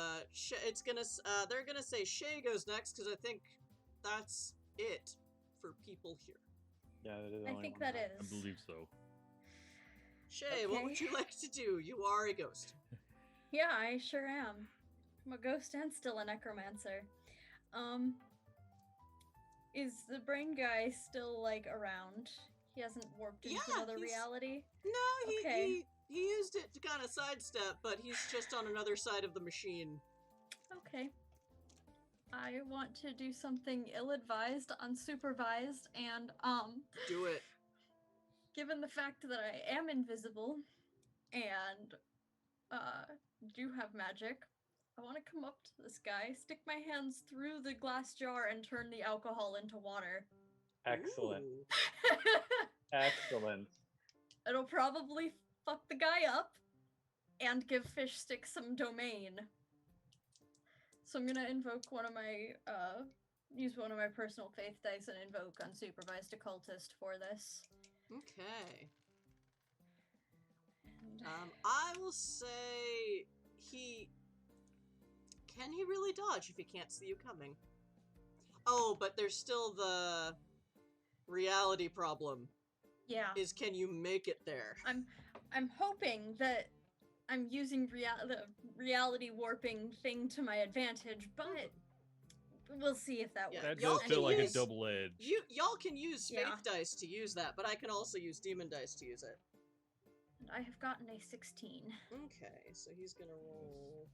it's gonna, they're gonna say Shay goes next, because I think that's it for people here. Yeah, that is the I only think one that left. is. I believe so. Shay, what would Okay. you like to do? You are a ghost. Yeah, I sure am. I'm a ghost and still a necromancer. Um, is the brain guy still like around? He hasn't warped into Yeah, another he's- reality? No, Okay. he used it to kind of sidestep, but he's just on another side of the machine. Okay. I want to do something ill-advised, unsupervised, and Do it. given the fact that I am invisible and do have magic, I want to come up to this guy, stick my hands through the glass jar, and turn the alcohol into water. Excellent. Ooh. Excellent. It'll probably fuck the guy up and give Fish Stick some domain. So I'm gonna invoke use one of my personal faith dice and invoke unsupervised occultist for this. Okay. And I will say can he really dodge if he can't see you coming? Oh, but there's still the reality problem. yeah, Is can you make it there? I'm hoping that I'm using the reality warping thing to my advantage, but we'll see if that Yeah, works. That y'all does feel can like a use- double edge. Y'all can use faith Yeah. dice to use that, but I can also use demon dice to use it. And I have gotten a 16. Okay, so he's gonna roll.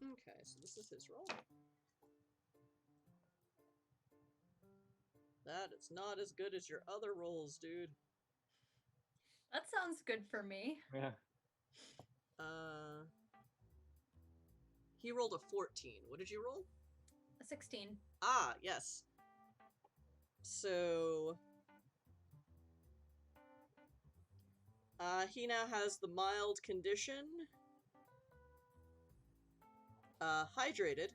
Okay, so this is his roll. That is not as good as your other rolls, dude. That sounds good for me. Yeah. He rolled a 14. What did you roll? A 16. Ah, yes. So he now has the mild condition. Hydrated.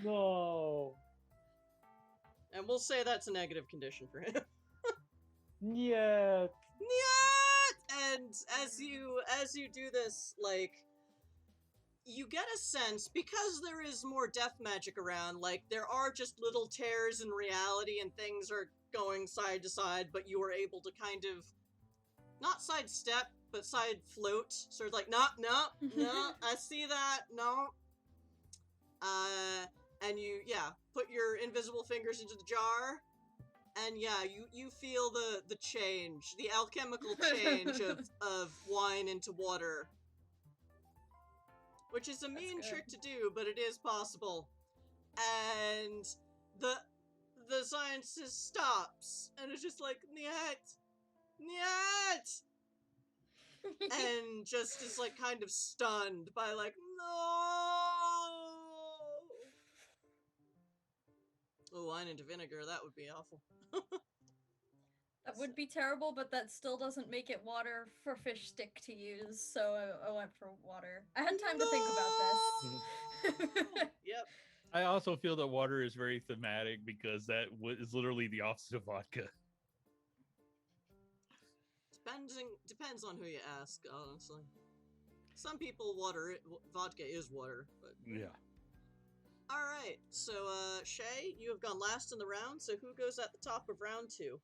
No. And we'll say that's a negative condition for him. Yeah. Nyat! And as you do this, like, you get a sense, because there is more death magic around, like, there are just little tears in reality and things are going side to side, but you are able to kind of, not sidestep, but side float, sort of like, no, I see that, no. And you, put your invisible fingers into the jar, and you feel the change, the alchemical change of wine into water. Which is a mean good. trick to do, but it is possible. And the scientist stops, and it's just like, Nyat! And just is like kind of stunned by like, no! Oh, wine into vinegar, that would be awful. That would be terrible, but that still doesn't make it water for Fish Stick to use, so I went for water. I had time to think about this. Yep. I also feel that water is very thematic because that is literally the opposite of vodka. Depends on who you ask, honestly. Some people vodka is water, but Yeah. all right. So, Shay, you have gone last in the round. So, who goes at the top of round 2?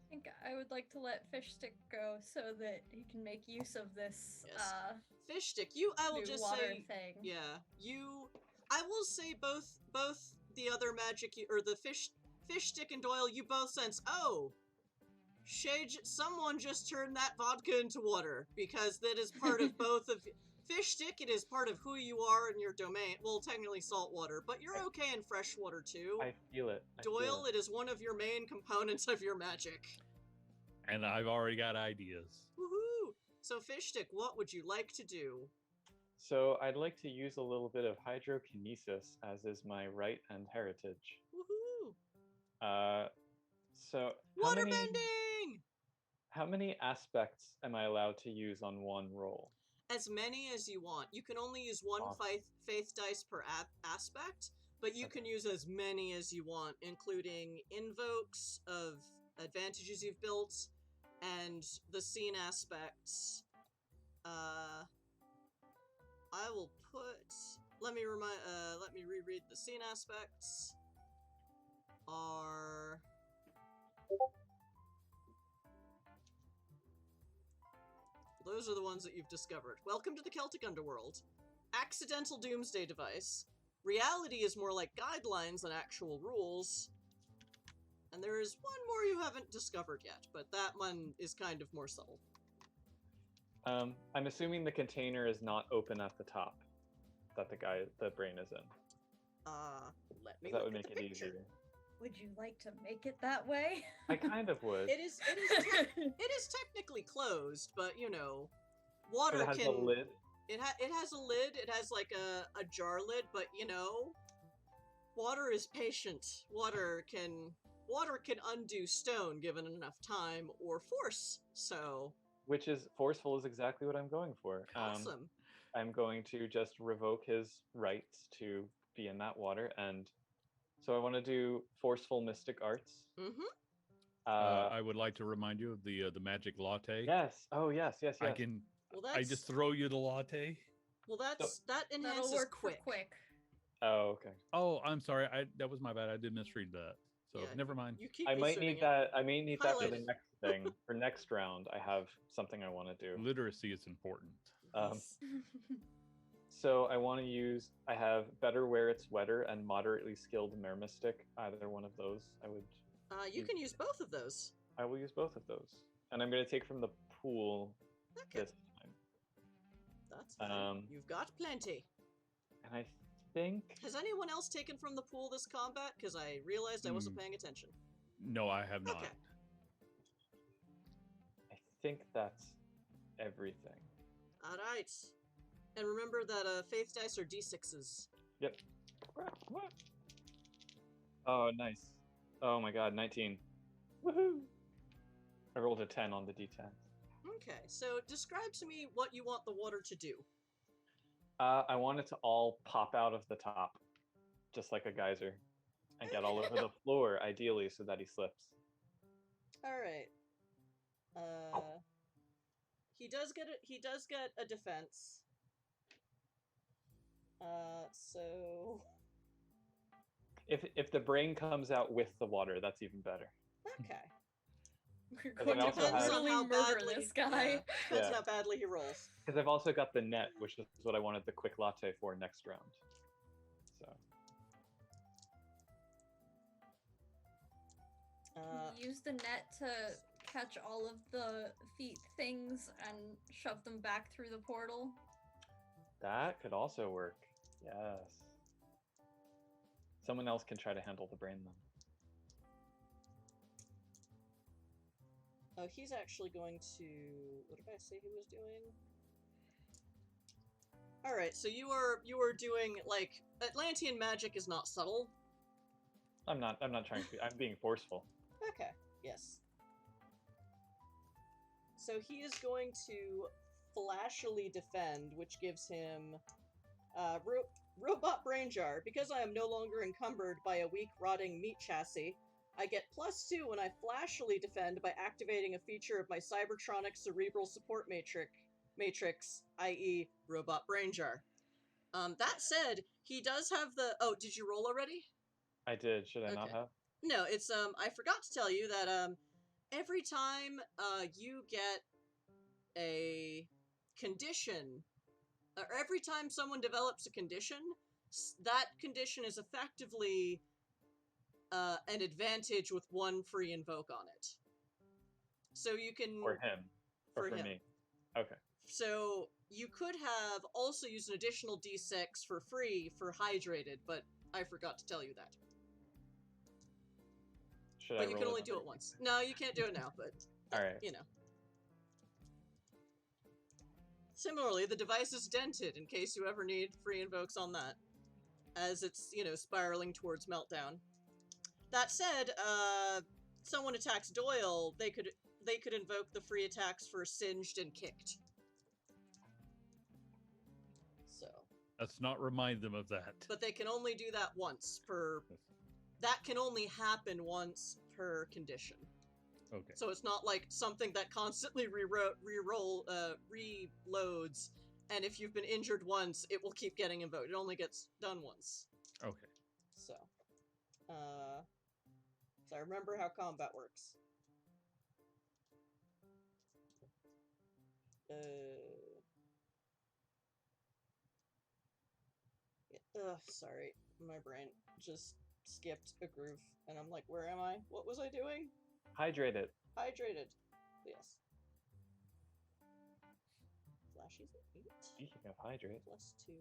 I think I would like to let Fish Stick go so that he can make use of this Yes. Fish stick. I will new just water say, thing. yeah. I will say both the other magic or the fish stick and Doyle. You both sense. Oh, Shay, someone just turned that vodka into water because that is part of both of. Fish stick, it is part of who you are in your domain. Well, technically salt water, but you're okay in fresh water too. I feel it. Doyle, it is one of your main components of your magic. And I've already got ideas. Woohoo! So, Fish stick, what would you like to do? So I'd like to use a little bit of hydrokinesis, as is my right and heritage. Woohoo! So Waterbending! how many aspects am I allowed to use on one roll? As many as you want. You can only use one Awesome. faith dice per aspect, but you can use as many as you want, including invokes of advantages you've built, and the scene aspects I will put. Let me reread the scene aspects. Are those are the ones that you've discovered. Welcome to the Celtic Underworld. Accidental doomsday device. Reality is more like guidelines than actual rules. And there is one more you haven't discovered yet, but that one is kind of more subtle. I'm assuming the container is not open at the top, that the brain is in. Let me That look would at make the it picture. easier. Would you like to make it that way? I kind of would. It is technically closed, but you know, water But it has can. a lid. It has a lid. It has like a jar lid, but you know, water is patient. Water can undo stone given enough time or force. So Which is forceful is exactly what I'm going for. awesome. I'm going to just revoke his rights to be in that water, and so I want to do forceful mystic arts. Mm-hmm. I would like to remind you of the magic latte. Yes. Oh, yes. I can. Well, I just throw you the latte. Well, that That'll enhances work quick. for quick. Oh, okay. Oh, I'm sorry. That was my bad. I did misread that. So Yeah, never mind. You keep I might inserting need it. that. I may need that for the Highlight. next thing. For next round, I have something I want to do. Literacy is important. Yes. So I want to use. I have better where it's wetter and moderately skilled mare mystic. Either one of those, I would. You can use both of those. I will use both of those, and I'm going to take from the pool Okay, this time. that's fine. You've got plenty. And I think Has anyone else taken from the pool this combat? Because I realized I wasn't paying attention. No, I have not. Okay. I think that's everything. All right. And remember that faith dice are d6s. Yep. What? Oh, nice. Oh my god, 19. Woohoo! I rolled a 10 on the d10. Okay, so describe to me what you want the water to do. I want it to all pop out of the top, just like a geyser, and get all over the floor, ideally, so that he slips. All right. He does get a defense. So If the brain comes out with the water, that's even better. okay. We're Because going I to also have- brutally how murder badly this guy. Depends Yeah. how badly he rolls. Because I've also got the net, which is what I wanted the quick latte for next round. So Use the net to catch all of the feet things and shove them back through the portal. that could also work. Yes. Someone else can try to handle the brain then. Oh, he's actually going to. What did I say he was doing? All right, so you are doing like Atlantean magic is not subtle. I'm not trying to. I'm being forceful. Okay. Yes. So he is going to flashily defend, which gives him robot brain jar. Because I am no longer encumbered by a weak, rotting meat chassis, I get +2 when I flashily defend by activating a feature of my Cybertronic Cerebral Support Matrix, i.e., robot brain jar. That said, he does have the. Oh, did you roll already? I did. Should I not Okay. have? No, it's I forgot to tell you that every time you get a condition, or every time someone develops a condition, that condition is effectively an advantage with one free invoke on it. So you can For him. Or for him. me. Okay. So you could have also used an additional d6 for free for hydrated, but I forgot to tell you that. Should I But you can roll only do another it once. No, you can't do it now, but Alright. you know. Similarly, the device is dented in case you ever need free invokes on that, as it's, you know, spiraling towards meltdown. That said, someone attacks Doyle, they could invoke the free attacks for Singed and Kicked. So, Let's not remind them of that. but they can only do that once per. That can only happen once per condition. Okay. So it's not like something that constantly reloads, and if you've been injured once, it will keep getting invoked. It only gets done once. Okay. So, so I remember how combat works. Sorry, my brain just skipped a groove, and I'm like, where am I? What was I doing? Hydrate it. Hydrated. Yes. Flashy's at 8. Speaking of hydrate. +2.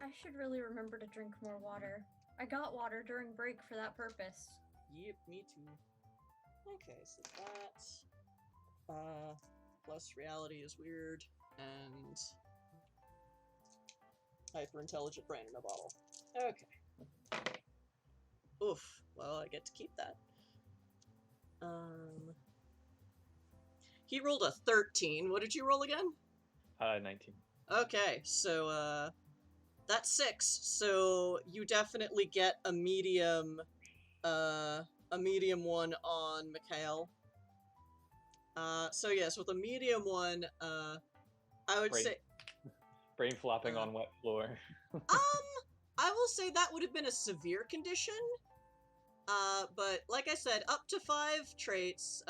I should really remember to drink more water. I got water during break for that purpose. Yep, me too. Okay, so that. Plus reality is weird, and hyper intelligent brain in a bottle. Okay. Oof. Well, I get to keep that. He rolled a 13. What did you roll again? 19. Okay, so that's 6. So you definitely get a medium one on Mikhail. So yes, with a medium one, I would say brain flopping on wet floor. I will say that would have been a severe condition. But like I said, up to 5 traits,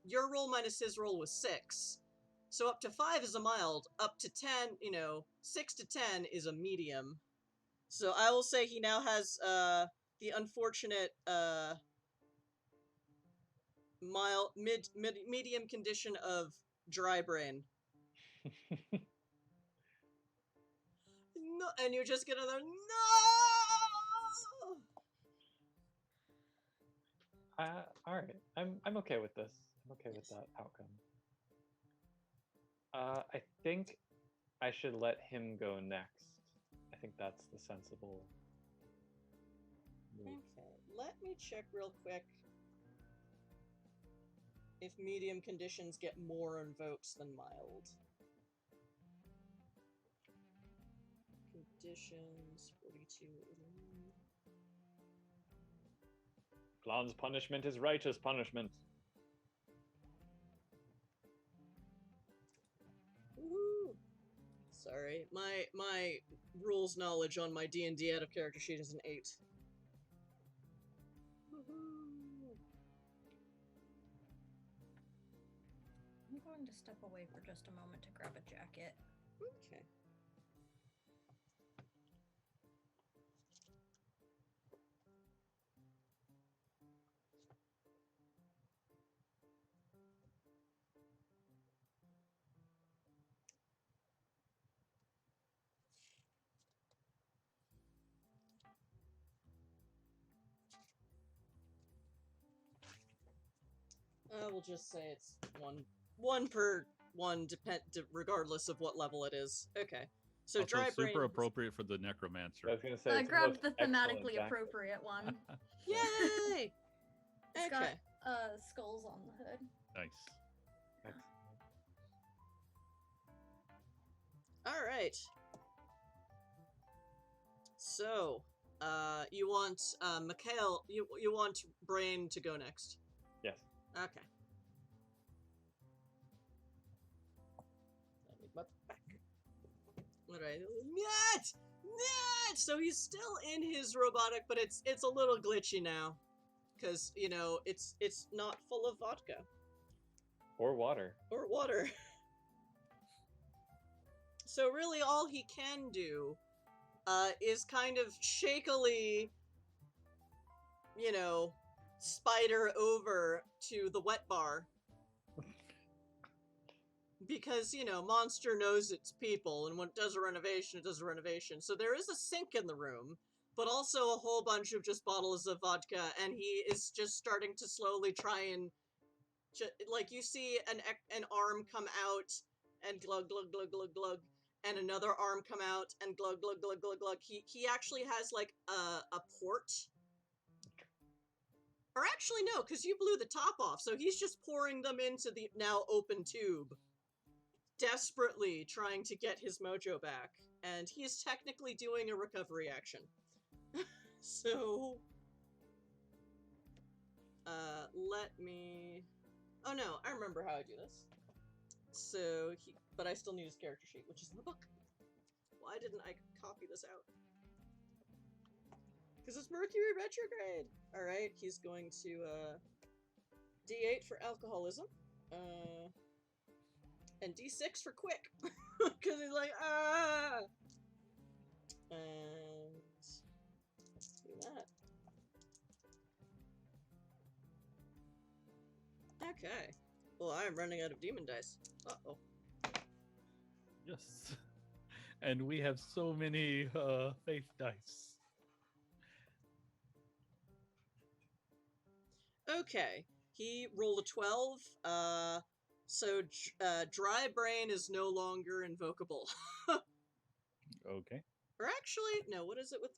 your roll minus his roll was 6. So up to 5 is a mild, up to 10, 6 to 10 is a medium. So I will say he now has, the unfortunate, medium condition of dry brain. No, and you just get another, no! Alright. I'm okay with this. I'm okay with that outcome. I think I should let him go next. I think that's the sensible move. Okay, let me check real quick if medium conditions get more invokes than mild. Conditions, 42. Clown's punishment is righteous punishment. Woohoo! Sorry, my rules knowledge on my D&D out of character sheet is an 8. Woohoo! I'm going to step away for just a moment to grab a jacket. Okay. We'll just say it's one per one, regardless of what level it is. Okay. So Also dry brain. super appropriate for the necromancer. I was gonna say I it's grabbed the most excellent thematically jacket. appropriate one. Yay! It's Okay. got skulls on the hood. Nice. All right. So, you want Mikhail? You want Brain to go next? Yes. Okay. Let me butt back. All right. Nyet! Nyet! So he's still in his robotic, but it's a little glitchy now, because it's not full of vodka Or water. or water. So really, all he can do is kind of shakily, spider over to the wet bar. Because, Monster knows its people, and when it does a renovation, it does a renovation. So there is a sink in the room, but also a whole bunch of just bottles of vodka, and he is just starting to slowly try and, like, you see an arm come out, and glug, glug, glug, glug, glug, and another arm come out, and glug, glug, glug, glug, glug. He actually has, like, a port. Or actually, no, because you blew the top off, so he's just pouring them into the now open tube. Desperately trying to get his mojo back, and he is technically doing a recovery action. So, let me... Oh no, I remember how I do this. So, but I still need his character sheet, which is in the book. Why didn't I copy this out? Because it's Mercury retrograde! Alright, he's going to, D8 for alcoholism. And D6 for quick. Because he's like, ah! And... do that. Okay. Well, I'm running out of demon dice. Uh-oh. Yes. And we have so many faith dice. Okay. He rolled a 12. So Dry Brain is no longer invocable. Okay. Or actually, no, what is it with...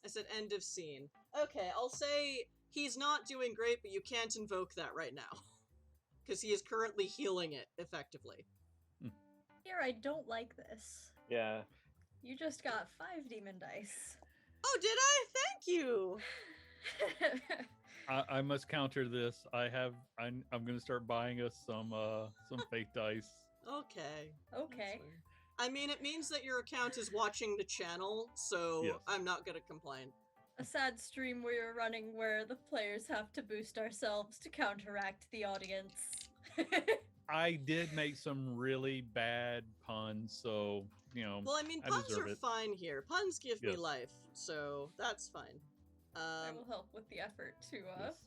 I said end of scene. Okay, I'll say he's not doing great, but you can't invoke that right now. Because he is currently healing it, effectively. Here, I don't like this. Yeah. You just got 5 demon dice. Oh, did I? Thank you! I must counter this. I'm going to start buying us some faith dice. Okay. Okay. That's fine. I mean, it means that your account is watching the channel, so Yes. I'm not gonna complain. A sad stream we are running where the players have to boost ourselves to counteract the audience. I did make some really bad puns, so, you know, Well, I mean, I puns deserve are it. fine here. Puns give me Yes. life, so that's fine. I will help with the effort to yes.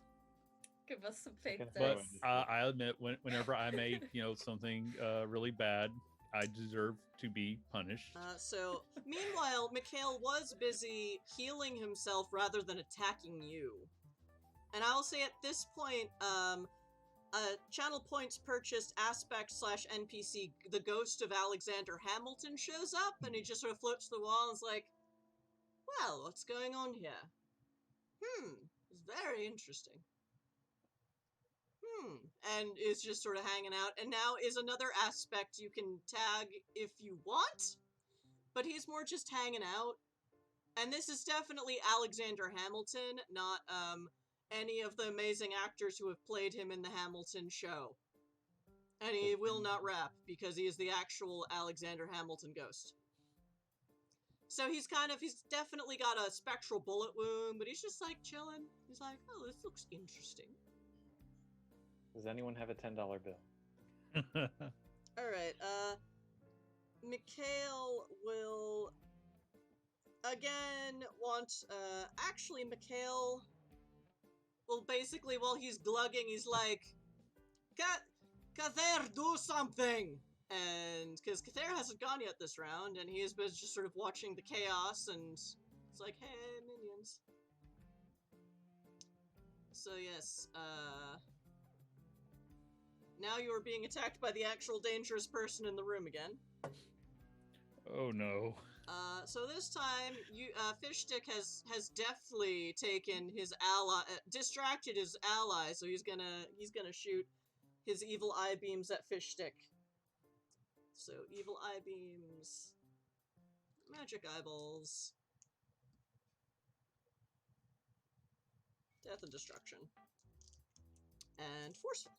give us some faith Okay. But dice. I admit, whenever I make, something really bad, I deserve to be punished. So, meanwhile, Mikhail was busy healing himself rather than attacking you. And I'll say at this point, channel points purchased aspect/NPC, the ghost of Alexander Hamilton shows up, and he just sort of floats to the wall and is like, well, what's going on here? It's very interesting. And is just sort of hanging out, and now is another aspect you can tag if you want, but he's more just hanging out. And this is definitely Alexander Hamilton, not, any of the amazing actors who have played him in the Hamilton show. And he will not rap, because he is the actual Alexander Hamilton ghost. So he's definitely got a spectral bullet wound, but he's just, like, chilling. He's like, oh, this looks interesting. Does anyone have a $10 bill? Alright, Mikhail will again want, actually Mikhail will basically, while he's glugging, he's like, Kather, do something! And, because Kather hasn't gone yet this round, and he is just sort of watching the chaos, and it's like, hey, minions. So yes, now you are being attacked by the actual dangerous person in the room again. Oh no. So this time, Fishstick has deftly taken his ally, distracted his ally, so he's gonna shoot his evil eye beams at Fishstick. So evil eye beams, magic eyeballs, death and destruction, and forceful.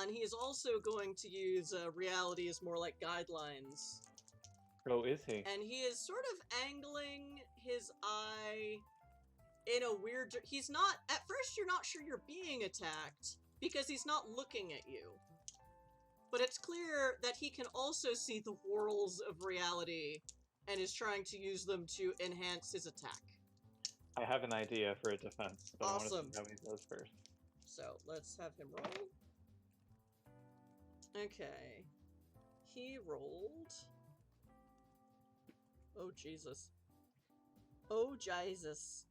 And he is also going to use reality as more like guidelines. Oh, is he? And he is sort of angling his eye in a weird... He's not... At first, you're not sure you're being attacked, because he's not looking at you. But it's clear that he can also see the whorls of reality, and is trying to use them to enhance his attack. I have an idea for a defense, but Awesome. I want to see how he does first. So, let's have him roll. Okay. He rolled... Oh, Jesus. Oh, Jesus.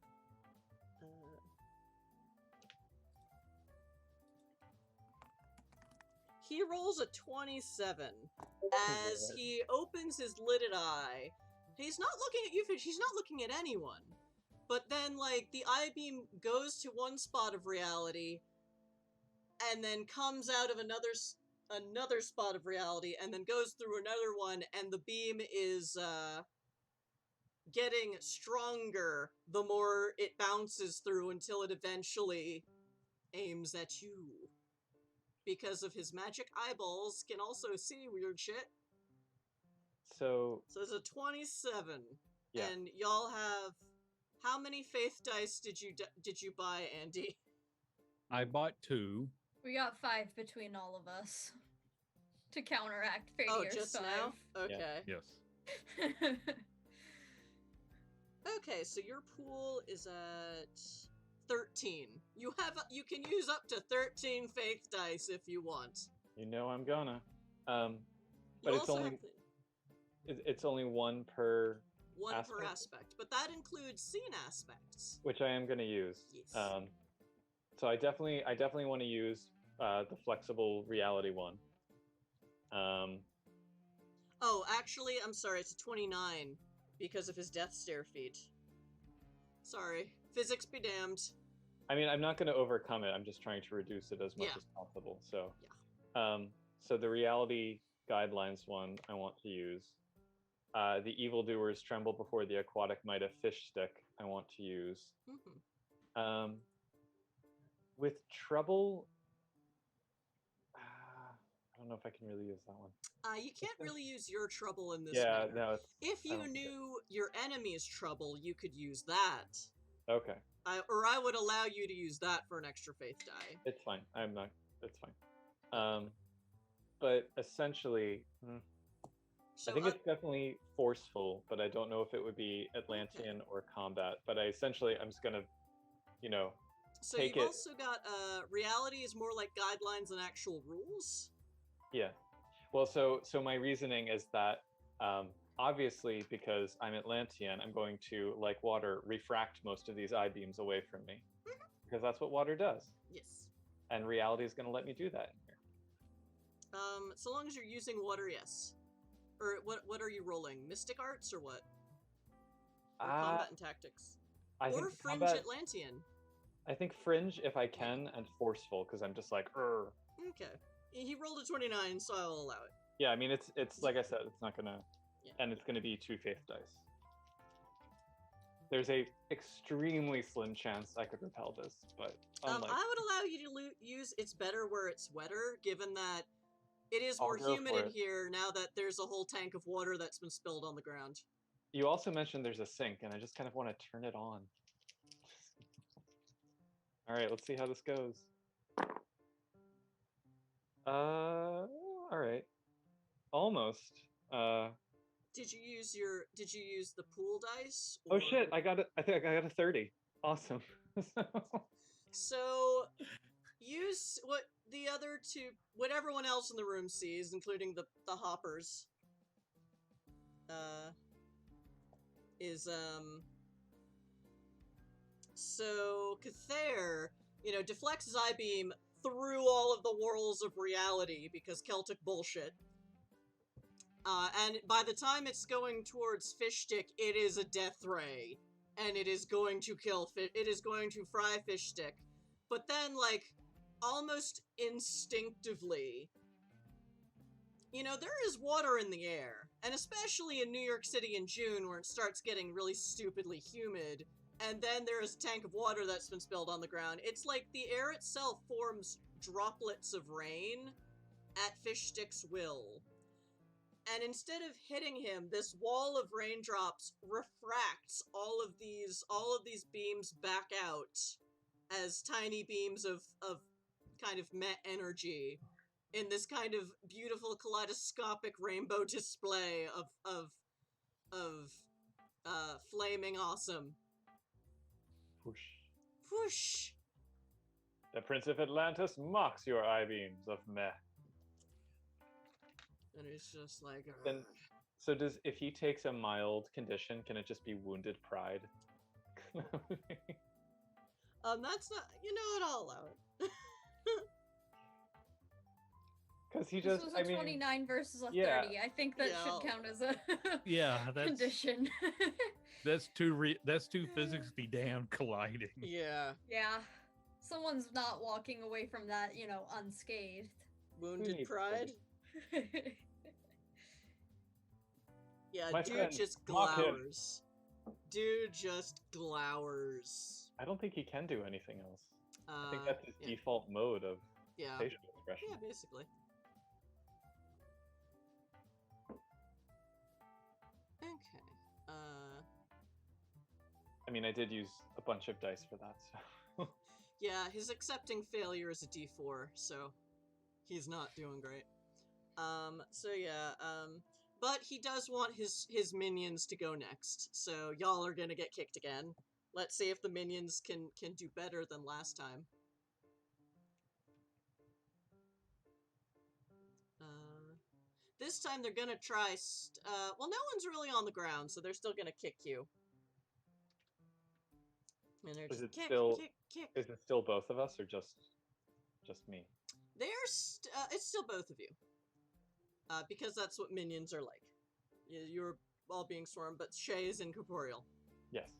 He rolls a 27 as he opens his lidded eye. He's not looking at you, Fish. He's not looking at anyone. But then, like, the eye beam goes to one spot of reality and then comes out of another another spot of reality and then goes through another one, and the beam is getting stronger the more it bounces through until it eventually aims at you. Because of his magic eyeballs, can also see weird shit. So So it's a 27. Yeah. And y'all have... How many faith dice did you buy, Andy? I bought 2. We got 5 between all of us to counteract Oh, Fadier's just 5. now? Okay. Yes. Okay, so your pool is at 13. You can use up to 13 faith dice if you want. you know I'm gonna. You But it's also only have it's only one per, one per aspect? aspect, but that includes scene aspects. which I am gonna use. Yes. So I definitely want to use the flexible reality one. Oh, actually, I'm sorry, it's a 29 because of his death stare feat. Sorry. Physics be damned. I mean, I'm not going to overcome it. I'm just trying to reduce it as much Yeah. as possible. So, so the reality guidelines one I want to use. The evildoers tremble before the aquatic might of fish stick. I want to use. Mhm. With trouble, I don't know if I can really use that one. You can't really use your trouble in this Yeah, manner. no. If I you don't think it- knew your enemy's trouble, you could use that. Okay, Or I would allow you to use that for an extra faith die. it's fine. I'm not. It's fine. But essentially, So, I think it's definitely forceful, but I don't know if it would be Atlantean or combat. But I'm just gonna, so take you've it. also got reality is more like guidelines and actual rules. Yeah. Well, so my reasoning is that obviously because I'm Atlantean, I'm going to, like water, refract most of these I-beams away from me because that's what water does, Yes. and reality is going to let me do that in here. So long as you're using water, yes. Or what are you rolling? Mystic arts or what? Or combat and tactics. I Or think fringe combat, Atlantean. I think fringe if I can, and forceful because I'm just like, Okay. He rolled a 29, so I'll allow it. yeah. I mean, it's like I said, it's not gonna, Yeah. and it's gonna be 2 faith dice. There's a extremely slim chance I could repel this, but unlike, I would allow you to use it's better where it's wetter, given that it is I'll more go humid for in it. here now that there's a whole tank of water that's been spilled on the ground. you also mentioned there's a sink, and I just kind of want to turn it on. All right, let's see how this goes. All right, almost. Did you use the pool dice? Oh shit! I think I got a 30. Awesome. So use what everyone else in the room sees, including the hoppers. So Cathair, deflects his eye beam through all of the whirls of reality because Celtic bullshit. And by the time it's going towards Fishstick, it is a death ray, and it is going to it is going to fry Fishstick. But then, like, almost instinctively, there is water in the air, and especially in New York City in June, where it starts getting really stupidly humid, and then there is a tank of water that's been spilled on the ground. It's like the air itself forms droplets of rain at Fishstick's will. And instead of hitting him, this wall of raindrops refracts all of these beams back out as tiny beams of kind of met energy in this kind of beautiful kaleidoscopic rainbow display of flaming awesome. Whoosh. Whoosh! The Prince of Atlantis mocks your I-beams of meh. And it's just like... Then, so if he takes a mild condition, can it just be wounded pride? That's not... You know what? I'll allow it. Because he This just, was a 29 versus a 30. yeah. I think that Yeah. should count as a Yeah, that's condition. that's two physics be damned colliding. Yeah. Yeah. Someone's not walking away from that, unscathed. Wounded needs pride. Yeah, My dude friend, just mock him. glowers. Dude just glowers. I don't think he can do anything else. I think that's his yeah. default mode of Yeah. facial expression. Yeah, basically. Okay. I mean, I did use a bunch of dice for that, so. Yeah, his accepting failure is a D4, so he's not doing great. So yeah, but he does want his minions to go next, so y'all are gonna get kicked again. Let's see if the minions can do better than last time. This time they're gonna try. Well, no one's really on the ground, so they're still gonna kick you. And they're Is just it kick, still- kick, kick. Is it still both of us or just me? It's still both of you. Because that's what minions are like. You're all being swarmed, but Shay is incorporeal. Yes.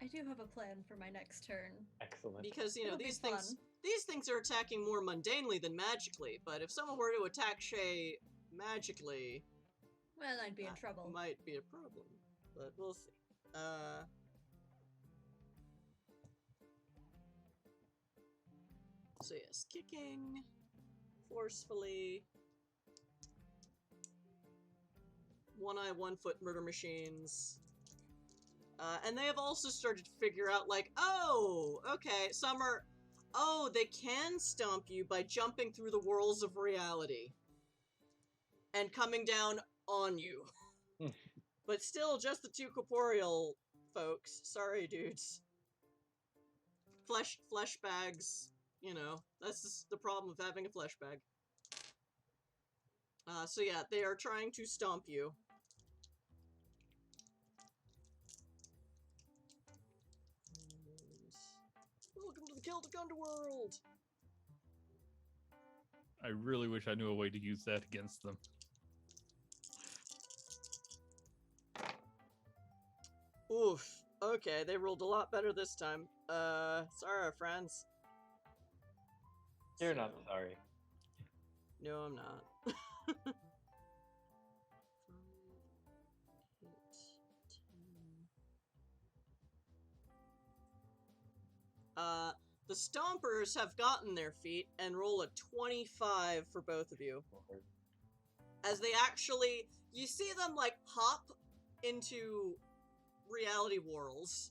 I do have a plan for my next turn. Excellent. Because, you know, It'll be these fun. things are attacking more mundanely than magically, but if someone were to attack Shay magically, Well, I'd be in that trouble. might be a problem. But we'll see. So yes, kicking forcefully. One eye, 1 foot murder machines. And they have also started to figure out, like, oh, okay, some are, oh, they can stomp you by jumping through the whirls of reality and coming down on you. But still, just the 2 corporeal folks. Sorry, dudes. Flesh bags, you know, that's just the problem of having a flesh bag. So yeah, they are trying to stomp you. Welcome to the Celtic Underworld! I really wish I knew a way to use that against them. Oof. Okay, they rolled a lot better this time. Sorry, friends. You're not So- sorry. No, I'm not. 5, 8, 10. The Stompers have gotten their feet and roll a 25 for both of you. As they actually, you see them like hop into reality whirls,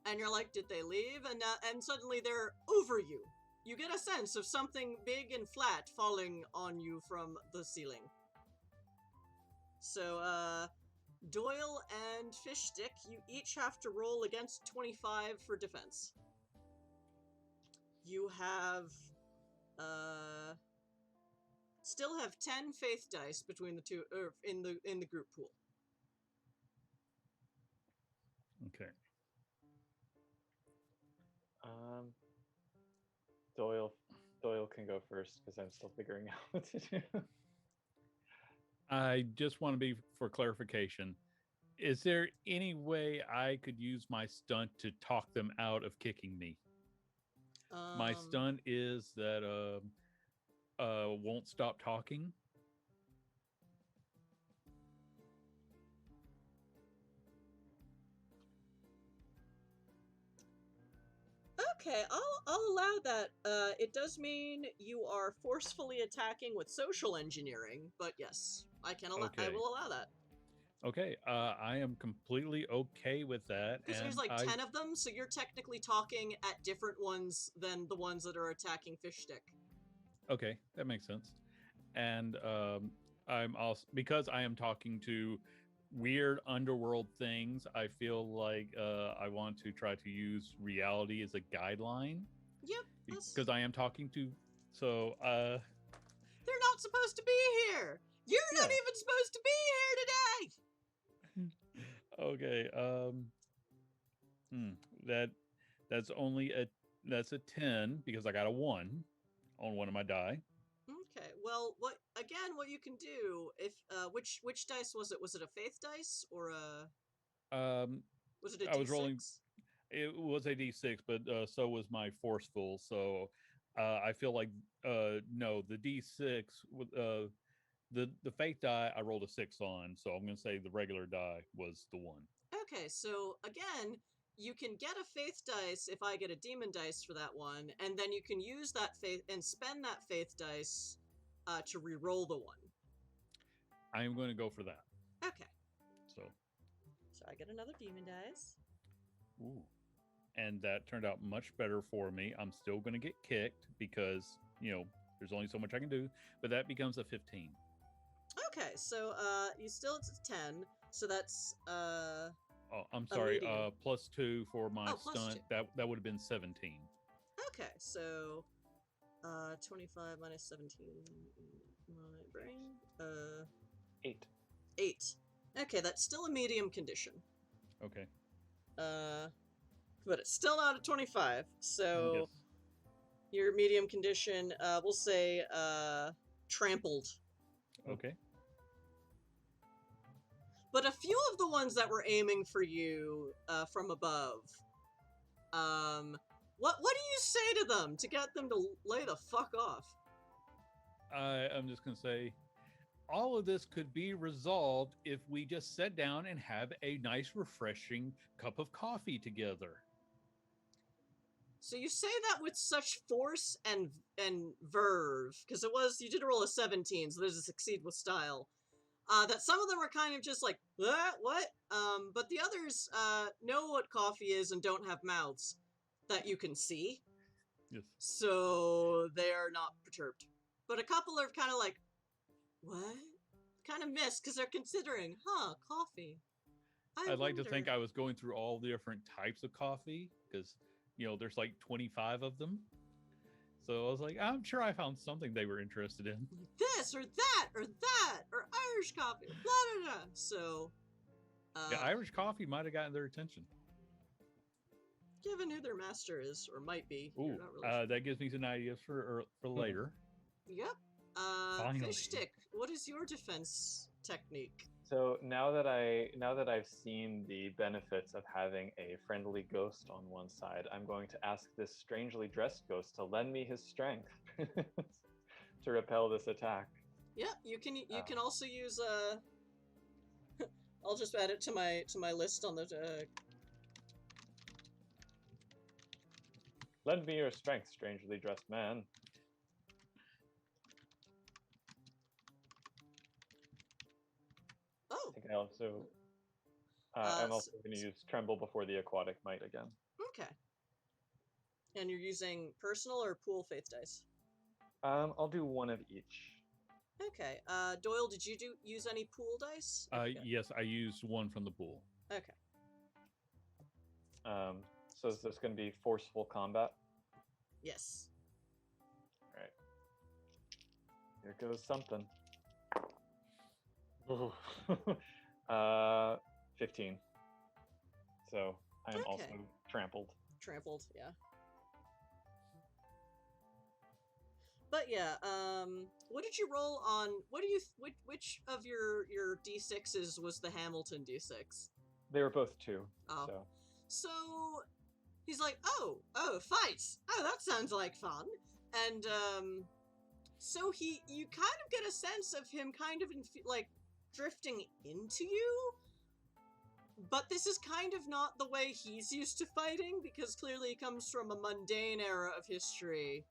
and you're like, did they leave? And suddenly they're over you. You get a sense of something big and flat falling on you from the ceiling. So, Doyle and Fishstick, you each have to roll against 25 for defense. You have, still have 10 faith dice between the two, or in the group pool. Okay. Doyle can go first because I'm still figuring out what to do. I just want to be for clarification. Is there any way I could use my stunt to talk them out of kicking me? My stunt is that won't stop talking. Okay, I'll allow that. It does mean you are forcefully attacking with social engineering, but yes, I Okay. will allow that. Okay, I am completely okay with that. Because there's like 10 of them, so you're technically talking at different ones than the ones that are attacking Fishstick. Okay, that makes sense. And I'm also, because I am talking to weird underworld things, I feel like I want to try to use reality as a guideline. Yep, that's... Because I am talking to, so they're not supposed to be here. You're not even supposed to be here today. Okay, that's only that's a 10 because I got a 1 on one of my die. Okay, well, what you can do if which dice was it? Was it a faith dice or a Um, was it a I was rolling- D6? It was a D6, but so was my forceful. So I feel like no, the D6 with the fake die I rolled a 6 on, so I'm gonna say the regular die was the one. Okay, so again, you can get a faith dice if I get a demon dice for that one, and then you can use that faith and spend that faith dice to re-roll the one. I am going to go for that. Okay, So, so I get another demon dice. ooh, and that turned out much better for me. I'm still going to get kicked because there's only so much I can do, but that becomes a 15. Okay, so you still it's 10, so that's Oh, I'm sorry. medium. +2 for my Oh, plus stunt. 2. That would have been 17. Okay, so 25 minus 17. My brain. 8. 8. Okay, that's still a medium condition. Okay. But it's still not a 25. So Yes. your medium condition, we'll say trampled. Okay. But a few of the ones that were aiming for you from above, what do you say to them to get them to lay the fuck off? I'm just going to say all of this could be resolved if we just sit down and have a nice, refreshing cup of coffee together. So you say that with such force and verve, because you did roll a 17, so there's a succeed with style. That some of them are kind of just like, what? But the others know what coffee is and don't have mouths that you can see. Yes. So they are not perturbed. But a couple are kind of like, what? Kind of missed because they're considering, coffee. I'd like to think I was going through all the different types of coffee because, there's like 25 of them. So I was like, I'm sure I found something they were interested in. This or that or that or Irish coffee, blah, blah, blah. So, Yeah, Irish coffee might have gotten their attention. given who their master is or might be, Ooh, you're not really sure. that gives me some ideas for later. Yep. Finally. Fish stick. What is your defense technique? So now that I've seen the benefits of having a friendly ghost on one side, I'm going to ask this strangely dressed ghost to lend me his strength to repel this attack. Yeah, you can also use I'll just add it to my list on the Lend me your strength, strangely dressed man. Oh, I think I'm also going to use Tremble before the aquatic might again. okay. And you're using personal or pool faith dice? I'll do one of each. Okay. Doyle, did you use any pool dice? Yes, I used one from the pool. Okay. So is this going to be forceful combat? Yes. All right. Here goes something. Ooh. 15. So I am also Okay. trampled. Trampled, yeah. But yeah, what did you roll on? Which of your D6s was the Hamilton D6? They were both 2. Oh. So So he's like, oh, fights. Oh, that sounds like fun. And so you kind of get a sense of him kind of like drifting into you. But this is kind of not the way he's used to fighting, because clearly he comes from a mundane era of history.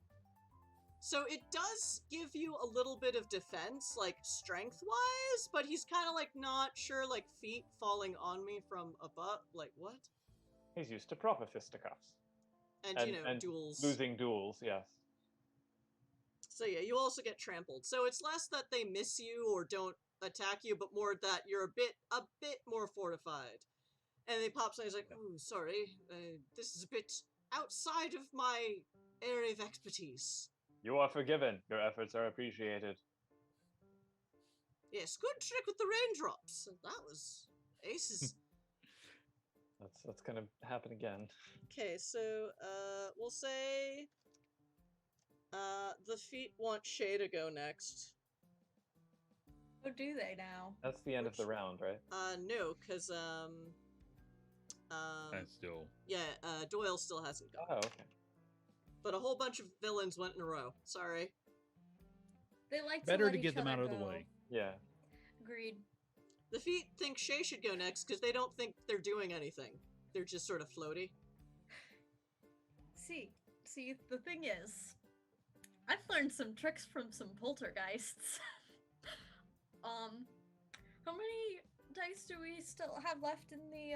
So it does give you a little bit of defense, like strength-wise, but he's kind of like not sure, like feet falling on me from above, like what? he's used to proper fisticuffs. And duels. Losing duels, yes. So yeah, you also get trampled. So it's less that they miss you or don't attack you, but more that you're a bit more fortified. And he pops and he's like, "Oh, sorry, this is a bit outside of my area of expertise." You are forgiven. Your efforts are appreciated. Yes, good trick with the raindrops. That was aces. That's gonna happen again. Okay, so we'll say the feet want Shay to go next. Oh, do they now? That's the end of the round, right? No, because That's still. Yeah, Doyle still hasn't gone. Oh, okay. But a whole bunch of villains went in a row. Sorry. They like Better to, let to get each them other out of the go. way. Yeah. Agreed. The Feet think Shay should go next because they don't think they're doing anything. They're just sort of floaty. See, the thing is, I've learned some tricks from some poltergeists. How many dice do we still have left in the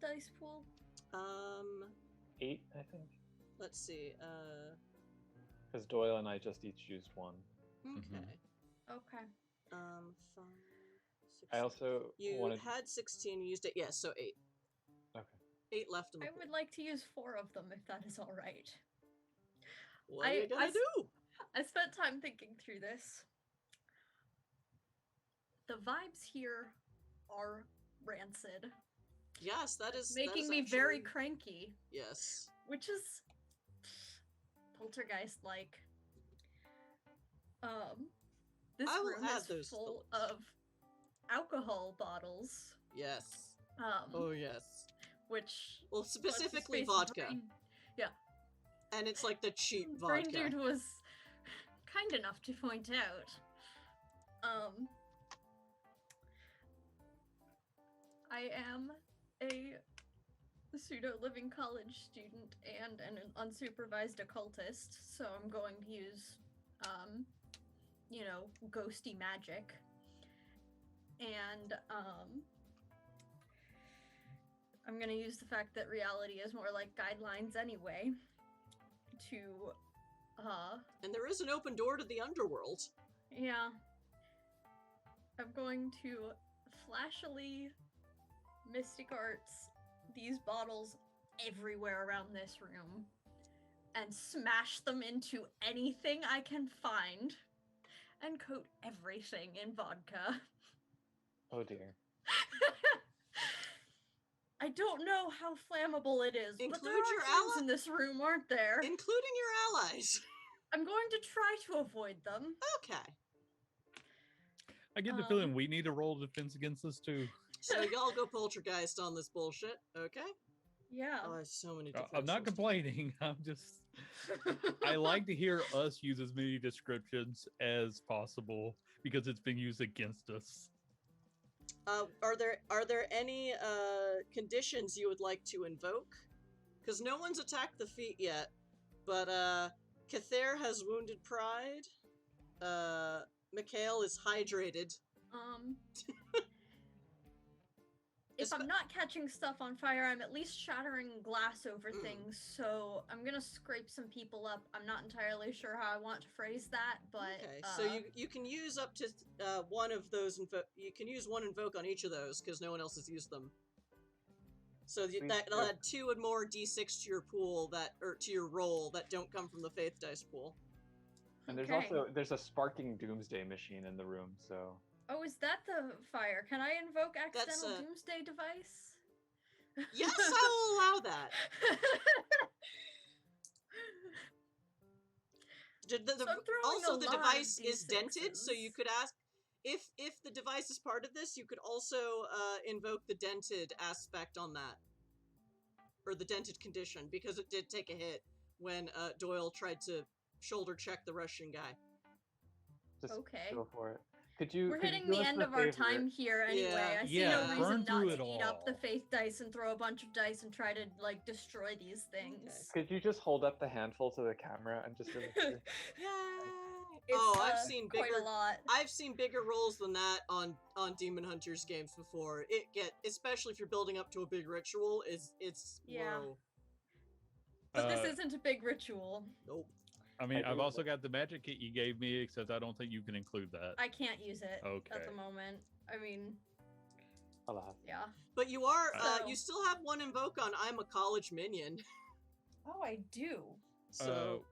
dice pool? 8, I think. Let's see. Because Doyle and I just each used 1. Okay. Okay. 5, 6. I also You wanted. had 16. You used it. Yes, so 8. Okay. 8 left in the I pool. would like to use 4 of them if that is all right. What are you gonna I do? I spent time thinking through this. The vibes here are rancid, Yes, that is making me actually, very cranky, Yes. which is poltergeist-like. This I will room add is those full thoughts. of alcohol bottles. Yes. Um, Oh yes. which Well, what's his specifically face, vodka, Brain, and it's like the cheap Brain vodka. Dude was kind enough to point out. I am a pseudo living college student and an unsupervised occultist, so I'm going to use, ghosty magic. And, I'm gonna use the fact that reality is more like guidelines anyway to, And there is an open door to the underworld. yeah. I'm going to flashily mystic arts these bottles everywhere around this room and smash them into anything I can find and coat everything in vodka. Oh dear. I don't know how flammable it is, but Include there are your things ally- in this room, aren't there? Including your allies. I'm going to try to avoid them. Okay. I get the feeling we need to roll defense against this too. So y'all go poltergeist on this bullshit, okay? Yeah. Oh, I have so many I'm not defenses. complaining. I'm just. I like to hear us use as many descriptions as possible because it's been used against us. Are there any conditions you would like to invoke? Because no one's attacked the Feet yet, but Cather has wounded pride. Mikhail is hydrated. If I'm not catching stuff on fire, I'm at least shattering glass over things, so I'm gonna scrape some people up. I'm not entirely sure how I want to phrase that, but... Okay, so you can use up to one of those, you can use one invoke on each of those, because no one else has used them. So that'll add 2 and more d6 to your pool, to your roll, that don't come from the Faith Dice pool. And Okay. there's a sparking doomsday machine in the room, so. Oh, is that the fire? Can I invoke That's, accidental doomsday device? Yes, I will allow that. So I'm throwing Also, a the lot of device is dented, so you D6s. could ask if the device is part of this. You could also invoke the dented aspect on that, or the dented condition, because it did take a hit when Doyle tried to shoulder check the Russian guy. Just Okay. go for it. Could you? We're could hitting you do the us end a of our favor? time here anyway. Yeah. I see Yeah, no burn reason not through to it eat up the all. faith dice and throw a bunch of dice and try to, like, destroy these things. Could you just hold up the handful to the camera and just really? Yay! It's, Oh, I've seen quite bigger. a lot. I've seen bigger rolls than that on Demon Hunters games before. Especially if you're building up to a big ritual, it's Yeah. whoa. But this Uh, isn't a big ritual. Nope. I mean, I I've do also love- got the magic kit you gave me, except I don't think you can include that. I can't use it at Okay. the moment. I mean, Alas. yeah. But you are So- you still have one invoke on I'm a college minion. Oh, I do. So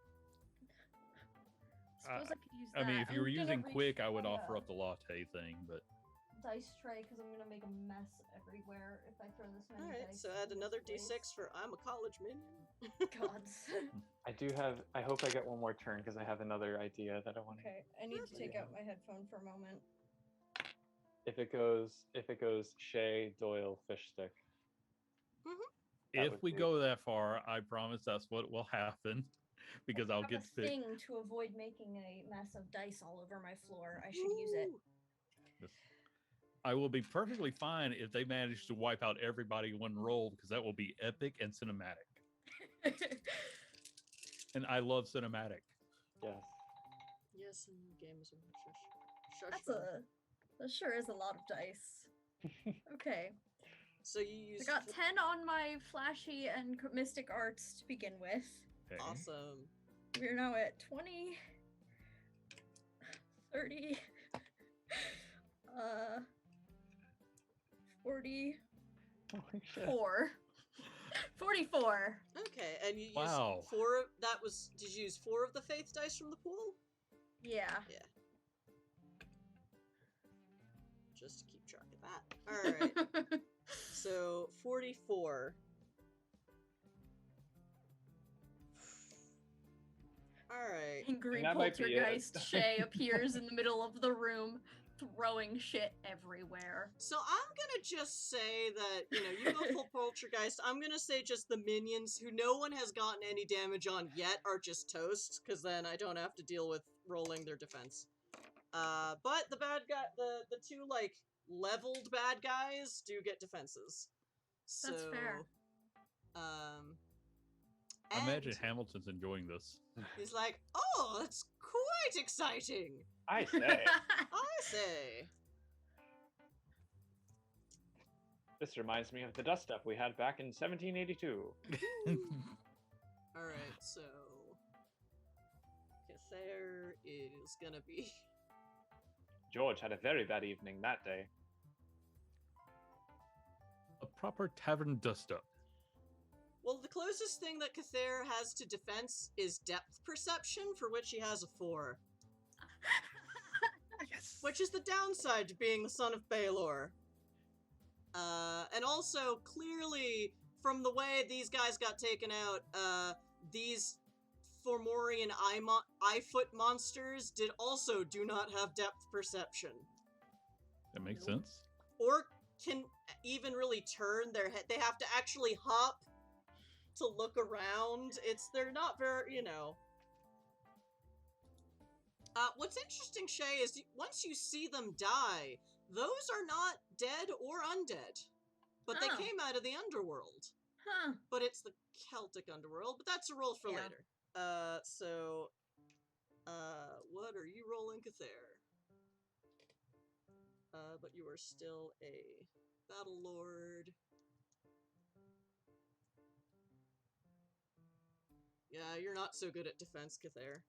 Suppose I could use I that. mean, if you I'm were gonna using reach quick, I for would my, offer up the latte thing, but dice tray because I'm gonna make a mess everywhere if I throw this many alright, dice. so add in another this D6 for I'm a college minion. place. Gods. I do have. I hope I get one more turn because I have another idea that I want to. Okay, I need to take out my headphone for a moment. If it goes Shay, Doyle, Fish Stick. That If would we be- go that far, I promise that's what will happen because I'll I have get a to pick. thing to avoid making a mess of dice all over my floor. I should use it. Ooh. This. I will be perfectly fine if they manage to wipe out everybody in one roll because that will be epic and cinematic. And I love cinematic. Yes. Yes, and the game is a shush. That's Shush. that sure is a lot of dice. Okay. So you I use got 10 on my flashy and mystic arts to begin with. Okay. awesome. We're now at 20, 30, 44. Holy shit. 44. Okay, and you use Wow. 4. That was. Did you use 4 of the faith dice from the pool? Yeah. Just to keep track of that. All right. So 44. All right. Angry that might be it. poltergeist Shay appears in the middle of the room, throwing shit everywhere. So I'm gonna just say that you go full poltergeist. I'm gonna say just the minions who no one has gotten any damage on yet are just toast, because then I don't have to deal with rolling their defense. But the bad guy, the 2 like leveled bad guys do get defenses. So, That's fair. I imagine and Hamilton's enjoying this. he's like, "Oh, that's quite exciting." I say. I say. This reminds me of the dust up we had back in 1782. All right, so Cathair is gonna be. George had a very bad evening that day. A proper tavern dust up. Well, the closest thing that Cathair has to defense is depth perception, for which he has a 4. Yes. Which is the downside to being the son of Baelor. And also, clearly, from the way these guys got taken out, these Fomorian eye-foot monsters do not have depth perception. That makes Nope. sense. Or can even really turn their head. They have to actually hop to look around. They're not very, What's interesting, Shay, is once you see them die, those are not dead or undead. But they Oh. came out of the underworld. Huh. But it's the Celtic underworld, but that's a roll for Yeah. later. What are you rolling, Cathair? But you are still a Battle Lord. Yeah, you're not so good at defense, Cathair.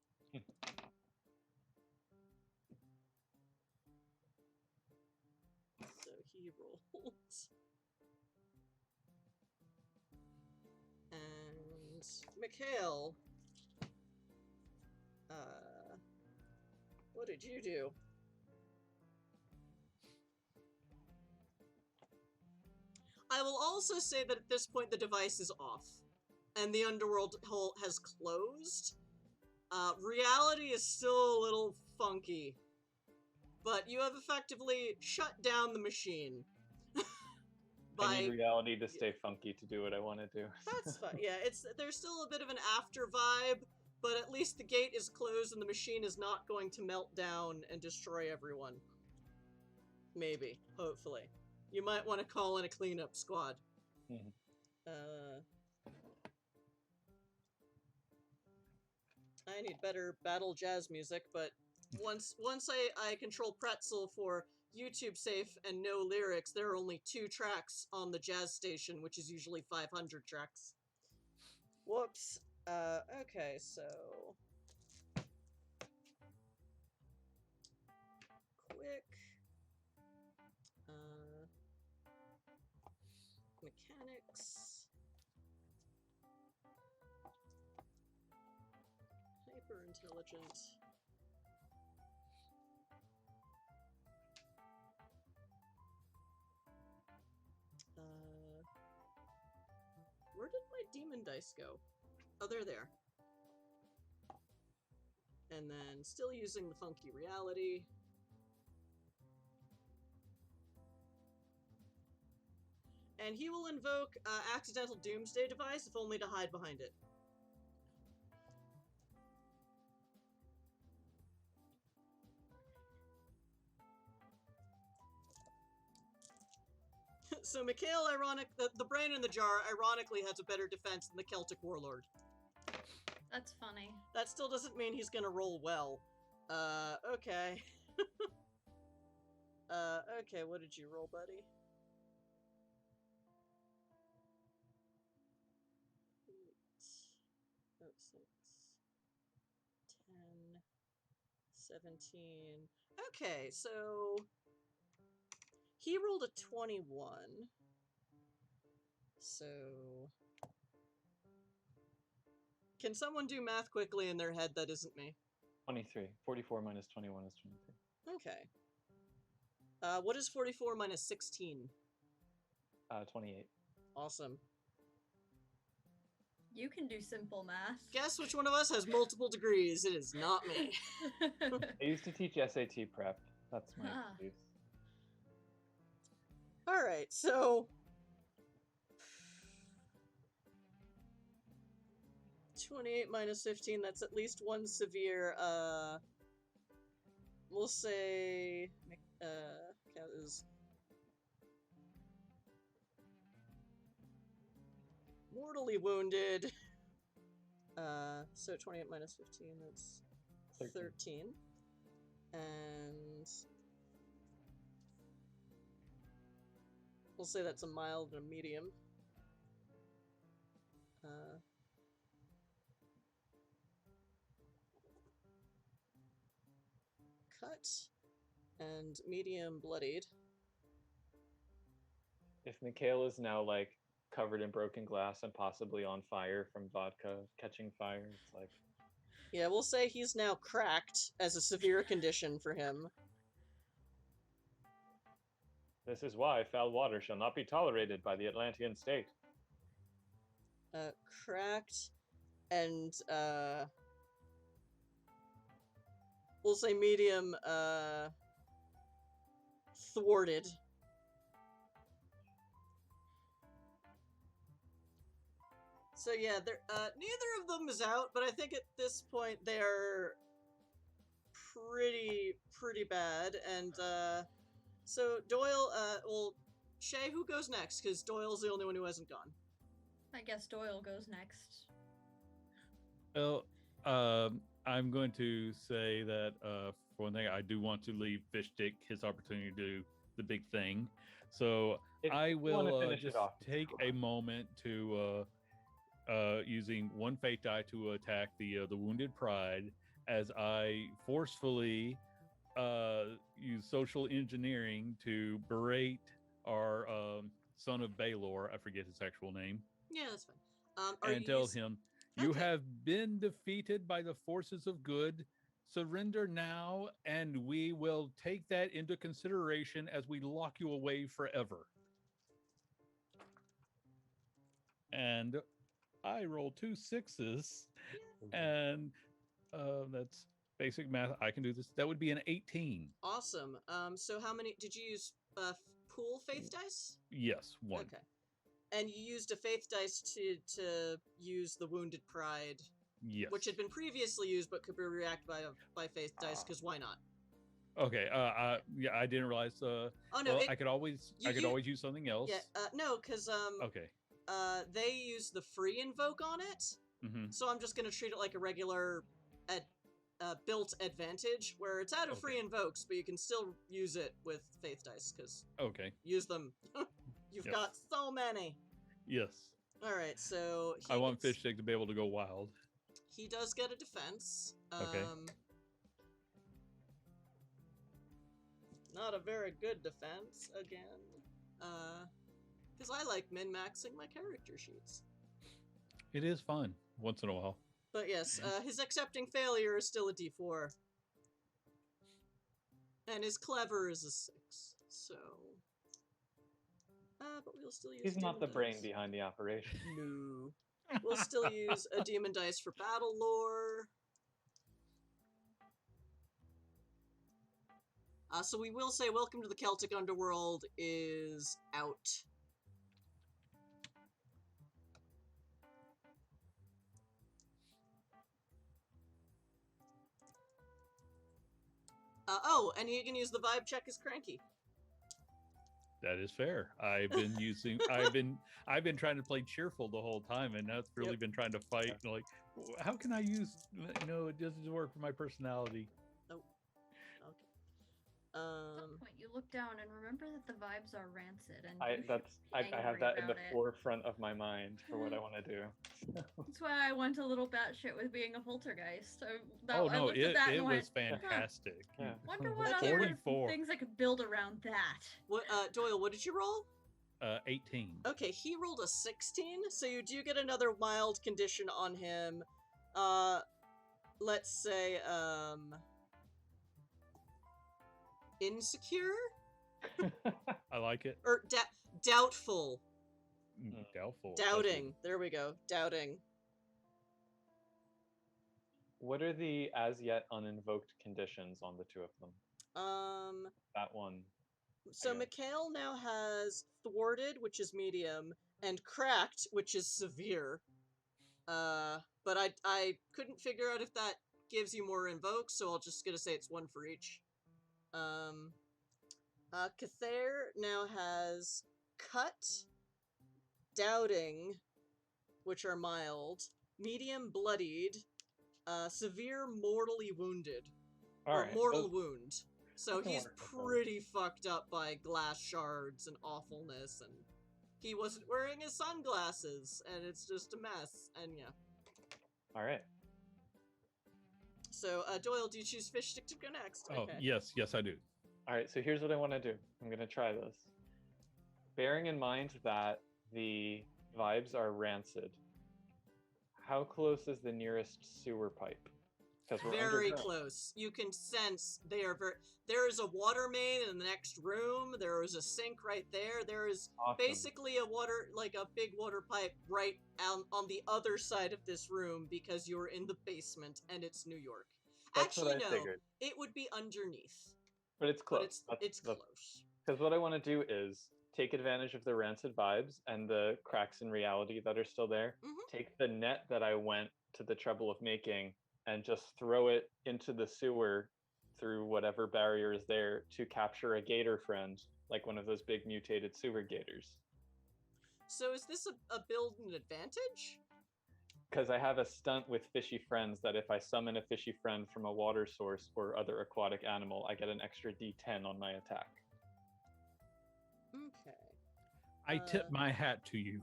So he rolled. And Mikhail. What did you do? I will also say that at this point the device is off, and the underworld hole has closed. Reality is still a little funky, but you have effectively shut down the machine. I need reality to stay funky to do what I want to do. That's fine. Yeah, there's still a bit of an after vibe, but at least the gate is closed and the machine is not going to melt down and destroy everyone. Maybe, hopefully. You might want to call in a cleanup squad. Mhm. I need better battle jazz music, but once I control Pretzel for YouTube safe and no lyrics, there are only 2 tracks on the jazz station, which is usually 500 tracks. Whoops. Okay, so quick mechanics, hyper intelligent. Where did my demon dice go? Oh, they're there. And then still using the funky reality. And he will invoke Accidental Doomsday Device, if only to hide behind it. So Mikhail, the brain in the jar, ironically has a better defense than the Celtic Warlord. That's funny. That still doesn't mean he's gonna roll well. Okay. Okay, what did you roll, buddy? 8, 6, 10, 17. Okay, so he rolled a 21. So can someone do math quickly in their head that isn't me? 23. 44 minus 21 is 23. Okay. What is 44 minus 16? 28. Awesome. You can do simple math. Guess which one of us has multiple degrees? It is not me. I used to teach SAT prep. That's my Ah. excuse. Alright, so 28 minus 15, that's at least one severe, we'll say, count is mortally wounded. So 28 minus 15, that's 13. And we'll say that's a mild and a medium. Cut and medium bloodied. If Mikhail is now like covered in broken glass and possibly on fire from vodka catching fire, it's like Yeah, we'll say he's now cracked as a severe condition for him. this is why foul water shall not be tolerated by the Atlantean state. Cracked and we'll say medium thwarted. So yeah, they're neither of them is out, but I think at this point they're pretty bad. And so Doyle, well, Shay, who goes next? Because Doyle's the only one who hasn't gone. I guess Doyle goes next. Well, I'm going to say that for one thing, I do want to leave Fishstick his opportunity to do the big thing. So If I you wanna will finish it just off, take a moment to using one fate die to attack the wounded pride as I forcefully use social engineering to berate our son of Baelor. I forget his actual name. Yeah, that's fine. Are And you tell using- him, you Okay. have been defeated by the forces of good. Surrender now, and we will take that into consideration as we lock you away forever. And I roll 2 6s, and that's basic math. I can do this. That would be an 18. Awesome. So how many did you use? Pool faith dice? Yes, 1. Okay. And you used a faith dice to use the wounded pride, Yes. which had been previously used but could be reacted by faith dice because why not? Okay. Yeah, I didn't realize. Oh no, Well, it, I could always you- always use something else. yeah. No, because Okay. they use the free invoke on it, Mm-hmm. so I'm just gonna treat it like a regular built advantage where it's out of Okay. free invokes, but you can still use it with faith dice because Okay. use them. You've Yep. got so many. Yes. All right, so I want gets- Fishstick to be able to go wild. He does get a defense. Okay. Not a very good defense again. Because I like min-maxing my character sheets. It is fun once in a while. But yes, his accepting failure is still a D4. And his clever is a 6. So. But we'll still use. He's not demon the brain dice. behind the operation. No. We'll still use a demon dice for battle lore. So we will say Welcome to the Celtic Underworld is out. Oh, and you can use the vibe check as cranky. That is fair. I've been trying to play cheerful the whole time, and that's really Yep. been trying to fight. Like, how can I use? It doesn't work for my personality. Okay. At some point, you look down and remember that the vibes are rancid, and I you should be have angry that in the about it. forefront of my mind for what I want to do. That's why I went a little batshit with being a poltergeist. I Oh no, looked at it that it and was went, fantastic. Yeah. Wonder what Okay. other 44, things I could build around that. What, Doyle? What did you roll? 18. Okay, he rolled a 16, so you do get another mild condition on him. Let's say, insecure? I like it. Or doubtful. Doubtful. Doubting. There we go. Doubting. What are the as yet uninvoked conditions on the two of them? That one. So guess. Mikhail now has thwarted, which is medium, and cracked, which is severe. But I couldn't figure out if that gives you more invokes, so I'll just gonna say it's one for each. Cathair now has cut, doubting, which are mild, medium bloodied, severe mortally wounded, All or right. mortal wound. So can he's work with those. pretty fucked up by glass shards and awfulness, and he wasn't wearing his sunglasses, and it's just a mess, and yeah. All right. So, Doyle, do you choose Fish Stick to go next? Oh yes, I do. All right, so here's what I want to do. I'm going to try this. Bearing in mind that the vibes are rancid, how close is the nearest sewer pipe? Because we're Very underground. close. You can sense they are very. There is a water main in the next room. There is a sink right there. There is Awesome. basically a big water pipe right on the other side of this room because you're in the basement and it's New York. That's Actually, what I no, figured. it would be underneath. But it's close. But it's close. Because what I want to do is take advantage of the rancid vibes and the cracks in reality that are still there. Mhm. Take the net that I went to the trouble of making and just throw it into the sewer through whatever barrier is there to capture a gator friend, like one of those big mutated sewer gators. So is this a build an advantage? Because I have a stunt with fishy friends that if I summon a fishy friend from a water source or other aquatic animal, I get an extra d10 on my attack. Okay. I tip my hat to you.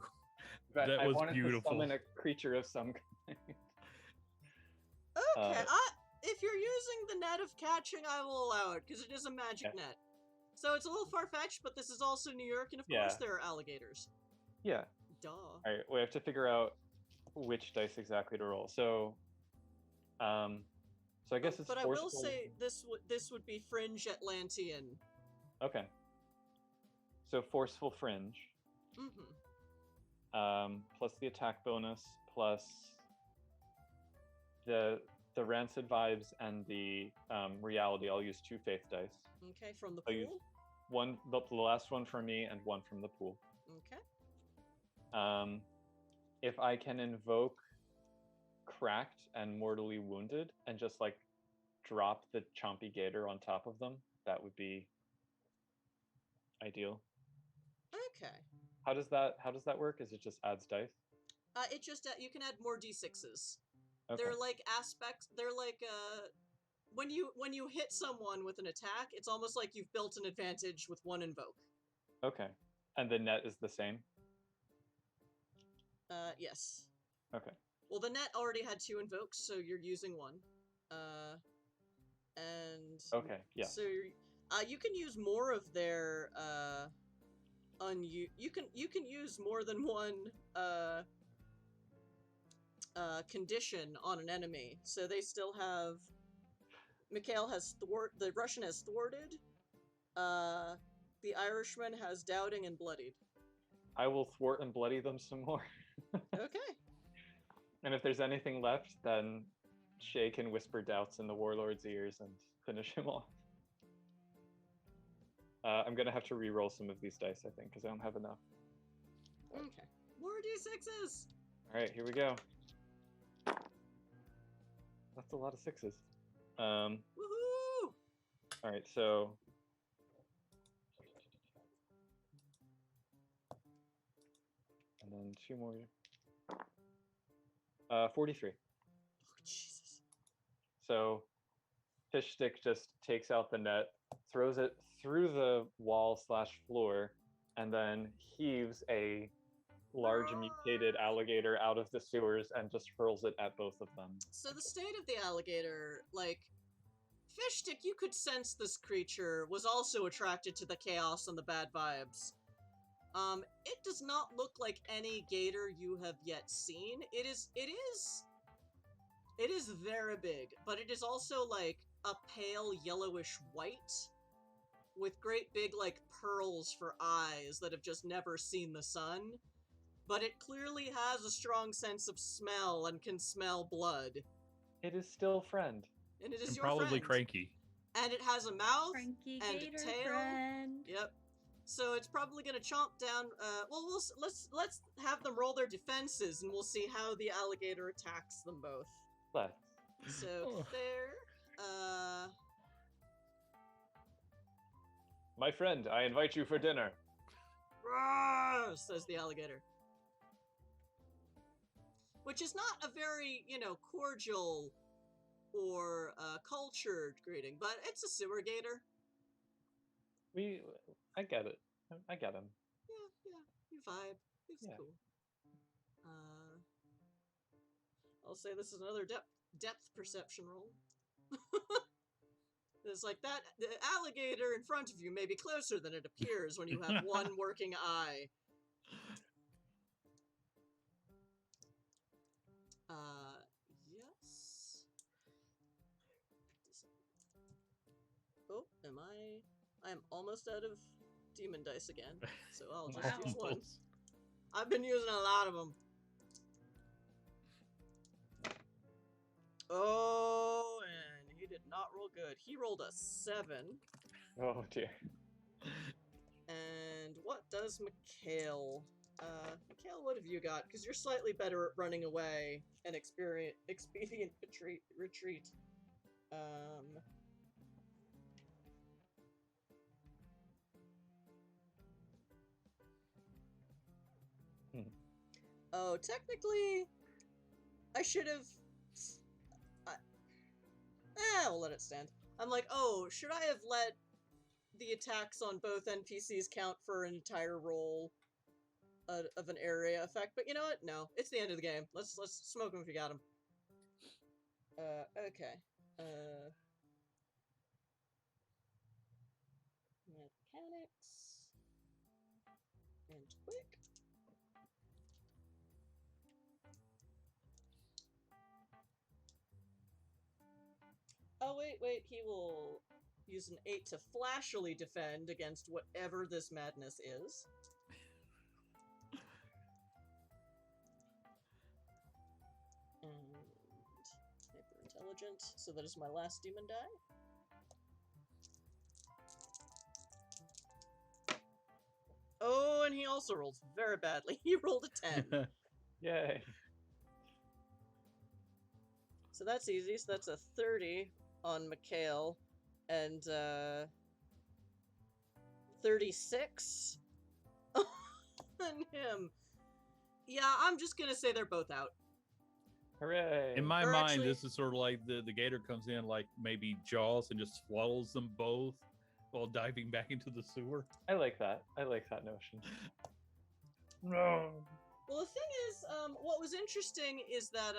But That I was wanted beautiful. to summon a creature of some kind. Okay, if you're using the net of catching, I will allow it, because it is a magic net. So it's a little far-fetched, but this is also New York, and of course there are alligators. Yeah. Duh. All right, we have to figure out which dice exactly to roll. So, I guess it's. But I will forceful- say this would be Fringe Atlantean. Okay. So forceful fringe, Mm-hmm. plus the attack bonus, plus the rancid vibes and the reality. I'll use 2 faith dice. Okay, from the I'll use pool. one, the last one from me, and one from the pool. Okay. If I can invoke cracked and mortally wounded and just like drop the chompy gator on top of them, that would be ideal. Okay. How does that work? Is it just adds dice? It just you can add more d6s. Okay. They're like aspects. They're like when you hit someone with an attack, it's almost like you've built an advantage with one invoke. Okay. And the net is the same? Yes. Okay. Well, the net already had 2 invokes, so you're using 1. And Okay, yeah. So you can use more of their you can use more than one condition on an enemy. So they still have. Mikhail has the Russian has thwarted. The Irishman has doubting and bloodied. I will thwart and bloody them some more. Okay. And if there's anything left, then Shay can whisper doubts in the warlord's ears and finish him off. I'm gonna have to re-roll some of these dice, I think, because I don't have enough. Okay. More d6s. All right, here we go. That's a lot of 6s. Woohoo! All right, so and then 2 more. 43. Oh, Jesus. So Fish Stick just takes out the net, throws it through the wall / floor, and then heaves a large mutated alligator out of the sewers and just hurls it at both of them. So the state of the alligator, like, Fish Stick, you could sense this creature was also attracted to the chaos and the bad vibes. It does not look like any gator you have yet seen. It is very big, but it is also like a pale yellowish white with great big like pearls for eyes that have just never seen the sun. But it clearly has a strong sense of smell and can smell blood. It is still friend. And it is And your probably friend. cranky. And it has a mouth Cranky and gator a tail. friend. Yep. So it's probably gonna chomp down. Let's have them roll their defenses, and we'll see how the alligator attacks them both. Let's. So Oh. fair. My friend, I invite you for dinner. Roar, says the alligator. Which is not a very, cordial or cultured greeting, but it's a sewer gator. I get it. I get him. Yeah, you vibe. It's Yeah. cool. I'll say this is another depth perception roll. It's like that. The alligator in front of you may be closer than it appears when you have one working eye. Yes. Oh, I am almost out of demon dice again, so I'll just Wow. use one. I've been using a lot of them. Oh, and he did not roll good. He rolled a 7. Oh dear. And what does Mikhail? Mikhail, what have you got? Because you're slightly better at running away and expedient retreat. Oh, technically, I should have. We'll let it stand. I'm like, oh, should I have let the attacks on both NPCs count for an entire roll of an area effect? But you know what? No, it's the end of the game. Let's smoke them if you got them. Okay. Mechanics and quick. Oh, wait, he will use an 8 to flashily defend against whatever this madness is. And hyper intelligent, so that is my last demon die. Oh, and he also rolls very badly. He rolled a 10. Yay. So that's easy. So that's a 30 on Mikhail, and 36 on him. Yeah, I'm just gonna say they're both out. Hooray. In my Or mind, actually- this is sort of like the gator comes in like maybe Jaws and just swallows them both while diving back into the sewer. I like that. I like that notion. No. Well, the thing is, what was interesting is that,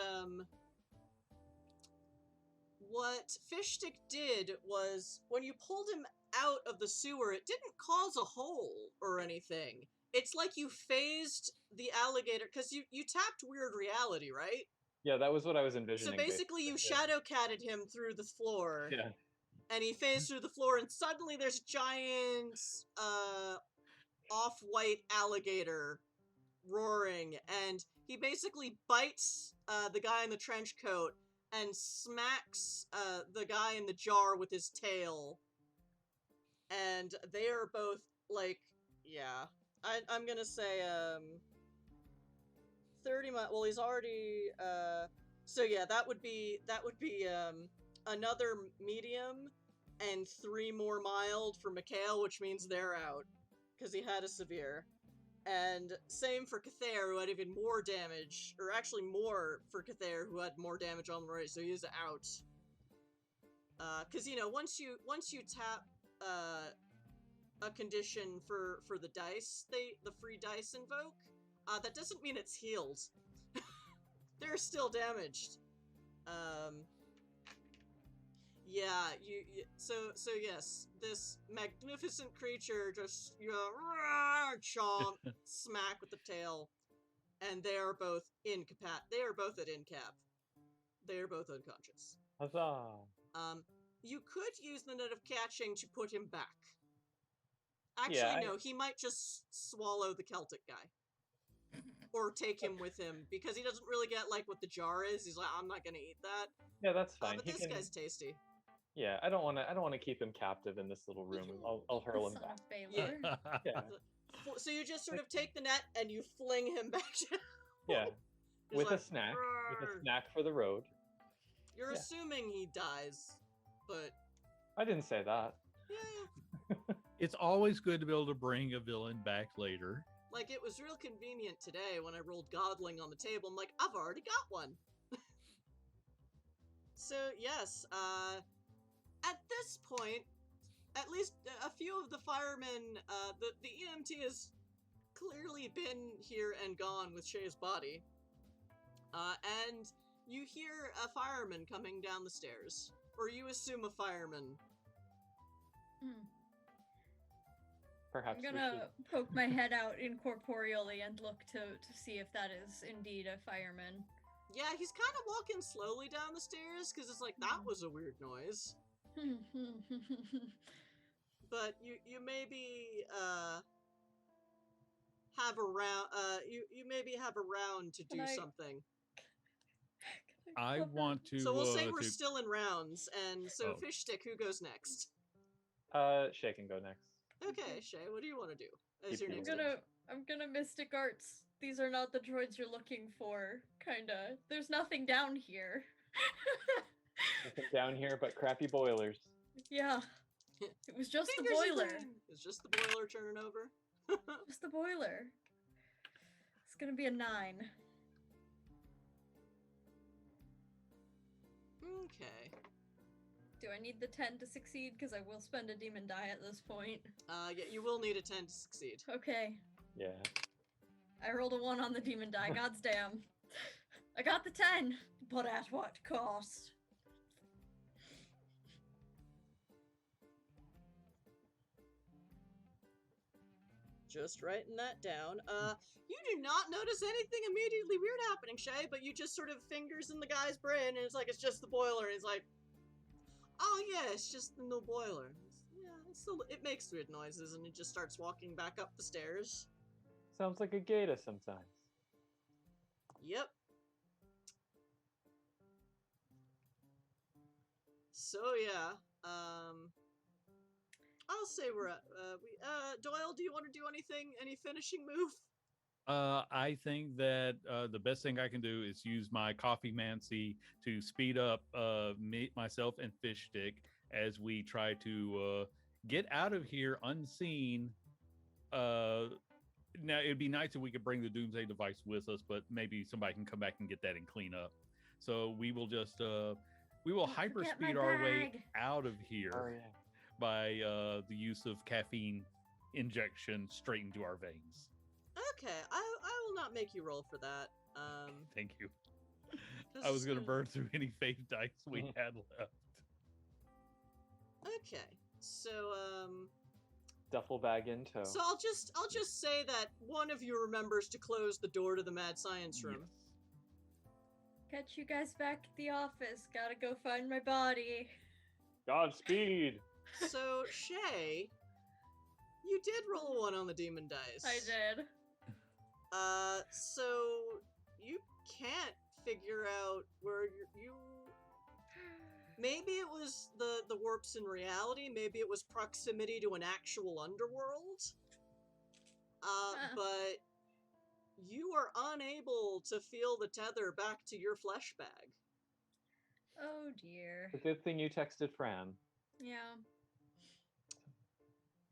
what Fishstick did was, when you pulled him out of the sewer, it didn't cause a hole or anything. It's like you phased the alligator, because you tapped Weird Reality, right? Yeah, that was what I was envisioning. So basically you yeah. shadow catted him through the floor. Yeah. And he phased through the floor, and suddenly there's a giant, off-white alligator roaring, and he basically bites, the guy in the trench coat and smacks, the guy in the jar with his tail. And they are both, like, yeah. I'm gonna say, 30 well, he's already, so yeah, that would be, another medium, and 3 more mild for Mikhail, which means they're out, because he had a severe. And same for Cathair, who had even more damage, or actually more for Cathair, who had more damage on the right, so he's out. Because, you know, once you tap a condition for the dice, the free dice invoke, that doesn't mean it's healed. They're still damaged. Yeah, so yes, this magnificent creature just, chomp, smack with the tail, and they are both they are both at incap. They are both unconscious. Huzzah! You could use the net of catching to put him back. Actually, Yeah, no, he might just swallow the Celtic guy. Or take him with him, because he doesn't really get, like, what the jar is. He's like, I'm not gonna eat that. Yeah, that's fine. But this guy's tasty. Yeah, I don't want to keep him captive in this little room. I'll hurl him Son back. of Baylor. Yeah, So you just sort of take the net and you fling him back down. yeah. He's With like, a snack. With a "Roar." snack for the road. You're Yeah. assuming he dies, but I didn't say that. yeah, It's always good to be able to bring a villain back later. like it was real convenient today when I rolled Godling on the table. I'm like, I've already got one. So yes, at this point, at least a few of the firemen, the EMT has clearly been here and gone with Shay's body. And you hear a fireman coming down the stairs. Or you assume a fireman. Hmm. Perhaps I'm gonna poke my head out incorporeally and look to see if that is indeed a fireman. Yeah, he's kind of walking slowly down the stairs, because it's like, that was a weird noise. But you maybe, have a round, you maybe have a round to do Can I- something. I want to. So we'll say we're to- still in rounds, and so Oh. Fish Stick, who goes next? Shay can go next. Okay, Shay, what do you want to do as Keep your going. next I'm gonna Mystic Arts. These are not the droids you're looking for. Kinda. There's nothing down here. Nothing down here but crappy boilers. Yeah. It was just the Fingers in boiler. flame. It's just the boiler turning over. Just the boiler. It's gonna be a 9. Okay. Do I need the 10 to succeed? Because I will spend a demon die at this point. Yeah, you will need a 10 to succeed. Okay. Yeah. I rolled a 1 on the demon die. God's damn. I got the 10, but at what cost? Just writing that down. You do not notice anything immediately weird happening, Shay, but you just sort of fingers in the guy's brain, and it's like, it's just the boiler, and he's like, oh yeah, it's just the new boiler. It makes weird noises, and it just starts walking back up the stairs. Sounds like a gator sometimes. Yep. So yeah, I'll say we're at, Doyle, do you want to do anything, any finishing move? I think that the best thing I can do is use my coffee mancy to speed up myself and Fish Stick as we try to get out of here unseen. Now it'd be nice if we could bring the Doomsday device with us, but maybe somebody can come back and get that and clean up. So we will just we will Don't forget my hyperspeed our way bag. out of here Oh yeah. by the use of caffeine injection straight into our veins. Okay, I will not make you roll for that. Thank you. This I was is going to burn through any fave dice we Mhm. had left. Okay, so Duffel bag in tow. so I'll just say that one of you remembers to close the door to the mad science room. Yes. Catch you guys back at the office. Gotta go find my body. Godspeed. So Shay, you did roll a 1 on the demon dice. I did. So you can't figure out where you. Maybe it was the warps in reality. Maybe it was proximity to an actual underworld. But you are unable to feel the tether back to your flesh bag. Oh dear. The good thing you texted Fran. Yeah.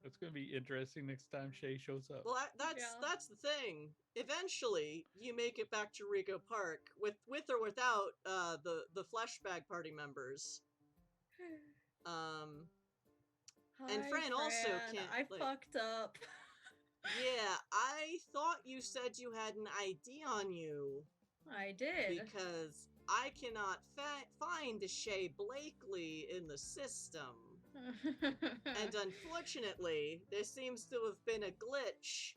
It's going to be interesting next time Shay shows up. Well, that's Yeah. that's the thing. Eventually, you make it back to Rico Park with or without the Fleshbag party members. And Hi, Fran also can't, I like- fucked up. Yeah, I thought you said you had an ID on you I did. because I cannot find Shay Blakely in the system. And unfortunately, there seems to have been a glitch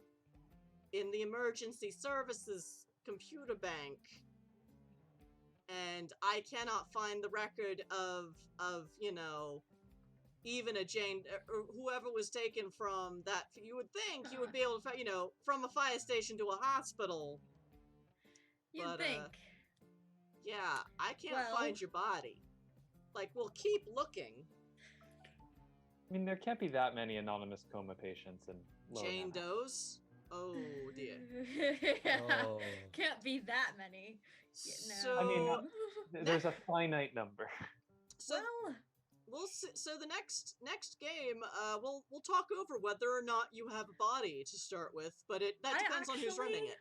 in the emergency services computer bank. And I cannot find the record of even a Jane, or whoever was taken from that. You would think you would be able to find, from a fire station to a hospital. You'd but, think. Yeah, I can't Well- find your body. Like, we'll keep looking. I mean, there can't be that many anonymous coma patients in Lower Jane Manhattan. Doe's? Oh, dear. Oh. Can't be that many. So, I mean, There's a finite number. so Well, we'll see, so the next game, we'll talk over whether or not you have a body to start with, but that I depends on who's running actually it.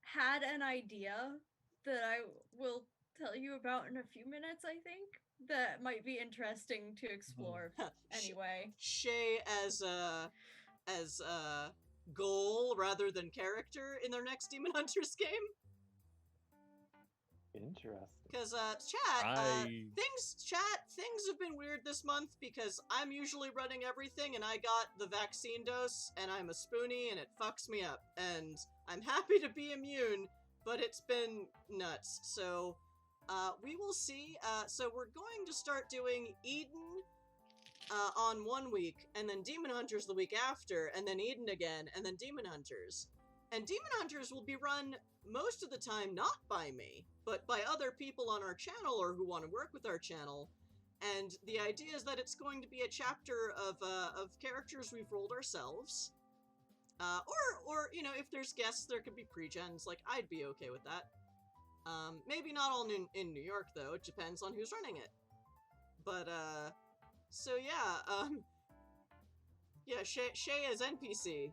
had an idea that I will tell you about in a few minutes, I think, that might be interesting to explore. Anyway. Shay as goal rather than character in their next Demon Hunters game. Interesting. Because chat, I things have been weird this month because I'm usually running everything and I got the vaccine dose and I'm a spoonie and it fucks me up. And I'm happy to be immune, but it's been nuts. So we will see. So we're going to start doing Eden on 1 week, and then Demon Hunters the week after, and then Eden again, and then Demon Hunters. And Demon Hunters will be run most of the time not by me, but by other people on our channel or who want to work with our channel. And the idea is that it's going to be a chapter of characters we've rolled ourselves. Or if there's guests, there could be pre-gens. Like, I'd be okay with that. Maybe not all in New York, though. It depends on who's running it. But, so yeah, yeah, Shay as NPC.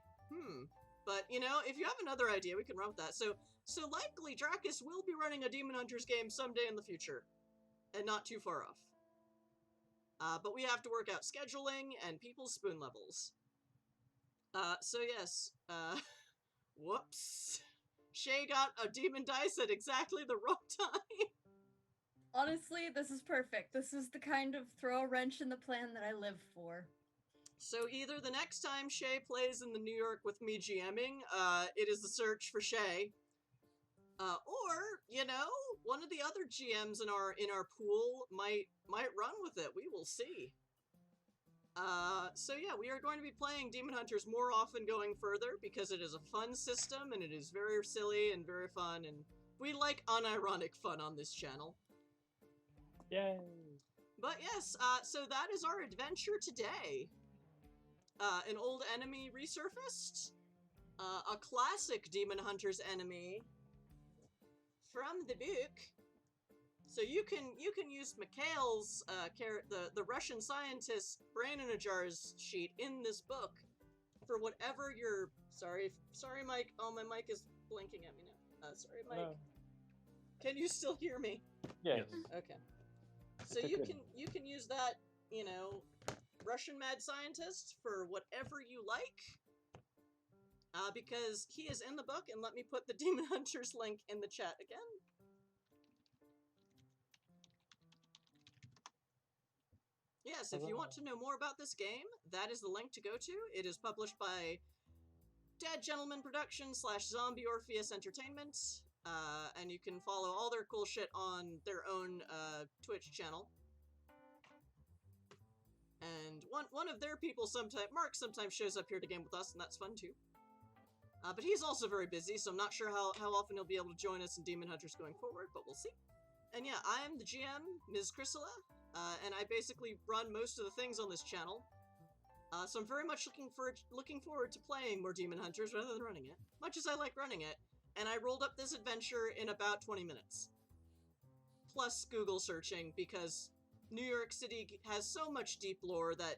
But, if you have another idea, we can run with that. So likely Dracus will be running a Demon Hunters game someday in the future. And not too far off. But we have to work out scheduling and people's spoon levels. So yes, whoops. Shay got a demon dice at exactly the wrong time. Honestly, this is perfect. This is the kind of throw a wrench in the plan that I live for. So either the next time Shay plays in the New York with me GMing, it is the search for Shay. Or, one of the other GMs in our pool might run with it. We will see. So yeah, we are going to be playing Demon Hunters more often going further because it is a fun system and it is very silly and very fun, and we like unironic fun on this channel. Yay! But yes, so that is our adventure today. An old enemy resurfaced. A classic Demon Hunters enemy from the book. So you can use Mikhail's the Russian scientist brain in a jar's sheet in this book for whatever your sorry Mike. Oh, my mic is blinking at me now. Sorry Mike. Hello. Can you still hear me? Yes. Okay. So It's a good- you can use that, Russian mad scientist for whatever you like. Because he is in the book, and let me put the Demon Hunters link in the chat again. Yes, if you want to know more about this game, that is the link to go to. It is published by Dead Gentleman Productions / Zombie Orpheus Entertainment. And you can follow all their cool shit on their own Twitch channel. And one of their people Mark sometimes shows up here to game with us, and that's fun too. But he's also very busy, so I'm not sure how often he'll be able to join us in Demon Hunters going forward, but we'll see. And yeah, I am the GM, Ms. Chrysila, and I basically run most of the things on this channel. So I'm very much looking forward to playing more Demon Hunters rather than running it, much as I like running it. And I rolled up this adventure in about 20 minutes. Plus Google searching, because New York City has so much deep lore that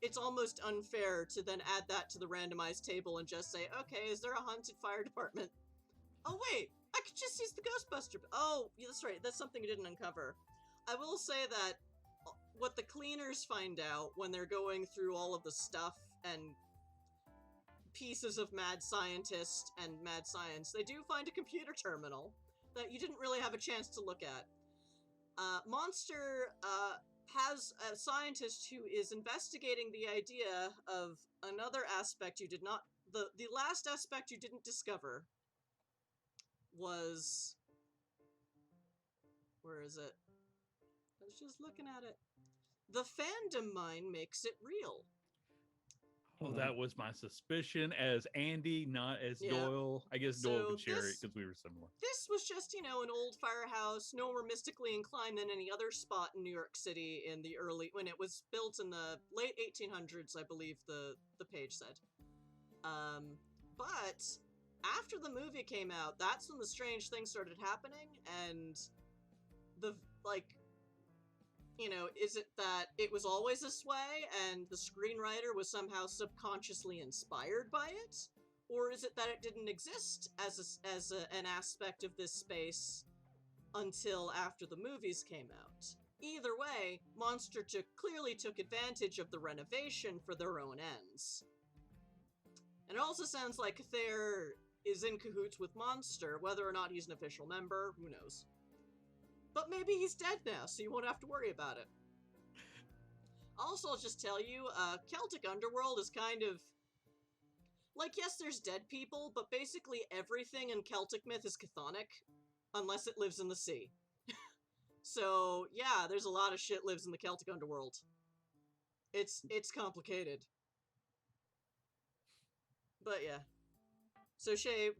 it's almost unfair to then add that to the randomized table and just say, okay, is there a haunted fire department? Oh wait, I could just use the Ghostbuster. Oh, yeah, that's right. That's something you didn't uncover. I will say that what the cleaners find out when they're going through all of the stuff and pieces of Mad Scientist and Mad Science, they do find a computer terminal that you didn't really have a chance to look at. Monster has a scientist who is investigating the idea of another aspect you did not... The last aspect you didn't discover was... Where is it? I was just looking at it. The fandom mine makes it real. Oh, that was my suspicion as Andy, not as Yeah. Doyle. I guess So Doyle could share it this- because we were similar. This was just, you know, an old firehouse, no more mystically inclined than any other spot in New York City in the early... when it was built in the late 1800s, I believe the page said. But after the movie came out, that's when the strange things started happening, and the, like... You know, is it that it was always this way and the screenwriter was somehow subconsciously inspired by it? Or is it that it didn't exist as an aspect of this space until after the movies came out? Either way, Monster clearly took advantage of the renovation for their own ends. And it also sounds like Cathair is in cahoots with Monster, whether or not he's an official member, who knows. But maybe he's dead now, so you won't have to worry about it. Also, I'll just tell you, Celtic Underworld is kind of... Like, yes, there's dead people, but basically everything in Celtic myth is chthonic, unless it lives in the sea. So, yeah, there's a lot of shit lives in the Celtic Underworld. It's complicated. But yeah. So, Shay,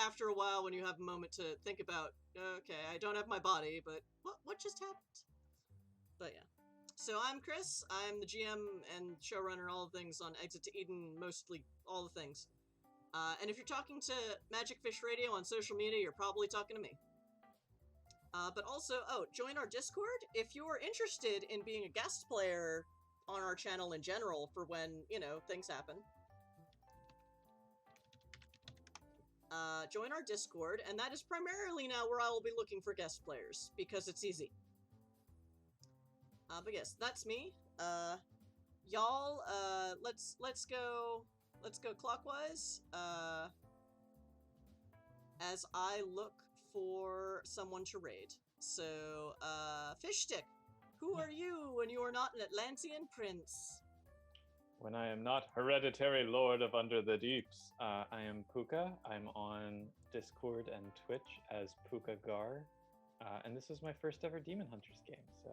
after a while, when you have a moment to think about, okay, I don't have my body, but what just happened? But yeah. So I'm Chris, I'm the GM and showrunner, all the things on Exit to Eden, mostly all the things. And if you're talking to Magic Fish Radio on social media, you're probably talking to me. But also, join our Discord if you're interested in being a guest player on our channel in general for when, you know, things happen. Join our Discord, and that is primarily now where I will be looking for guest players, because it's easy. But yes, that's me. Y'all, let's go clockwise, as I look for someone to raid. So, Fishstick, who are you when you are not an Atlantean prince? When I am not hereditary lord of Under the Deeps, I am Puka. I'm on Discord and Twitch as Puka Gar, and this is my first ever Demon Hunters game. So,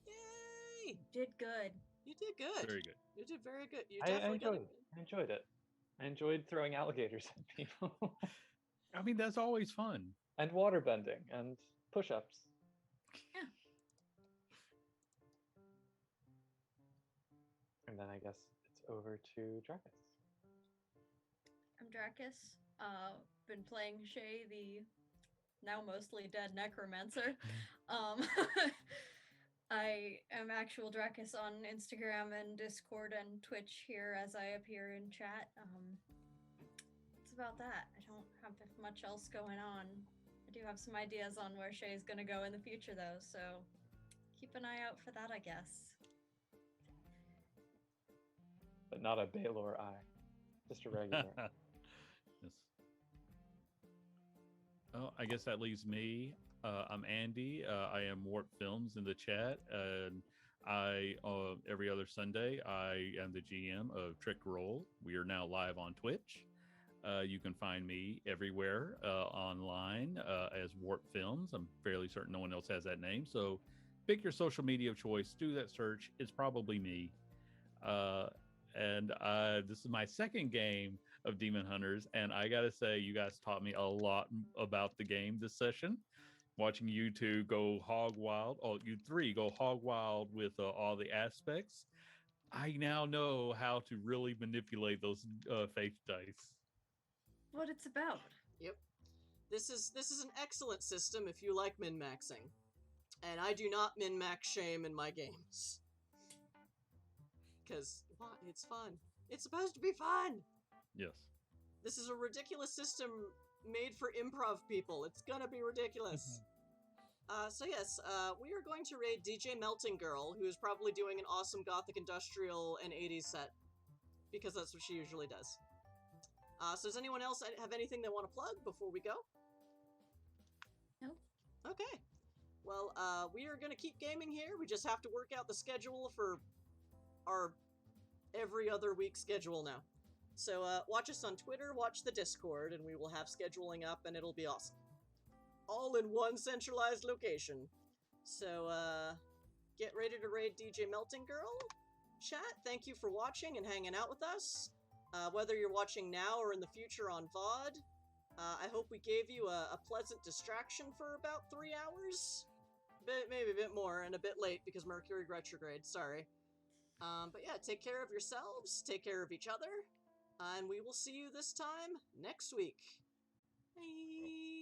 Yay! Did good. You did good. Very good. You did very good. You I definitely got enjoyed it. I enjoyed it. I enjoyed throwing alligators at people I mean, that's always fun. and water bending and push-ups. And then I guess it's over to Dracus. I'm Dracus. Been playing Shay, the now mostly dead necromancer. I am actual Dracus on Instagram and Discord and Twitch here as I appear in chat. It's about that. I don't have much else going on. I do have some ideas on where Shay's gonna go in the future though, so keep an eye out for that, I guess. But not a Baylor eye. Just a regular. Yes. Oh, I guess that leaves me. I'm Andy. I am Warp Films in the chat, and I every other Sunday I am the GM of Trick Roll. We are now live on Twitch. You can find me everywhere online as Warp Films. I'm fairly certain no one else has that name, so pick your social media of choice. Do that search. It's probably me. And this is my second game of Demon Hunters, and I gotta say, you guys taught me a lot about the game this session. Watching you two go hog wild, you three go hog wild with all the aspects. I now know how to really manipulate those fate dice. What it's about. Yep. This is an excellent system if you like min-maxing. And I do not min-max shame in my games. because it's fun. It's supposed to be fun. Yes. This is a ridiculous system made for improv people. It's gonna be ridiculous. So yes, we are going to raid DJ Melting Girl, who is probably doing an awesome gothic industrial and 80s set, because that's what she usually does. So does anyone else have anything they want to plug before we go? No. Okay. Well, we are going to keep gaming here. We just have to work out the schedule for our every other week schedule now. So watch us on Twitter, watch the Discord, and we will have scheduling up, and it'll be awesome. All in one centralized location. So get ready to raid DJ Melting Girl. Chat, thank you for watching and hanging out with us. Whether you're watching now or in the future on VOD, I hope we gave you a pleasant distraction for about 3 hours. Maybe a bit more, and a bit late because Mercury retrograde, sorry. But yeah, take care of yourselves, take care of each other, and we will see you this time next week. Bye!